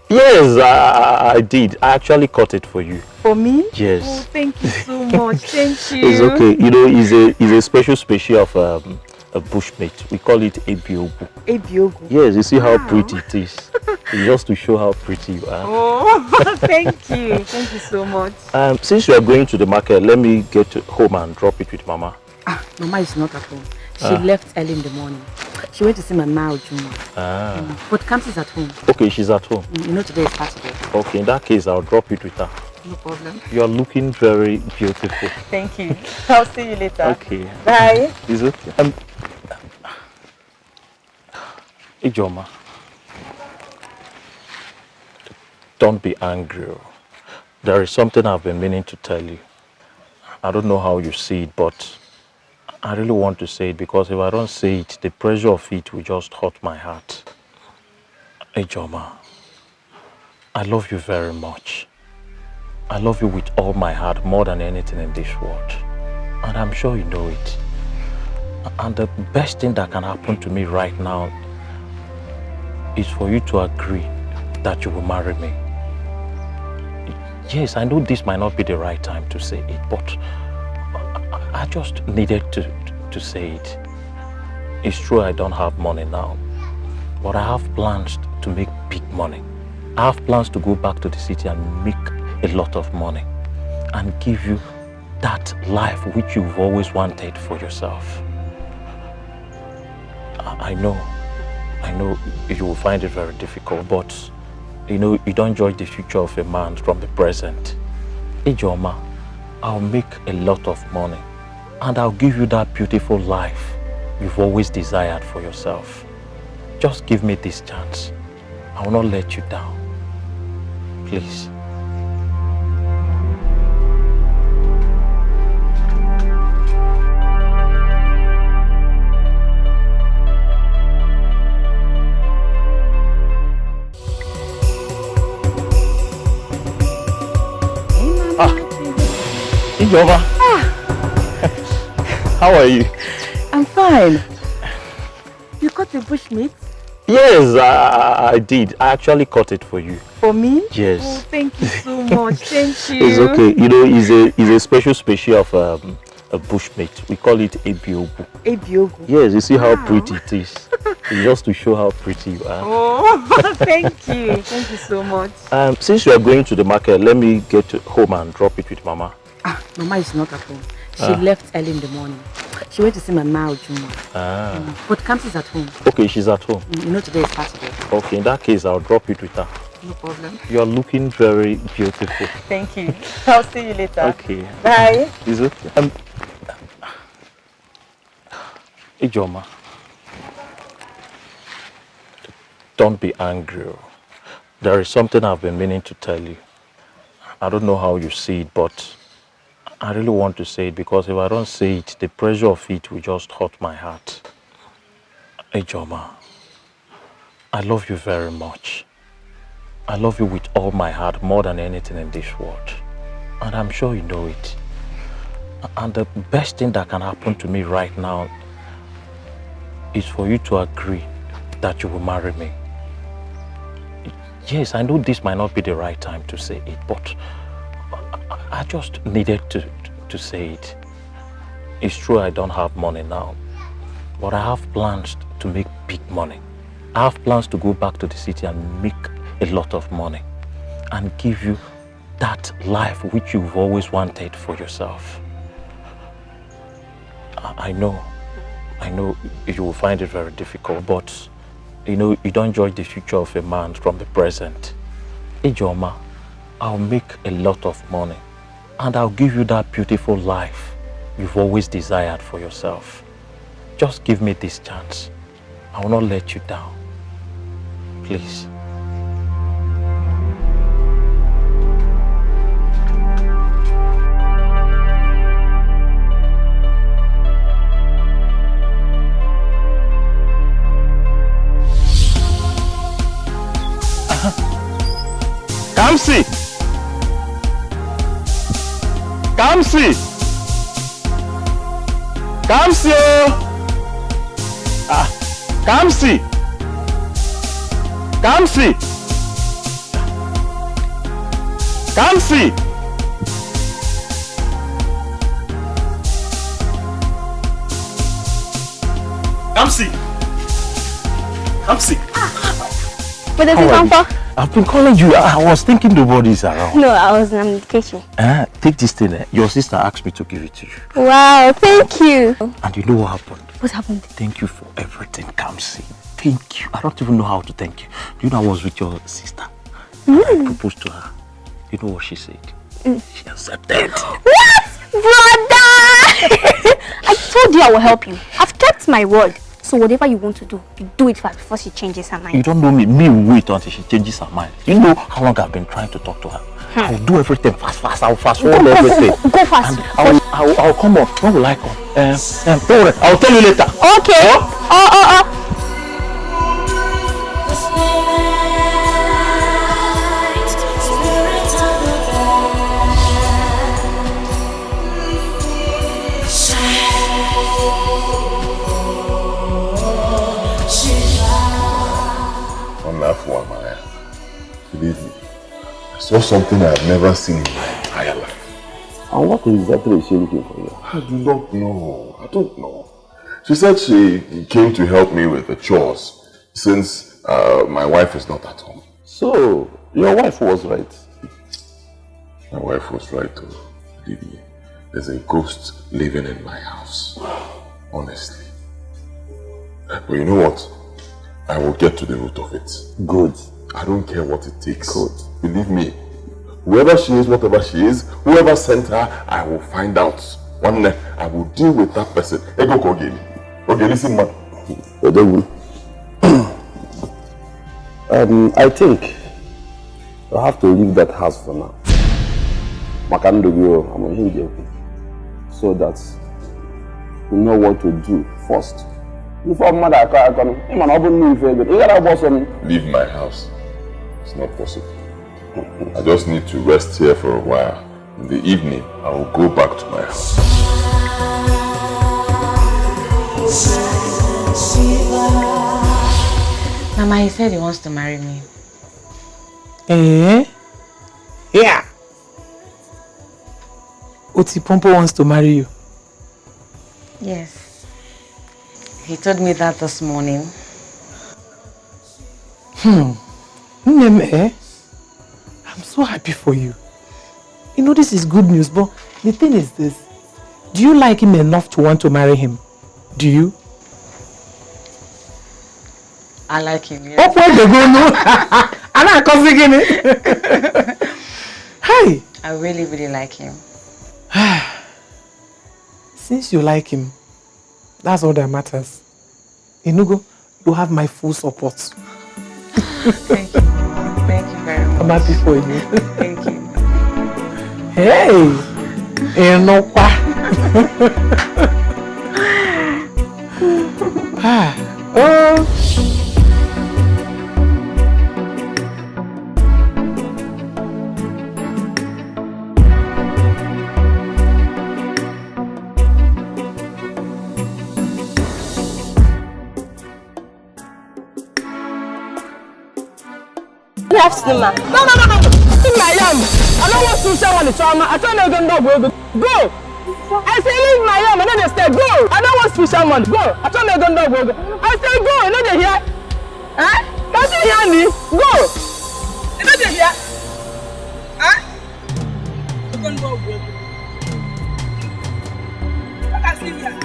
Yes, I did. I actually caught it for you. For me? Yes. Oh, thank you so much. Thank you. It's okay. You know, it's a special species of a bushmeat. We call it ebiogu. Ebiogu? Yes, you see how pretty it is. It's just to show how pretty you are. Oh, thank you. Thank you so much. Since you are going to the market, let me get home and drop it with Mama. Mama is not at home. She left early in the morning. She went to see my ma Ojuma. But Kamsi is at home. Okay, she's at home. You know today is Saturday. Okay, in that case, I'll drop it with her. No problem. You are looking very beautiful. Thank you. I'll see you later. Okay. Bye. It's okay. Ijoma, don't be angry. There is something I've been meaning to tell you. I don't know how you see it, but I really want to say it because if I don't say it, the pressure of it will just hurt my heart. Ijoma, I love you very much. I love you with all my heart, more than anything in this world. And I'm sure you know it. And the best thing that can happen to me right now is for you to agree that you will marry me. Yes, I know this might not be the right time to say it, but I just needed to say it. It's true I don't have money now, but I have plans to make big money. I have plans to go back to the city and make a lot of money and give you that life which you've always wanted for yourself. I know you will find it very difficult, but you know, you don't judge the future of a man from the present. Ijoma, I'll make a lot of money and I'll give you that beautiful life you've always desired for yourself. Just give me this chance. I will not let you down. Please. Ijoma. How are you? I'm fine. You caught the bushmeat? Yes, I did. I actually caught it for you. For me? Yes. Oh, thank you so much. Thank you. It's okay. You know, it's a special species of a bushmeat. We call it ebiogu. Ebiogu? Yes, you see how pretty it is. It's just to show how pretty you are. Oh, thank you. Thank you so much. Since you are going to the market, let me get home and drop it with Mama. Mama is not at home. She left early in the morning. She went to see my ma Ojuma. But Kamsi is at home. Okay, she's at home. You know today is Saturday. Okay, in that case, I'll drop it with her. No problem. You are looking very beautiful. Thank you. I'll see you later. Okay. Bye. It's okay. Ijoma, Don't be angry. There is something I've been meaning to tell you. I don't know how you see it, but I really want to say it because if I don't say it, the pressure of it will just hurt my heart. Ijoma, I love you very much. I love you with all my heart, more than anything in this world. And I'm sure you know it. And the best thing that can happen to me right now is for you to agree that you will marry me. Yes, I know this might not be the right time to say it, but I just needed to say it. It's true I don't have money now, but I have plans to make big money. I have plans to go back to the city and make a lot of money and give you that life which you've always wanted for yourself. I know you will find it very difficult, but you know, you don't judge the future of a man from the present. Ijoma, I'll make a lot of money and I'll give you that beautiful life you've always desired for yourself. Just give me this chance. I will not let you down. Please. Kamsi! Kamsi! Kamsi! Kamsi! Kamsi! Kamsi! Kamsi! Kamsi! What does it come for? I've been calling you. I was thinking nobody's around. No, I was in the kitchen. Take this thing. Your sister asked me to give it to you. Wow, thank you. And you know what happened? What happened? Thank you for everything, Kamsi. Thank you. I don't even know how to thank you. Do you know I was with your sister? I proposed to her. You know what she said? She accepted. What? Brother! I told you I will help you. I've kept my word. So whatever you want to do, you do it fast before she changes her mind. You don't know me. Me wait until she changes her mind. You know how long I've been trying to talk to her. I'll do everything fast. I'll fast forward everything. Go fast. And I'll come up. When will I come? Don't worry. I'll tell you later. Okay. Oh. Believe me, I saw something I have never seen in my entire life. And what exactly is she looking for you? I do not know. I don't know. She said she came to help me with the chores since my wife is not at home. So, your wife was right. My wife was right, though. Believe me, there's a ghost living in my house. Honestly. But you know what? I will get to the root of it. Good. I don't care what it takes. Good. Believe me, whoever she is, whatever she is, whoever sent her, I will find out. One day, I will deal with that person. Hey, go again. Okay, listen, man. I think I have to leave that house for now. So that we know what to do first. Before mother, leave my house. It's not possible. I just need to rest here for a while. In the evening, I will go back to my house. Mama, he said he wants to marry me. Yeah. Oti Pompo wants to marry you. Yes. He told me that this morning. Neme, I'm so happy for you. You know, this is good news, but the thing is this. Do you like him enough to want to marry him? Do you? I like him, yes. Oh, where they go, no? I'm not causing it. Hey! I really, really like him. Since you like him, that's all that matters. Inugo, you have my full support. Thank you. Thank you very much. I'm happy for you. Thank you. Hey! You know what? Oh! Good afternoon, ma. No. Leave my yam. I don't want to share one the trauma. I told you go. I say leave my yam. I know they stay. Go. I don't want special money. Go. I told you go. I say go. You know they hear. Huh? Can't you hear me? Go. You know they hear. Huh? You don't go. I can see here.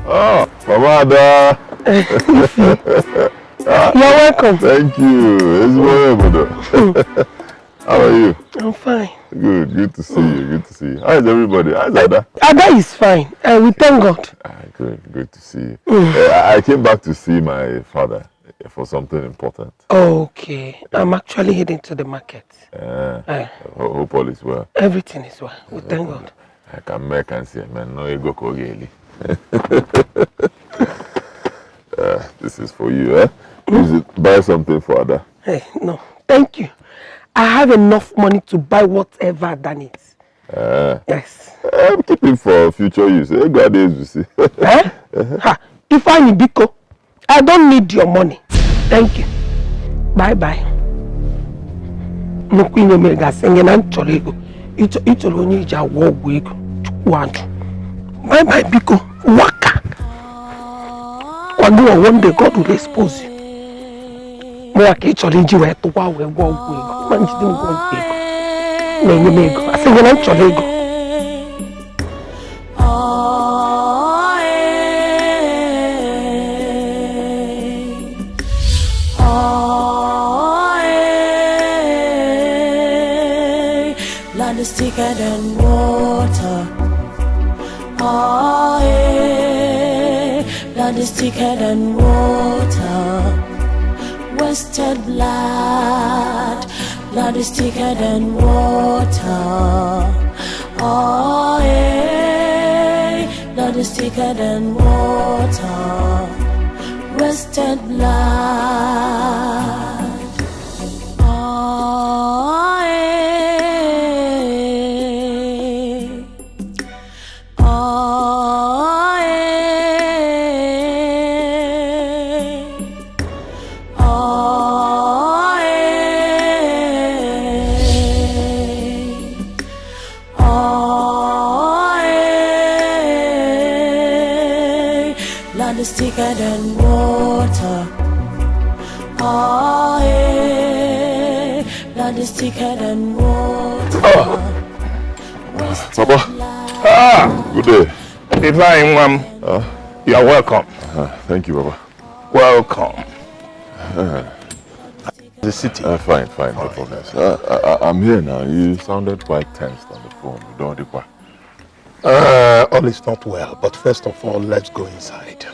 Oh, Mama. You're welcome. Thank you. How are you? I'm fine. Good to see you. Good to see you. How is everybody? How is Ada? Ada is fine. We thank God. Good to see you. I came back to see my father for something important. Okay. I'm actually heading to the market. Hope all is well. Everything is well. We thank God. I can make and see, man. No ego kogeli. This is for you, eh? Use it, buy something for Ada. Hey, no. Thank you. I have enough money to buy whatever Ada needs. Yes. I'm keeping for future use. God is, you see. If I need Biko, I don't need your money. Thank you. Bye-bye. No queen of mega singing and Cholego. It's only a war wig. Bye-bye, Biko. Waka. One day God will expose you. More challenge you to wow we go wig. Man didn't go wig. No, you may go. I say when I'm Cholego. Blood is thicker than water. Oh, yeah. Blood is thicker than water. Wasted blood. Blood is thicker than water. Oh, yeah. Blood is thicker than water. Wasted blood. Oh, yeah. Thicker than water. Oh, yeah. Blood is thicker than water. Papa. Good day. Divine you are welcome. Thank you, Baba. Welcome. The city. Fine, no problem. I'm here now. You sounded quite tensed on the phone. You don't require. All is not well, but first of all, let's go inside.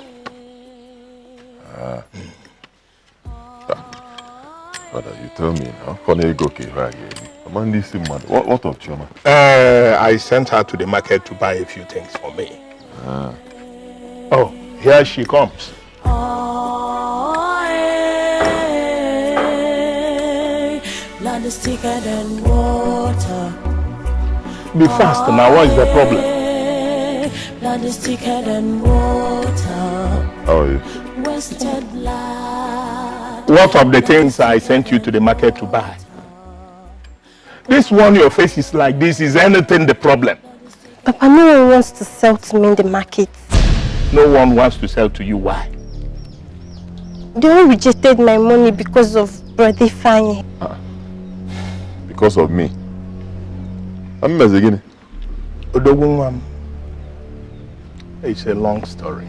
Father, you tell me now. What of Chioma? I sent her to the market to buy a few things for me. Oh, here she comes. Blood is thicker than water. Be fast now, what is the problem? Blood is thicker than water. How are you? Wasted blood. What of the things I sent you to the market to buy? This one, your face is like this. Is anything the problem? Papa, no one wants to sell to me in the market. No one wants to sell to you. Why? They all rejected my money because of Brother Fanny. Because of me? I'm again. It's a long story.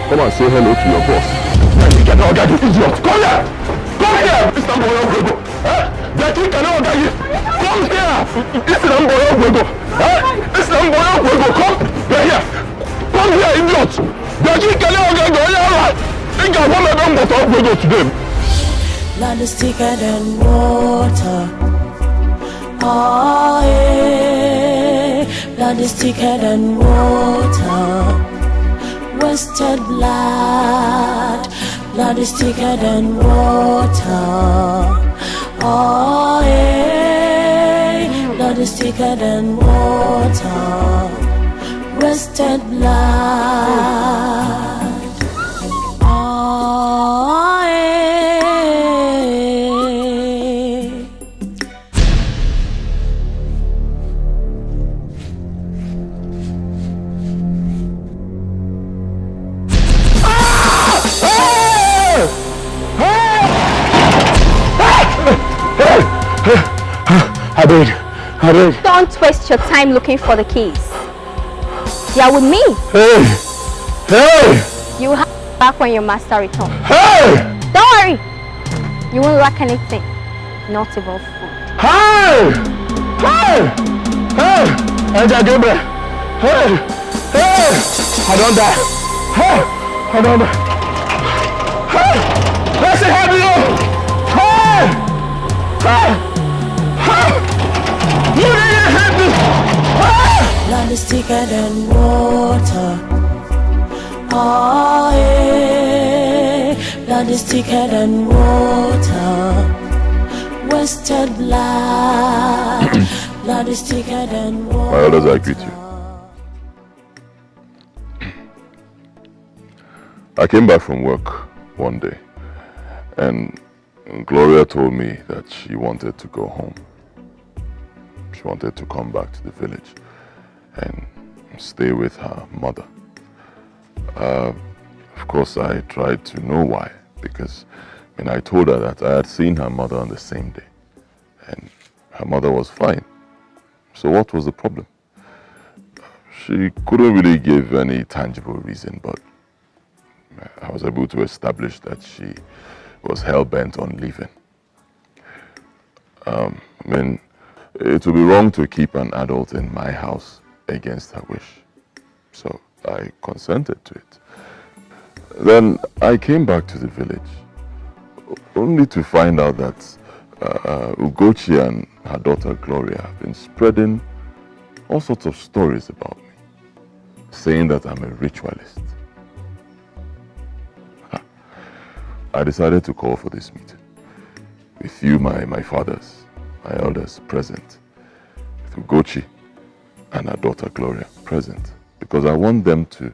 Come and say hello to your boss. Get out, get you idiot. Come here! Come here, Mr. Moyo. Get you, come here! Mr. Moyo. Mr. Moyo, come here! Come here, idiot! Get you, think I want to talk today. Blood is thicker than water. Oh, yeah. Blood is thicker than water. Wasted blood. Blood is thicker than water. Oh, yeah. Blood is thicker than water. Wasted blood. Oh, yeah. I beg. Don't waste your time looking for the keys. You're with me. Hey! You will have it back when your master returns. Hey! Don't worry. You won't lack anything. Not even food. Hey! Enter Gabriel. Hey! I don't die. I don't die. Let's see how you do. You didn't have this. Blood is thicker than water. Oh, yeah. Blood is thicker than water. Wasted blood. Blood is thicker than water. My elders, I greet you. I came back from work one day, and Gloria told me that she wanted to go home. She wanted to come back to the village and stay with her mother. Of course, I tried to know why, because when I told her that I had seen her mother on the same day, and her mother was fine. So what was the problem? She couldn't really give any tangible reason, but I was able to establish that she was hell-bent on leaving. I mean, it would be wrong to keep an adult in my house against her wish. So I consented to it. Then I came back to the village, only to find out that Ugochi and her daughter Gloria have been spreading all sorts of stories about me, saying that I'm a ritualist. I decided to call for this meeting with you, my fathers, my elders present, with Ugochi and her daughter Gloria present, because I want them to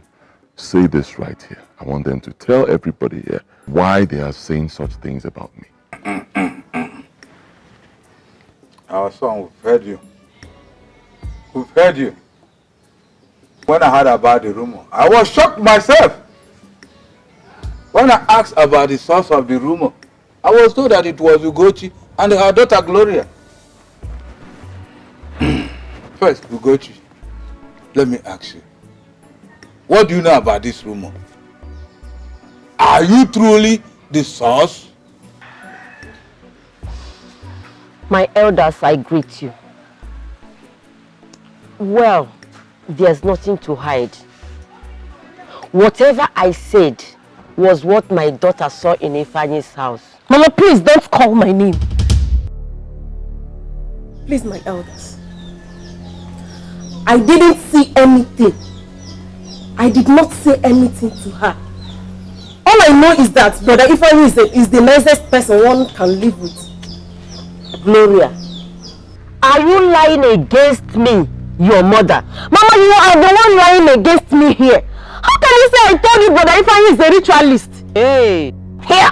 say this right here. I want them to tell everybody here why they are saying such things about me. Our son, we've heard you. We've heard you. When I heard about the rumor, I was shocked myself. When I asked about the source of the rumor, I was told that it was Ugochi and her daughter Gloria. First, Ugochi, let me ask you, what do you know about this rumor? Are you truly the source? My elders, I greet you. Well, there's nothing to hide. Whatever I said was what my daughter saw in Ifanyi's house. Mama, please don't call my name. Please, my elders. I didn't see anything. I did not say anything to her. All I know is that Brother Ifanyi is the nicest person one can live with. Gloria, are you lying against me, your mother? Mama, you are the one lying against me here. How can you say I told you Brother Ifanyi is a ritualist? Hey! Here!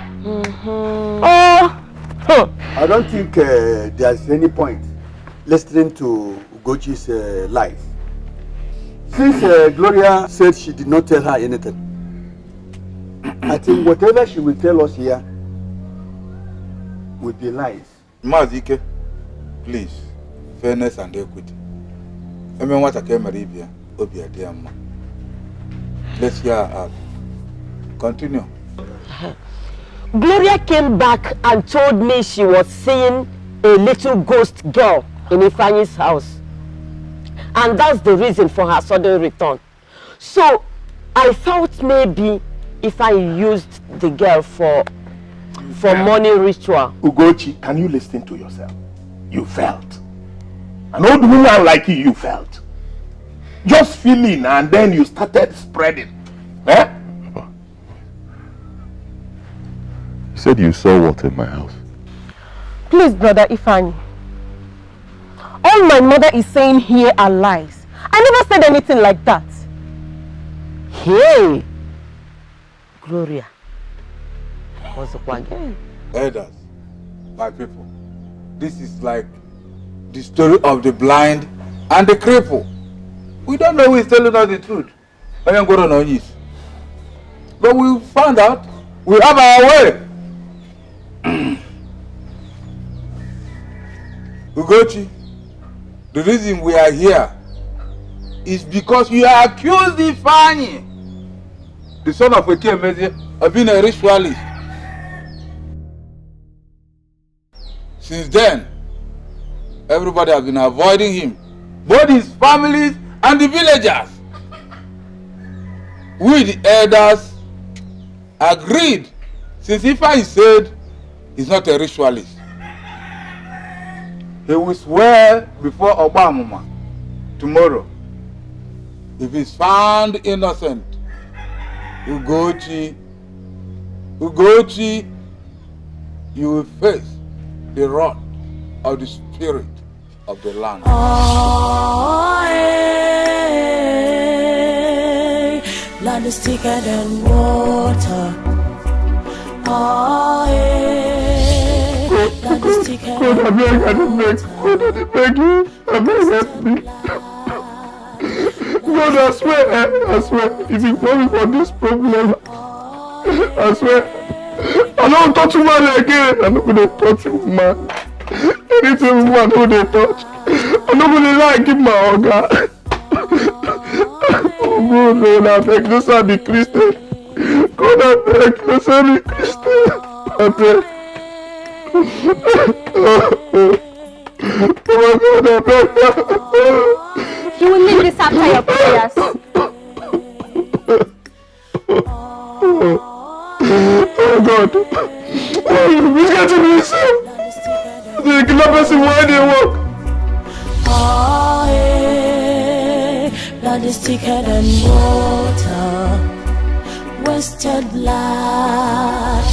I don't think there's any point listening to Ugochi's lies. Since Gloria said she did not tell her anything, I think whatever she will tell us here will be lies. Mazike, please, fairness and equity. I mean, what I came Arabia, Obia, dear man. Let's hear her out. Continue. Gloria came back and told me she was seeing a little ghost girl in Ifeanyi's house. And that's the reason for her sudden return. So, I thought maybe if I used the girl for money ritual. Ugochi, can you listen to yourself? You felt. An old woman like you felt. Just feeling and then you started spreading. Eh? Papa, you said you saw what in my house? Please, brother Ifeanyi. All my mother is saying here are lies. I never said anything like that. Hey! Gloria. Elders, my people, this is like the story of the blind and the cripple. We don't know who is telling us the truth. I am going on this. But we found out we have our way. Ugochi, the reason we are here is because you are accused Ifeanyi, the son of Ekemeze, of being a ritualist. Since then, everybody has been avoiding him, both his families and the villagers. We, the elders, agreed, since Ifeanyi said he's not a ritualist. He will swear before Obama tomorrow. If he's found innocent, Ugochi, you will face the wrath of the spirit of the land. Oh, hey, blood is thicker than water. Oh, hey, blood is thicker than water. God, I beg you. I beg, help me. God, I swear, if you call me for this problem, I swear, I don't touch man again. I'm not going to touch man. Anything woman who they touch, I'm not going to lie, give my organ. Oh, God, Lord, I beg, this are the Christian. God, I beg, this are the Christian. I beg. Oh, my God, I beg. You will leave this after your prayers. Oh God! Oh, he's getting this. The kidnappers in where they walk. Oh, hey, blood is thicker than water. Wasted blood,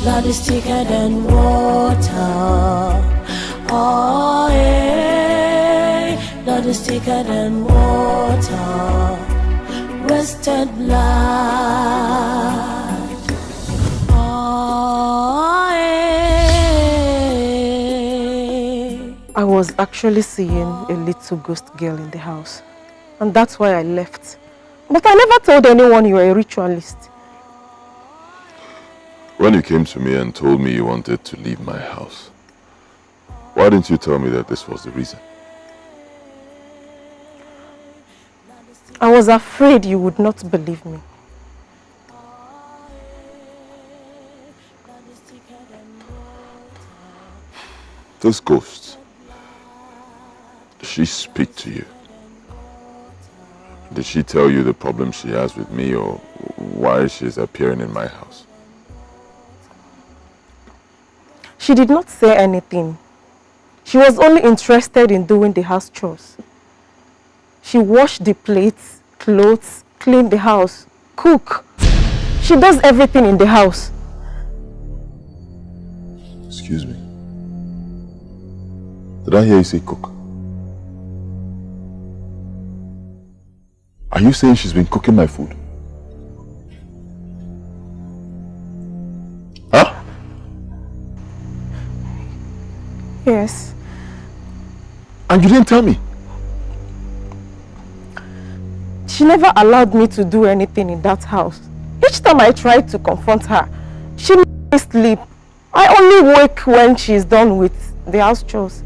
blood is thicker than water. Oh, hey, blood is thicker than water. Wasted blood. I was actually seeing a little ghost girl in the house, and that's why I left. But I never told anyone you were a ritualist. When you came to me and told me you wanted to leave my house, why didn't you tell me that this was the reason? I was afraid you would not believe me. This ghost, does she speak to you? Did she tell you the problem she has with me or why she's appearing in my house? She did not say anything. She was only interested in doing the house chores. She washed the plates, clothes, cleaned the house, cook. She does everything in the house. Excuse me. Did I hear you say cook? Are you saying she's been cooking my food? Huh? Yes. And you didn't tell me? She never allowed me to do anything in that house. Each time I tried to confront her, she made me sleep. I only wake when she's done with the house chores.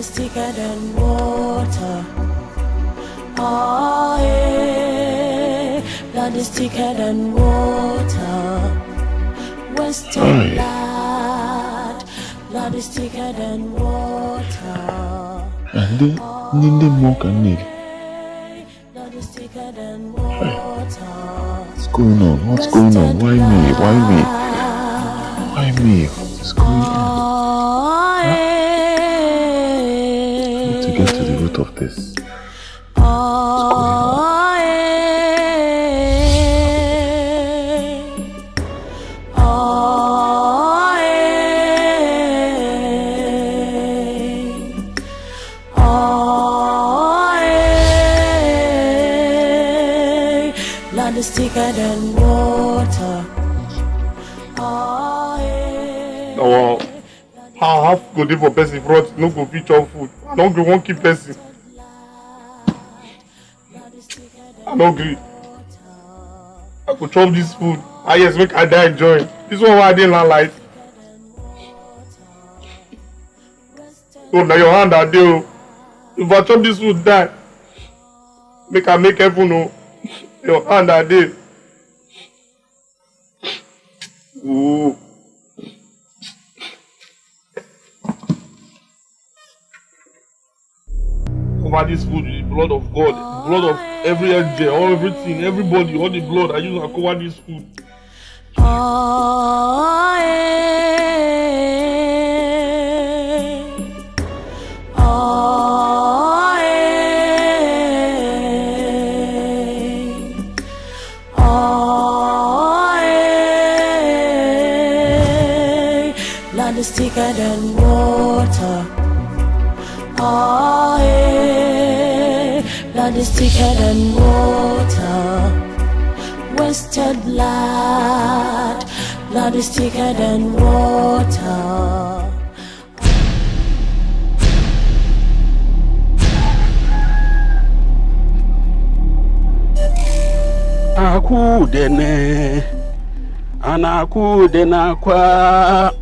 is thicker than water. Oh, yeah. Blood is thicker than water. Western blood. Blood is thicker than water. And Ninde Mokanil. Blood is thicker than water. What's going on? What's going on? Why me? Why me? Why me? What's going on? I need to get to the root of this. Blood is thicker than water. Wow. How half go dey for person front, no go fit chop food. I don't go one keep person. I no agree. I go chop this food. I yes make I die enjoy. This one why I didn't learn life. So now your hand are there. If I chop this food die, make I make everyone know. Your hand are there. Ooh. Over this food is the blood of God, the blood of every angel, all everything, everybody, all the blood I use to cover this food. Oh, yeah. Oh, yeah. Oh, yeah. Blood is thicker than water. Oh, yeah. Blood is thicker than water. Wasted blood. Blood is thicker than water. Akudene, anakudena kwa.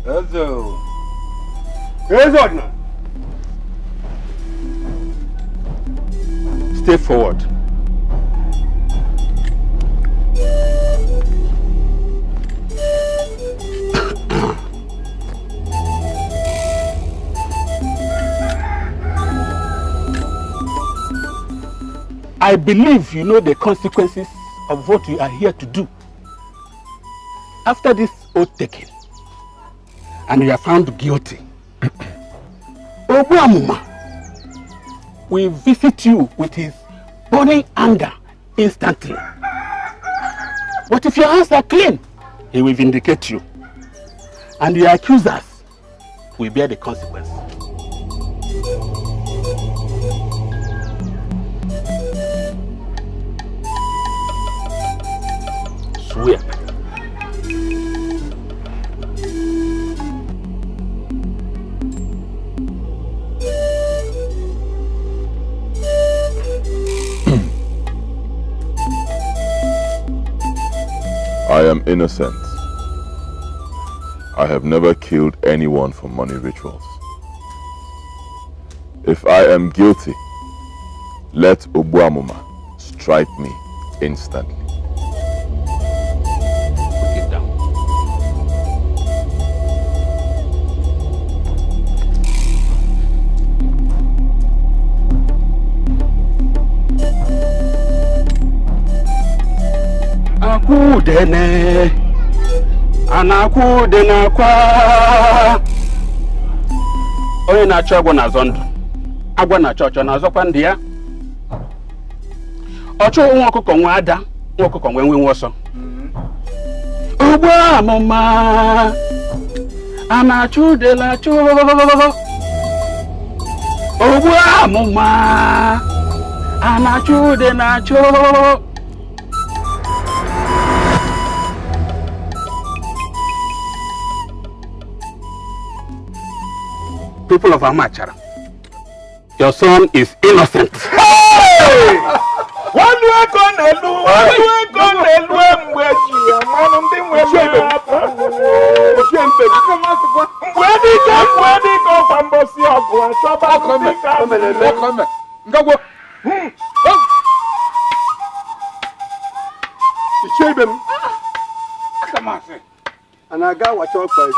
Ezo. Ezo now. Stay forward. I believe you know the consequences of what you are here to do. After this oath taking, and you are found guilty, Obuamuma will visit you with his burning anger instantly. But if your hands are clean, he will vindicate you. And your accusers will bear the consequence. Swear. I am innocent. I have never killed anyone for money rituals. If I am guilty, let Obuamuma strike me instantly. Put it down. Akudene, anakudena kwa. Onye na-achọ agwọ na-azọ ndụ. Agwọ na-achọ ọchọ na-azọkwa ndị ya. Ọchụ nwa ọkụkọ nwe ada, nwa ọkụkọ nwe nwe ọsọ. Obuamuma, anachudela cho. Obuamuma, anachudela cho. People of Amachara, your son is innocent. Hey! And I got what you're doing.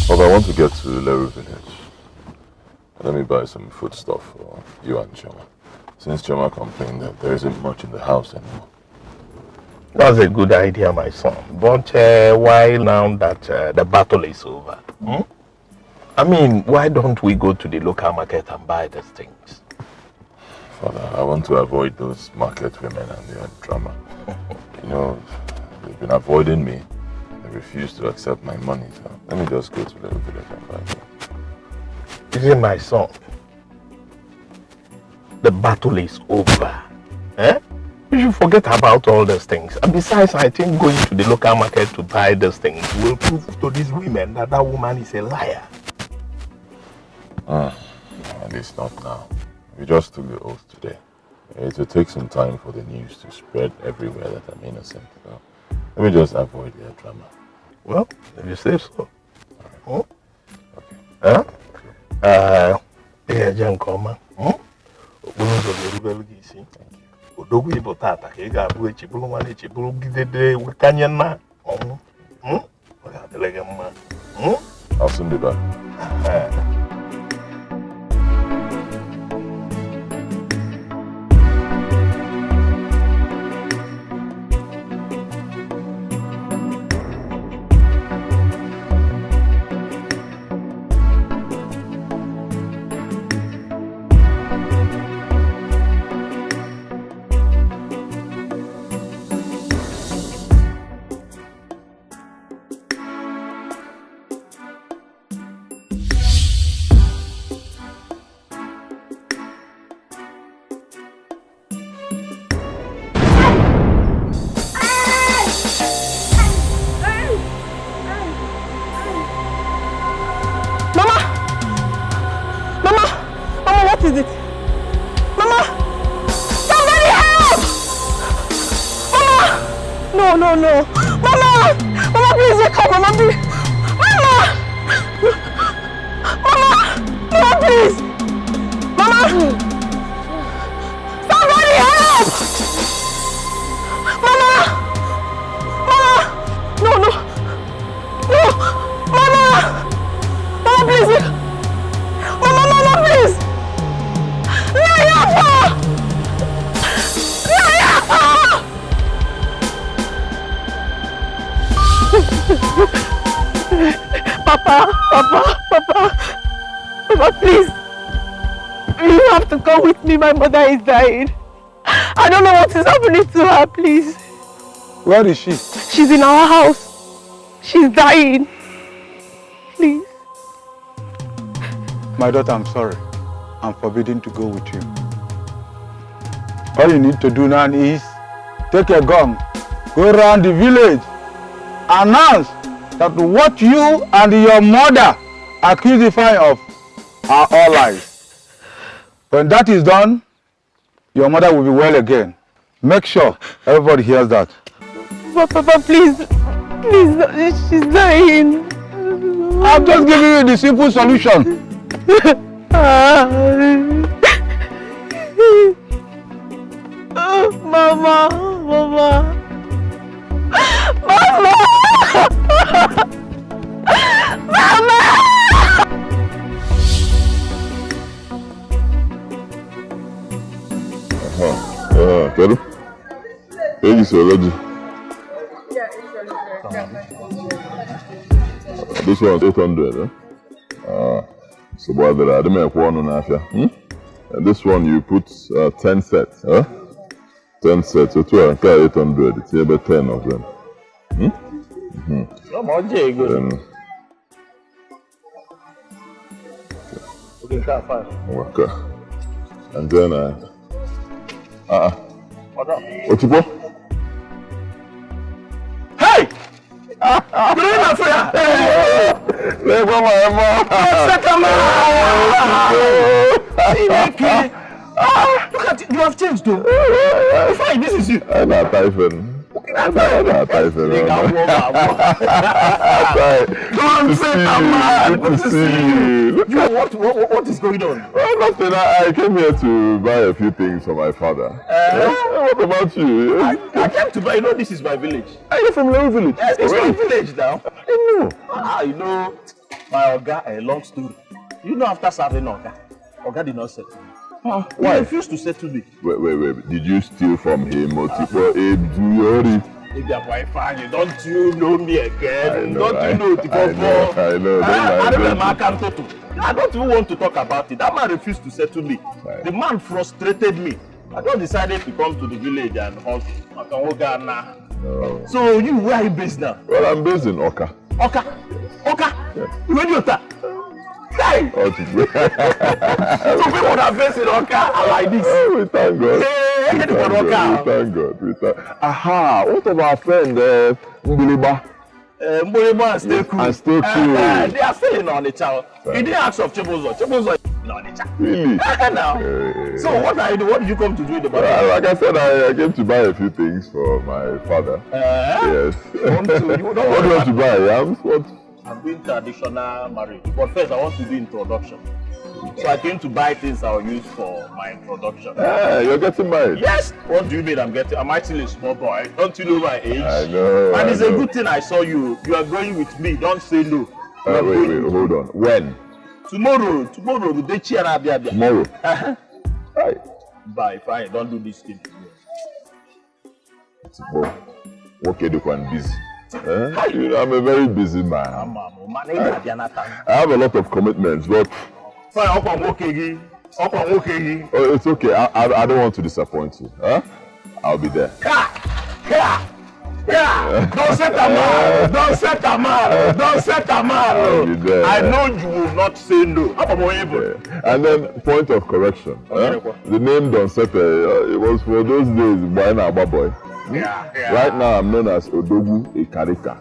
Well, I want to get to Leru village. Let me buy some food stuff for you and Choma. Since Choma complained that there isn't much in the house anymore. That's a good idea, my son. But why now that the battle is over? I mean, why don't we go to the local market and buy these things? Father, I want to avoid those market women and their drama. You know, they've been avoiding me. They refuse to accept my money. So let me just go to Leru village and buy them. You see, my son, the battle is over. You should forget about all these things. And besides, I think going to the local market to buy these things will prove to these women that that woman is a liar. At least not now. We just took the oath today. It will take some time for the news to spread everywhere that I'm innocent. So let me just avoid their drama. Well, if you say so. Okay. I'll soon be back. No. Mama! Mama, please wake up. Mama, please. Mama! Mama, please. Mama! Somebody help! Mama! No. Mama, please. Mama, please. Papa, please. You have to come with me. My mother is dying. I don't know what is happening to her, please. Where is she? She's in our house. She's dying. Please. My daughter, I'm sorry. I'm forbidden to go with you. All you need to do now is take a gun, go around the village, announce that what you and your mother accuse the fire of are all lies. When that is done, your mother will be well again. Make sure everybody hears that. Papa, please, she's dying. I'm just giving you the simple solution. Mama. Quero? É isso, Elodie. This one's 800, so what I don't make one on Asha. And this one you put 10 sets, 10 sets, so 800, it's about 10 of them. Okay. And then what you put? Hey! Good evening, my friend. Look at you have changed too. Fine, this is you. I'm not typing. I'm not typing. Good to see you. What is going on? Well, nothing. I came here to buy a few things for my father. What about you? I came to buy. You know, this is my village. Are you from Nollywood village? Yes, it's my village now. I know. You know, my Oga, a long story. You know, after serving Oga did not settle me. He refused to settle me. Wait. Did you steal from him or tipo Juniori? Don't you know me again? Don't you know Tipo? I know. I remember I don't even want to talk about it. That man refused to settle me. The man frustrated me. I just decided to come to the village and hustle. So where are you based now? Well, I'm based in Oka. Oka? You ready with that? Hey! So people that are based in Oka are like this. Oh, we thank God. We thank God. Aha, what of our friend Mbiliba? Mbiliba and Stay Cool. And Stay Cool. They are still in Onitsha. He didn't ask of Chibuzo. Chibuzo is in Onitsha. Really? Now. So what did you come to do in the battle? Like I said, I came to buy a few things for my father. Yes. What do you want to buy, Yams? I'm doing traditional marriage, but first I want to do introduction. So I came to buy things I'll use for my introduction. You're getting married? Yes. What do you mean I'm getting? I'm actually a small boy. Don't you know my age? I know. And it's a good thing I saw you. You are going with me. Don't say no. Wait, hold on. When? Tomorrow, the day tomorrow. Right. Bye. Fine. Don't do this thing. Tomorrow. Okay, I'm busy. You know, I'm a very busy man. I have a lot of commitments, but it's okay. I don't want to disappoint you. I'll be there. Don't set a man. I know you will not say no. And then, point of correction. The name Don Sete, it was for those days by an Abba boy. Right now, I'm known as Odogu Ikarika.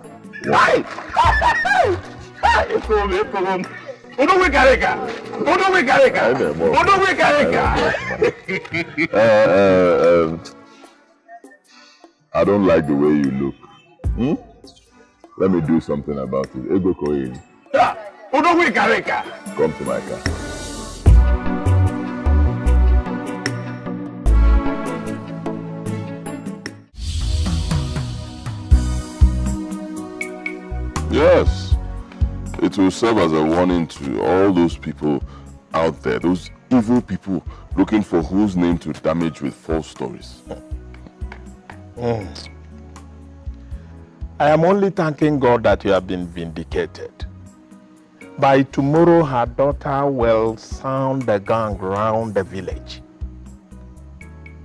I don't like the way you look. Let me do something about it. Ego Koyin. Come to my car. Yes, it will serve as a warning to all those people out there, those evil people looking for whose name to damage with false stories. I am only thanking God that you have been vindicated. By tomorrow, her daughter will sound the gong round the village,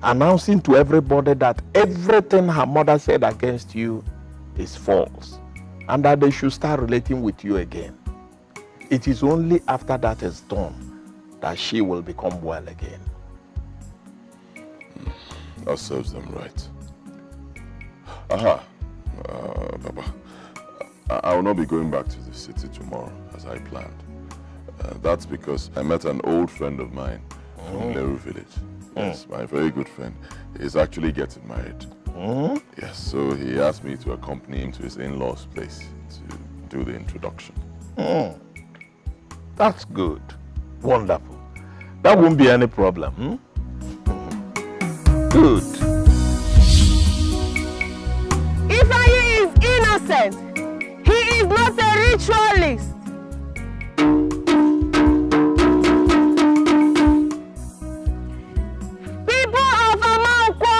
announcing to everybody that everything her mother said against you is false, and that they should start relating with you again. It is only after that is done that she will become well again. That serves them right. Aha. Papa, I will not be going back to the city tomorrow as I planned. That's because I met an old friend of mine from Leru village. Yes, my very good friend. He's actually getting married. Yes, so he asked me to accompany him to his in-laws' place to do the introduction. That's good. Wonderful. That won't be any problem. Good. Ifeanyi is innocent. He is not a ritualist. People of Amankwo,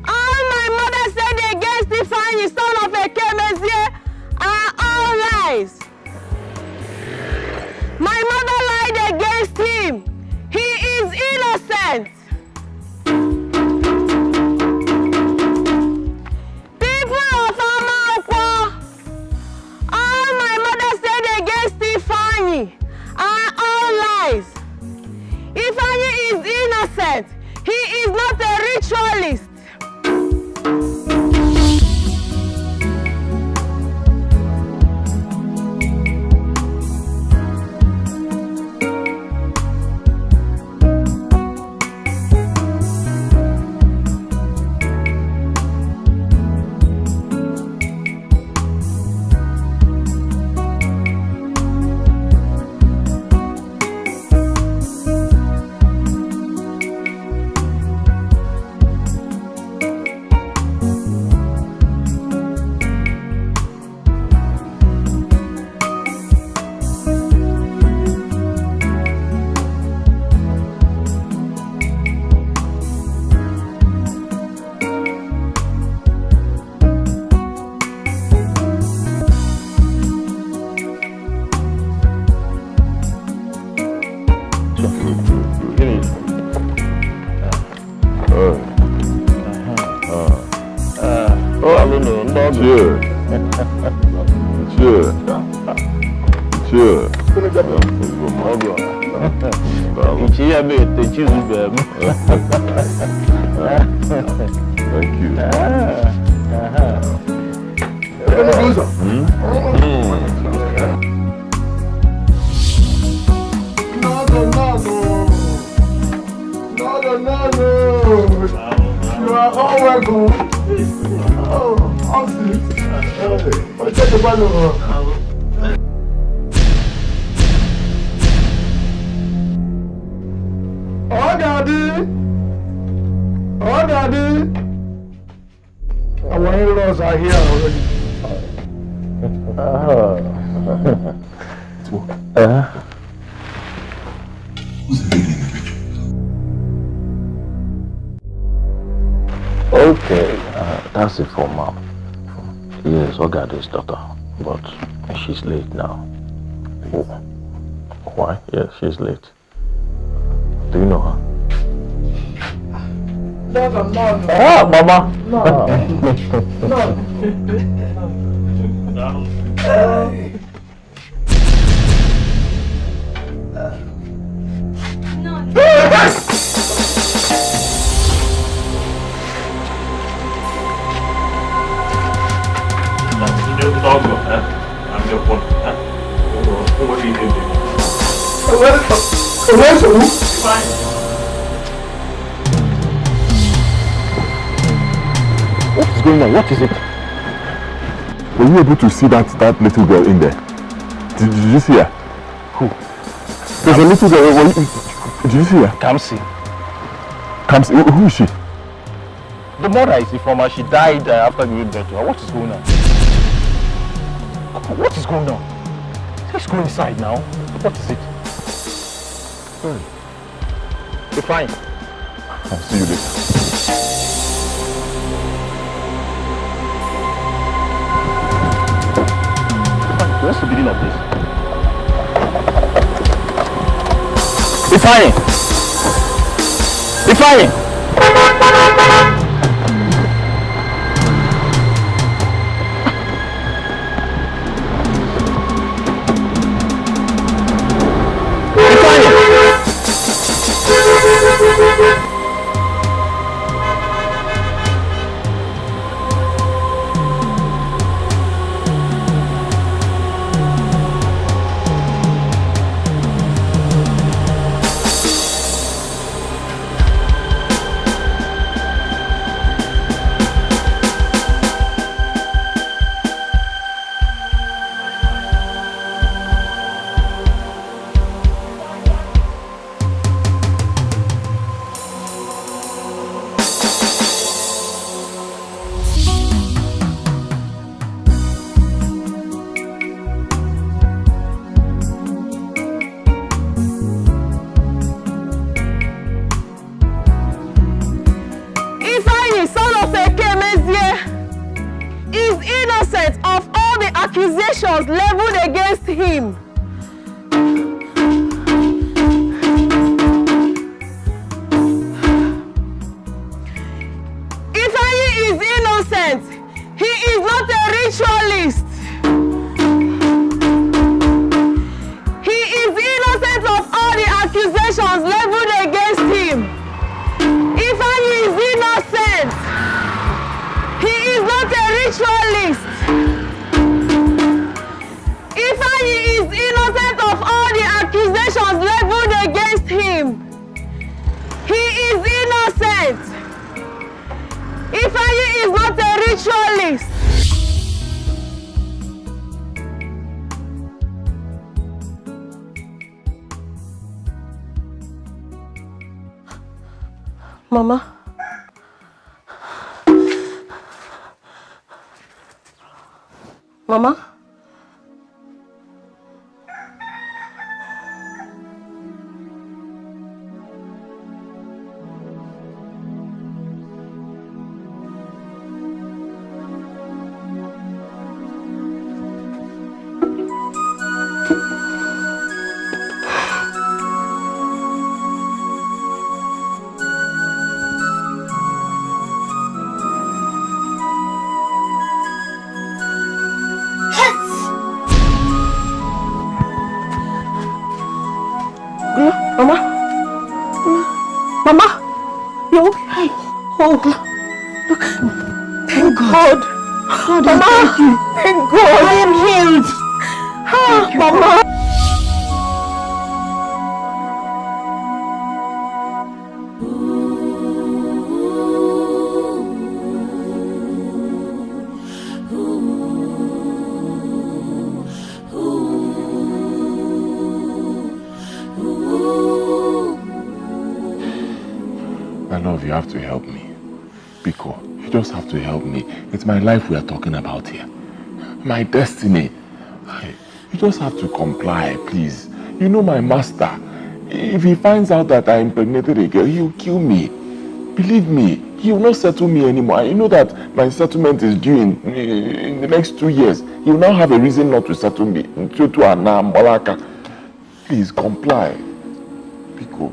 all my mother said against Ifeanyi, son of a Kemezie, are Oh, I don't know. No, Cheers. Cheers. Cheers. Thank you. No. You are all welcome. Oh, I'll see. I'll take the ball over. Oh, Daddy. Our in-laws are here already. Okay, that's it for mom. Yes, Ogadi's daughter, but she's late now. Why? Yes, she's late. Do you know her? No. Ah, Mama! What is going on? What is it? Were you able to see that little girl in there? Did you see her? Who? There's a little girl. Did you see her? Kamsi. Kamsi? Who is she? The mother is informer. She died after giving birth to her. What is going on? What is going on? Let's go inside now. What is it? Be fine. I'll see you later. What's the beginning of this? Be fine. Be fine. accusations leveled against him. Ifeanyi is innocent. He is not a ritualist. He is innocent of all the accusations leveled against him. Ifeanyi is innocent. He is not a ritualist. Ifeanyi is innocent of all the accusations leveled against him. He is innocent. Ifeanyi is not a ritualist. Mama. Mama? Oh, look. Thank God. Mama, thank you. Thank God. I am healed. Ah, Mama. My love, you have to help me. Biko, you just have to help me. It's my life we are talking about here. My destiny. You just have to comply, please. You know my master. If he finds out that I impregnated a girl, he'll kill me. Believe me, he will not settle me anymore. You know that my settlement is due in the next 2 years. He will now have a reason not to settle me. Please comply. Biko.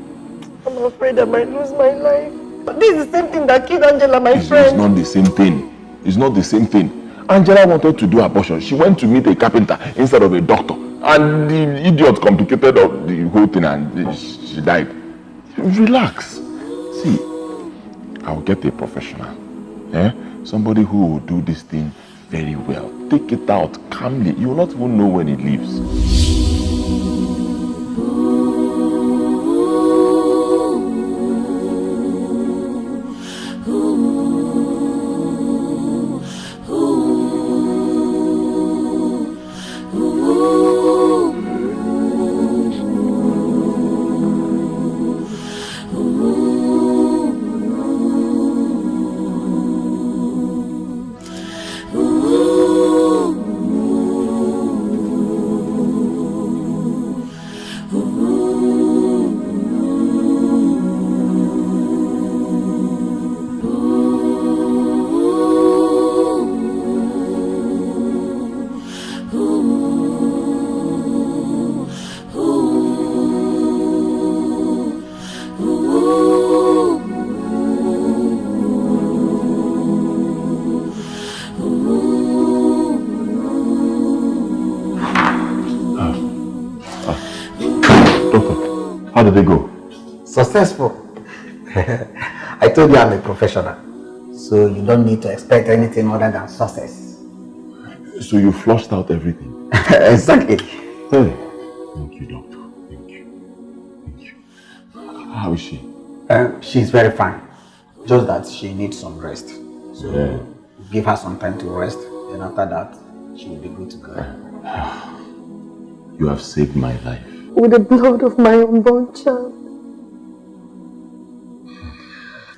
I'm afraid I might lose my life. But this is the same thing that killed Angela, my friend. It's not the same thing. It's not the same thing. Angela wanted to do abortion. She went to meet a carpenter instead of a doctor. And the idiot complicated the whole thing and she died. Relax. See, I'll get a professional. Somebody who will do this thing very well. Take it out calmly. You will not even know when it leaves. How did they go? Successful. I told you I'm a professional, so you don't need to expect anything other than success. So you flushed out everything? Exactly. Hey. Thank you, doctor. Thank you. Thank you. How is she? She's very fine. Just that she needs some rest. So give her some time to rest. Then after that, she will be good to go. You have saved my life. With the blood of my unborn child.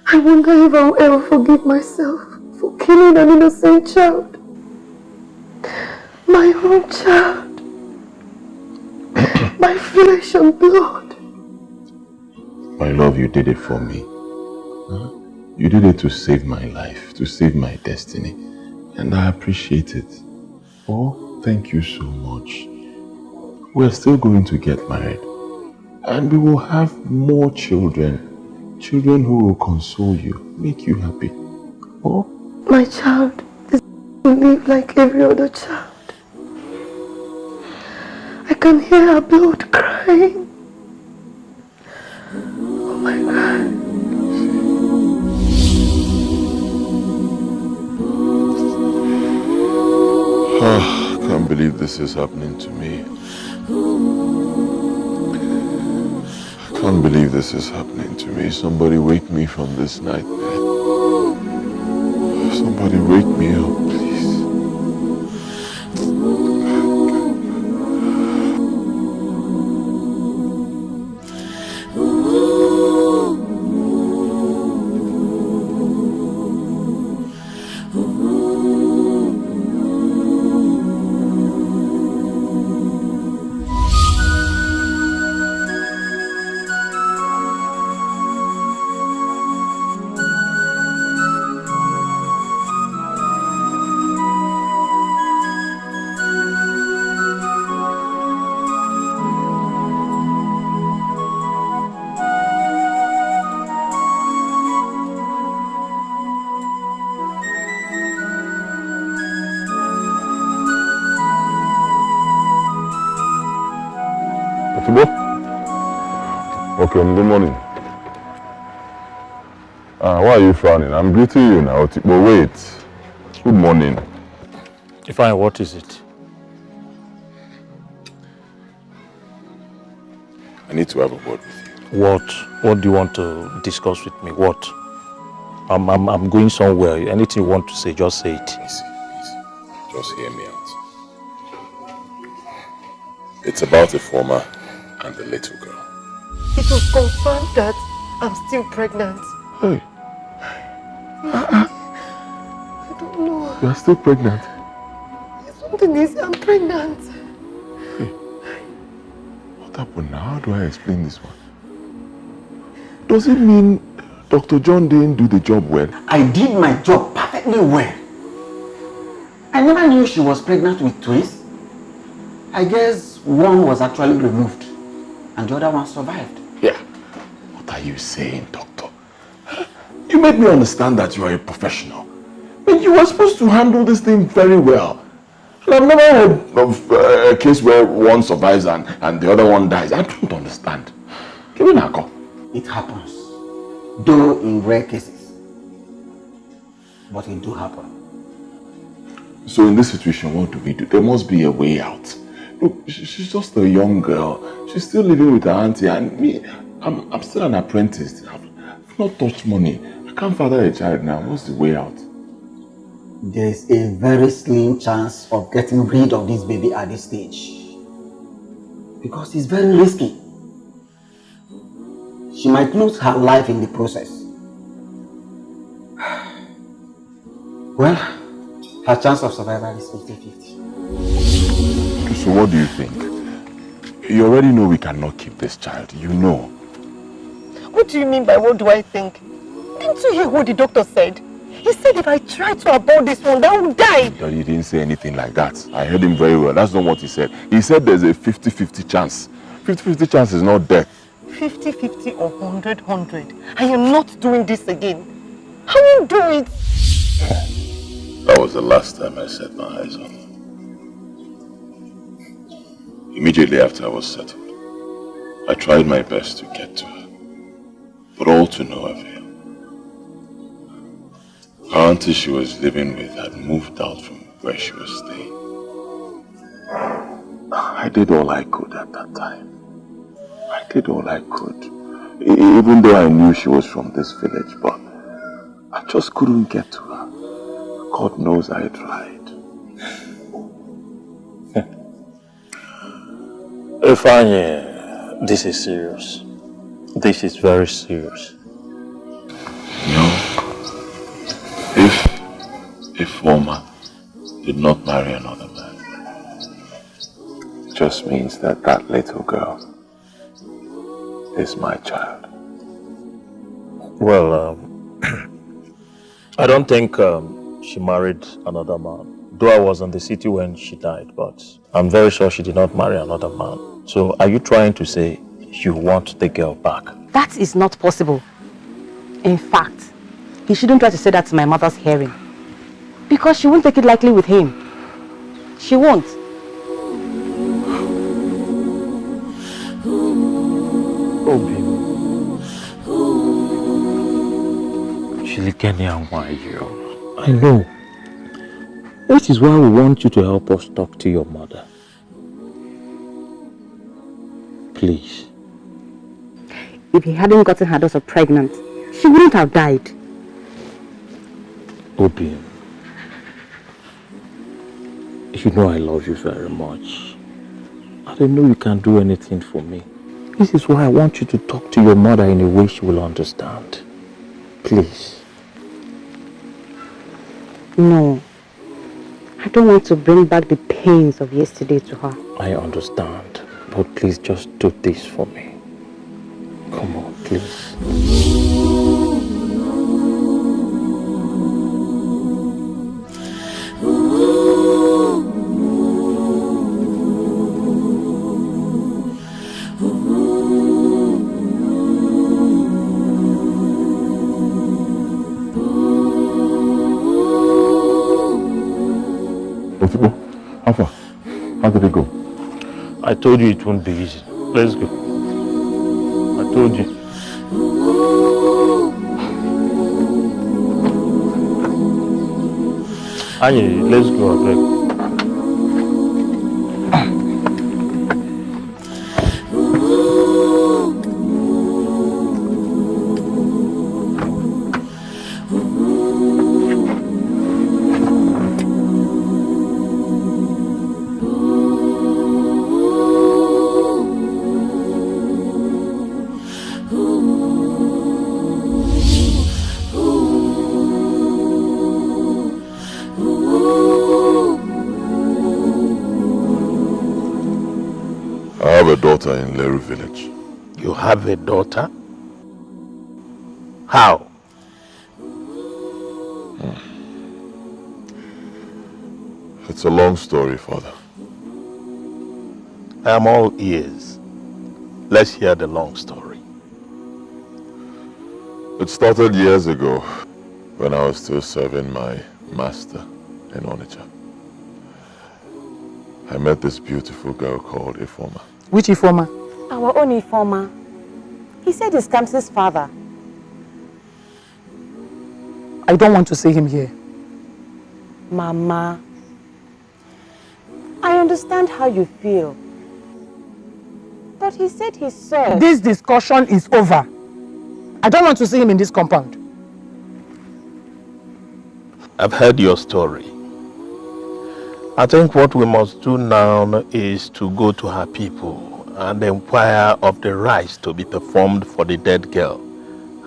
I wonder if I will ever forgive myself for killing an innocent child. My own child. My flesh and blood. My love, you did it for me. You did it to save my life, to save my destiny. And I appreciate it. Oh, thank you so much. We're still going to get married. And we will have more children. Children who will console you, make you happy. Oh? My child is to live like every other child. I can hear her blood crying. Oh my God. I can't believe this is happening to me. I can't believe this is happening to me. Somebody wake me from this nightmare. Somebody wake me up, please. Okay, good morning. Why are you frowning? I'm greeting you now. But wait. Good morning. Fine, what is it? I need to have a word with you. What? What do you want to discuss with me? What? I'm going somewhere. Anything you want to say, just say it. Easy. Just hear me out. It's about the former and the little girl. It was confirmed that I'm still pregnant. Hey. I don't know. You are still pregnant? Something is, I'm pregnant. What happened now? How do I explain this one? Does it mean Dr. John didn't do the job well? I did my job perfectly well. I never knew she was pregnant with twins. I guess one was actually removed and the other one survived. Yeah. What are you saying, doctor? You made me understand that you are a professional. But you were supposed to handle this thing very well. And I've never heard of a case where one survives and the other one dies. I don't understand. Give me a call. It happens. Though in rare cases. But it do happen. So in this situation, what do we do? There must be a way out. Look, she's just a young girl. She's still living with her auntie, and me, I'm still an apprentice. I've not touched money. I can't father a child now. What's the way out? There's a very slim chance of getting rid of this baby at this stage. Because it's very risky. She might lose her life in the process. Well, her chance of survival is 50-50. So what do you think? You already know we cannot keep this child. You know. What do you mean by what do I think? Didn't you hear what the doctor said? He said if I try to abort this one, I will die. But he didn't say anything like that. I heard him very well. That's not what he said. He said there's a 50-50 chance. 50-50 chance is not death. 50-50 or 100-100. I am not doing this again. I won't do it. That was the last time I set my eyes on her. Immediately after I was settled, I tried my best to get to her, but all to no avail. Her auntie she was living with had moved out from where she was staying. I did all I could at that time. I did all I could. Even though I knew she was from this village, but I just couldn't get to her. God knows I tried. Ifeanyi, this is serious. This is very serious. If a former did not marry another man, it just means that that little girl is my child. Well, I don't think she married another man. Though I was in the city when she died, but I'm very sure she did not marry another man. So are you trying to say you want the girl back? That is not possible. In fact, he shouldn't try to say that to my mother's hearing. Because she won't take it lightly with him. She won't. Obi. I know. That is why we want you to help us talk to your mother. Please. If he hadn't gotten her daughter pregnant, she wouldn't have died. Obi, you know I love you very much. I don't know you can do anything for me. This is why I want you to talk to your mother in a way she will understand. Please. No. I don't want to bring back the pains of yesterday to her. I understand. But please just do this for me. Come on, please. How did it go? I told you it won't be easy. Let's go. I told you. Aye, let's go, Greg. I have a daughter in Leru village. You have a daughter? How? It's a long story, Father. I am all ears. Let's hear the long story. It started years ago when I was still serving my master in Onitsha. I met this beautiful girl called Ifoma. Which Ifoma? Our own Ifoma. He said he's Kamsi's father. I don't want to see him here. Mama, I understand how you feel. But he said he saw. This discussion is over. I don't want to see him in this compound. I've heard your story. I think what we must do now is to go to her people and inquire of the rites to be performed for the dead girl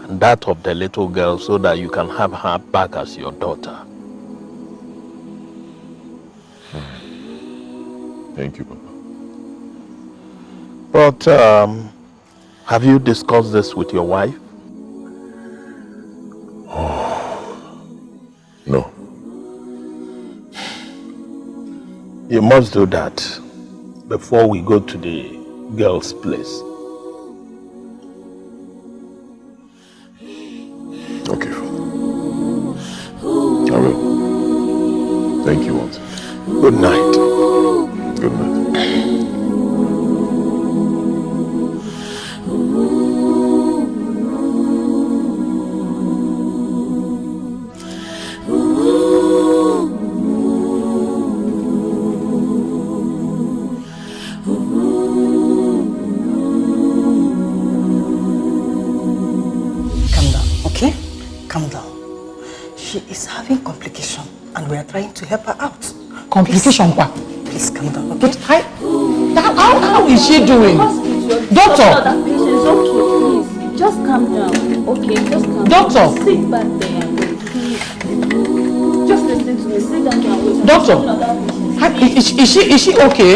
and that of the little girl so that you can have her back as your daughter. Thank you, Papa. But have you discussed this with your wife? No. You must do that before we go to the girl's place. Okay, Father. I will. Thank you once. Good night. Good night. and we are trying to help her out. Complication, pa? Please calm down, okay? But how is she doing? Doctor! It's okay, please. Just calm down, okay? Just calm Doctor! down. Sit back there and wait, please. Just listen to me. Sit down and wait. Doctor! Is she okay?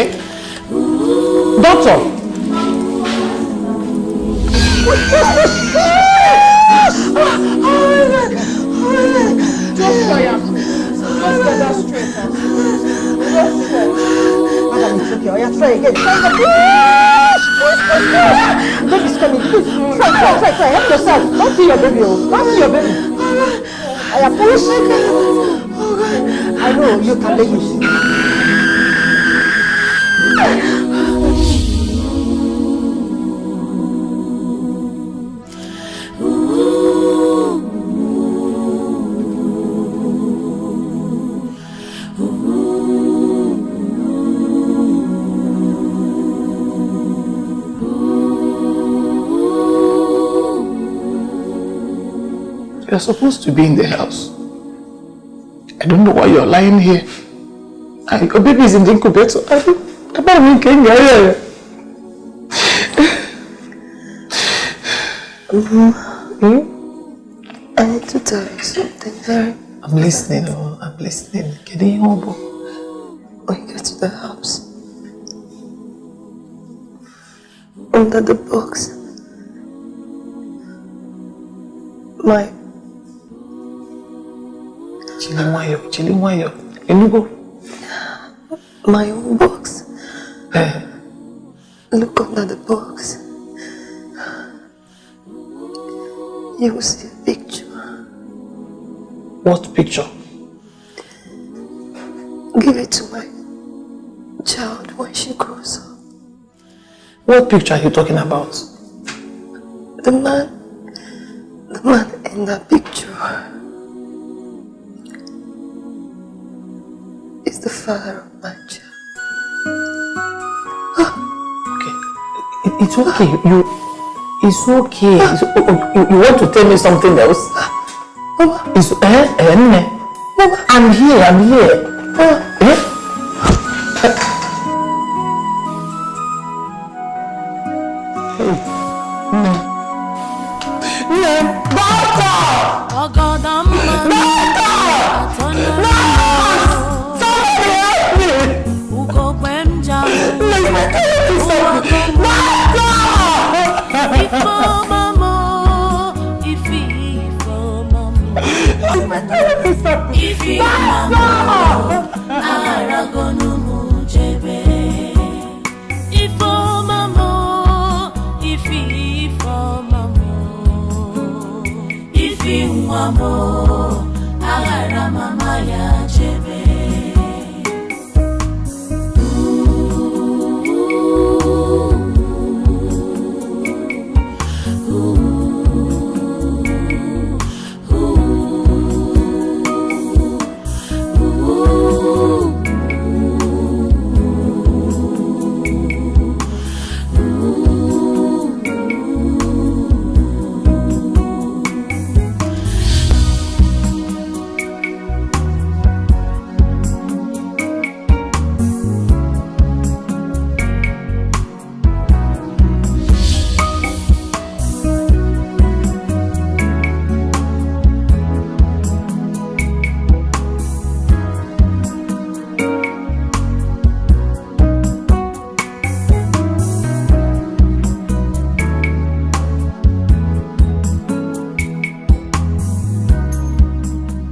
Doctor! Just quiet. Just get that straight. Just stop. Madam, it's okay. Oh, yeah, try again. Baby's coming. Please. Try. Help yourself. Don't see your baby. Don't see your baby. I am pushing. I know you can make it. You're supposed to be in the house. I don't know why you're lying here. And your baby is in the incubator. I need to tell you something very... I'm listening, I'm listening. Getting home. When you get to the house, under the box, my own box. Look under the box. You will see a picture. What picture? Give it to my child when she grows up. What picture are you talking about? The man in that picture. the father of my child. It's okay. It's okay. You want to tell me something else? Mama. I'm here.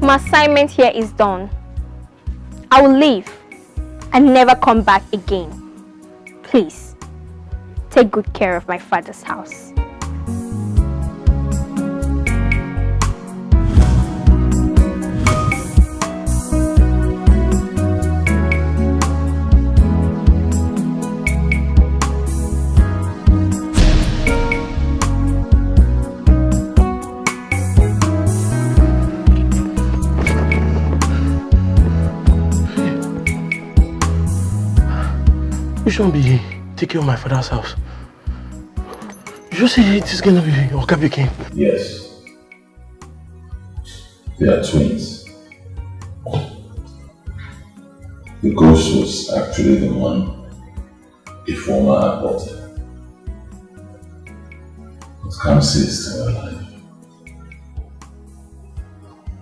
My assignment here is done. I will leave and never come back again. Please, take good care of my father's house. You shouldn't be taking care of my father's house. You say it is gonna be Okabikin. Yes. They are twins. The ghost was actually the one a former aborted. But Kamsi is still alive.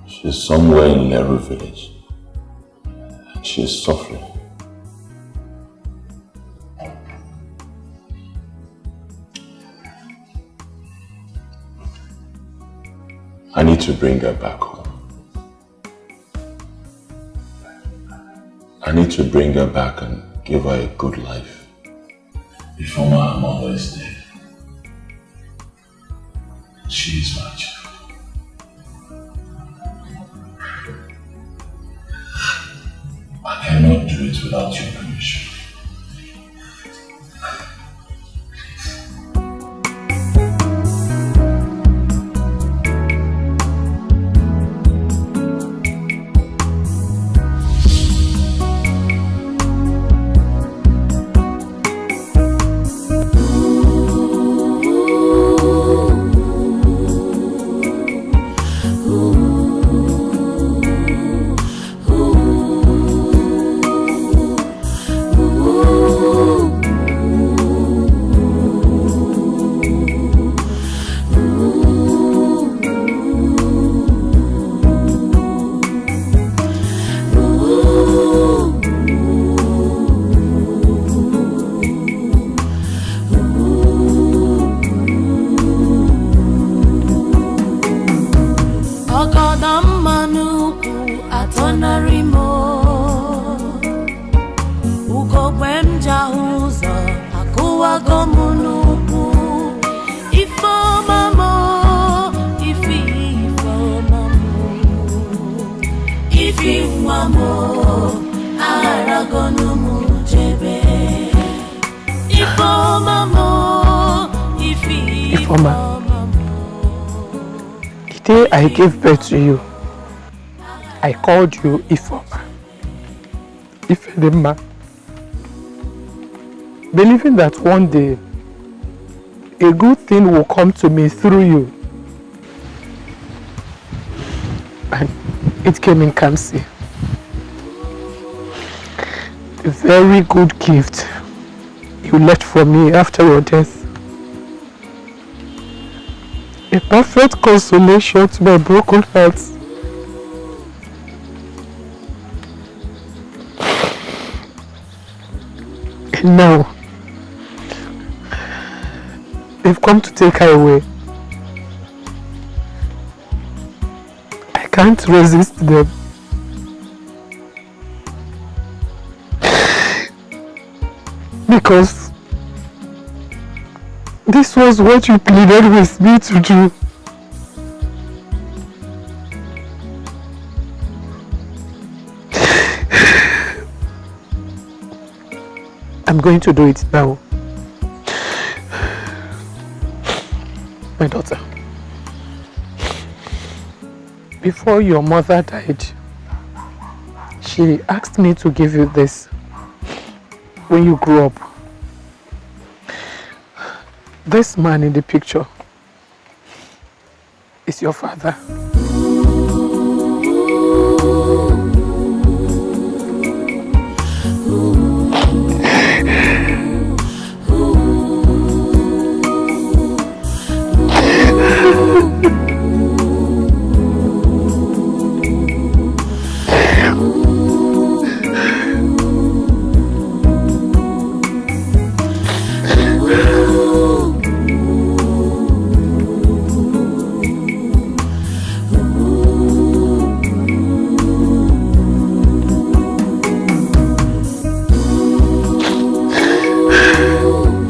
She's somewhere in Leru village. She's suffering. I need to bring her back home. I need to bring her back and give her a good life before my mother is dead. She is my child. I cannot do it without your permission. I gave birth to you. I called you Ifoma. Ifedima, believing that one day a good thing will come to me through you. And it came in Kamsi. A very good gift you left for me after your death. A perfect consolation to my broken heart. And now, they've come to take her away. I can't resist them. Because this was what you pleaded with me to do. I'm going to do it now. My daughter, before your mother died, she asked me to give you this when you grew up. This man in the picture is your father.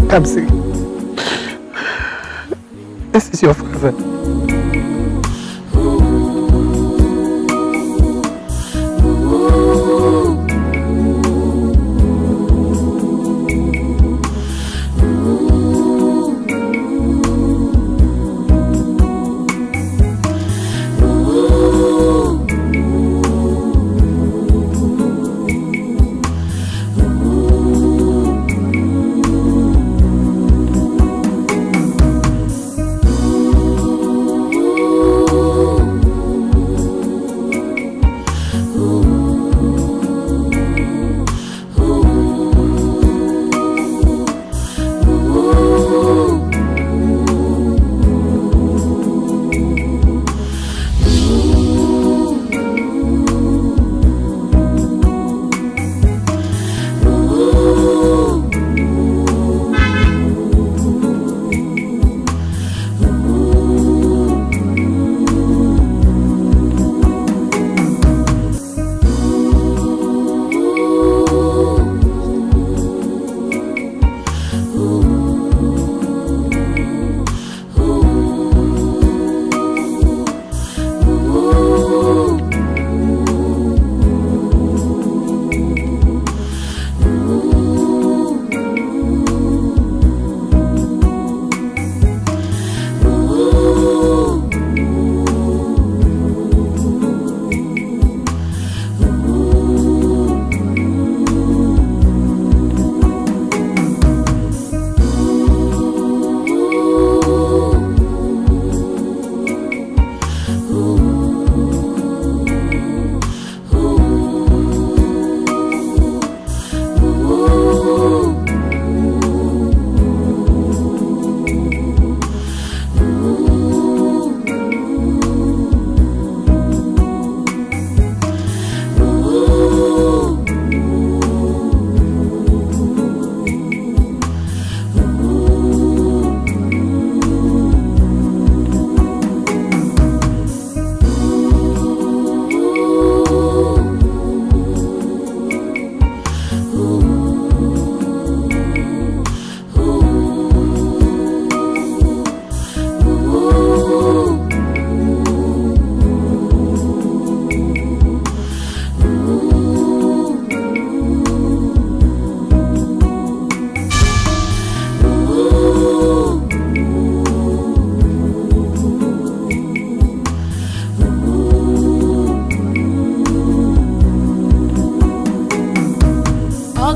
Kamsi, this is your father.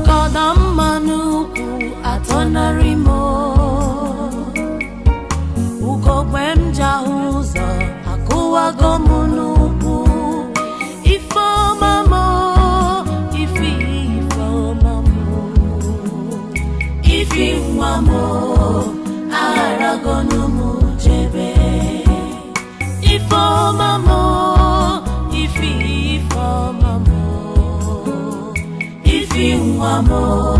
Ugodam manuku atonarimo Ugogwem jahuza akuwa gomunuku Ifo mamo ifo mamo Ifi mamo aragonu mujebe Ifo mamo ifo mamo Ifi mamo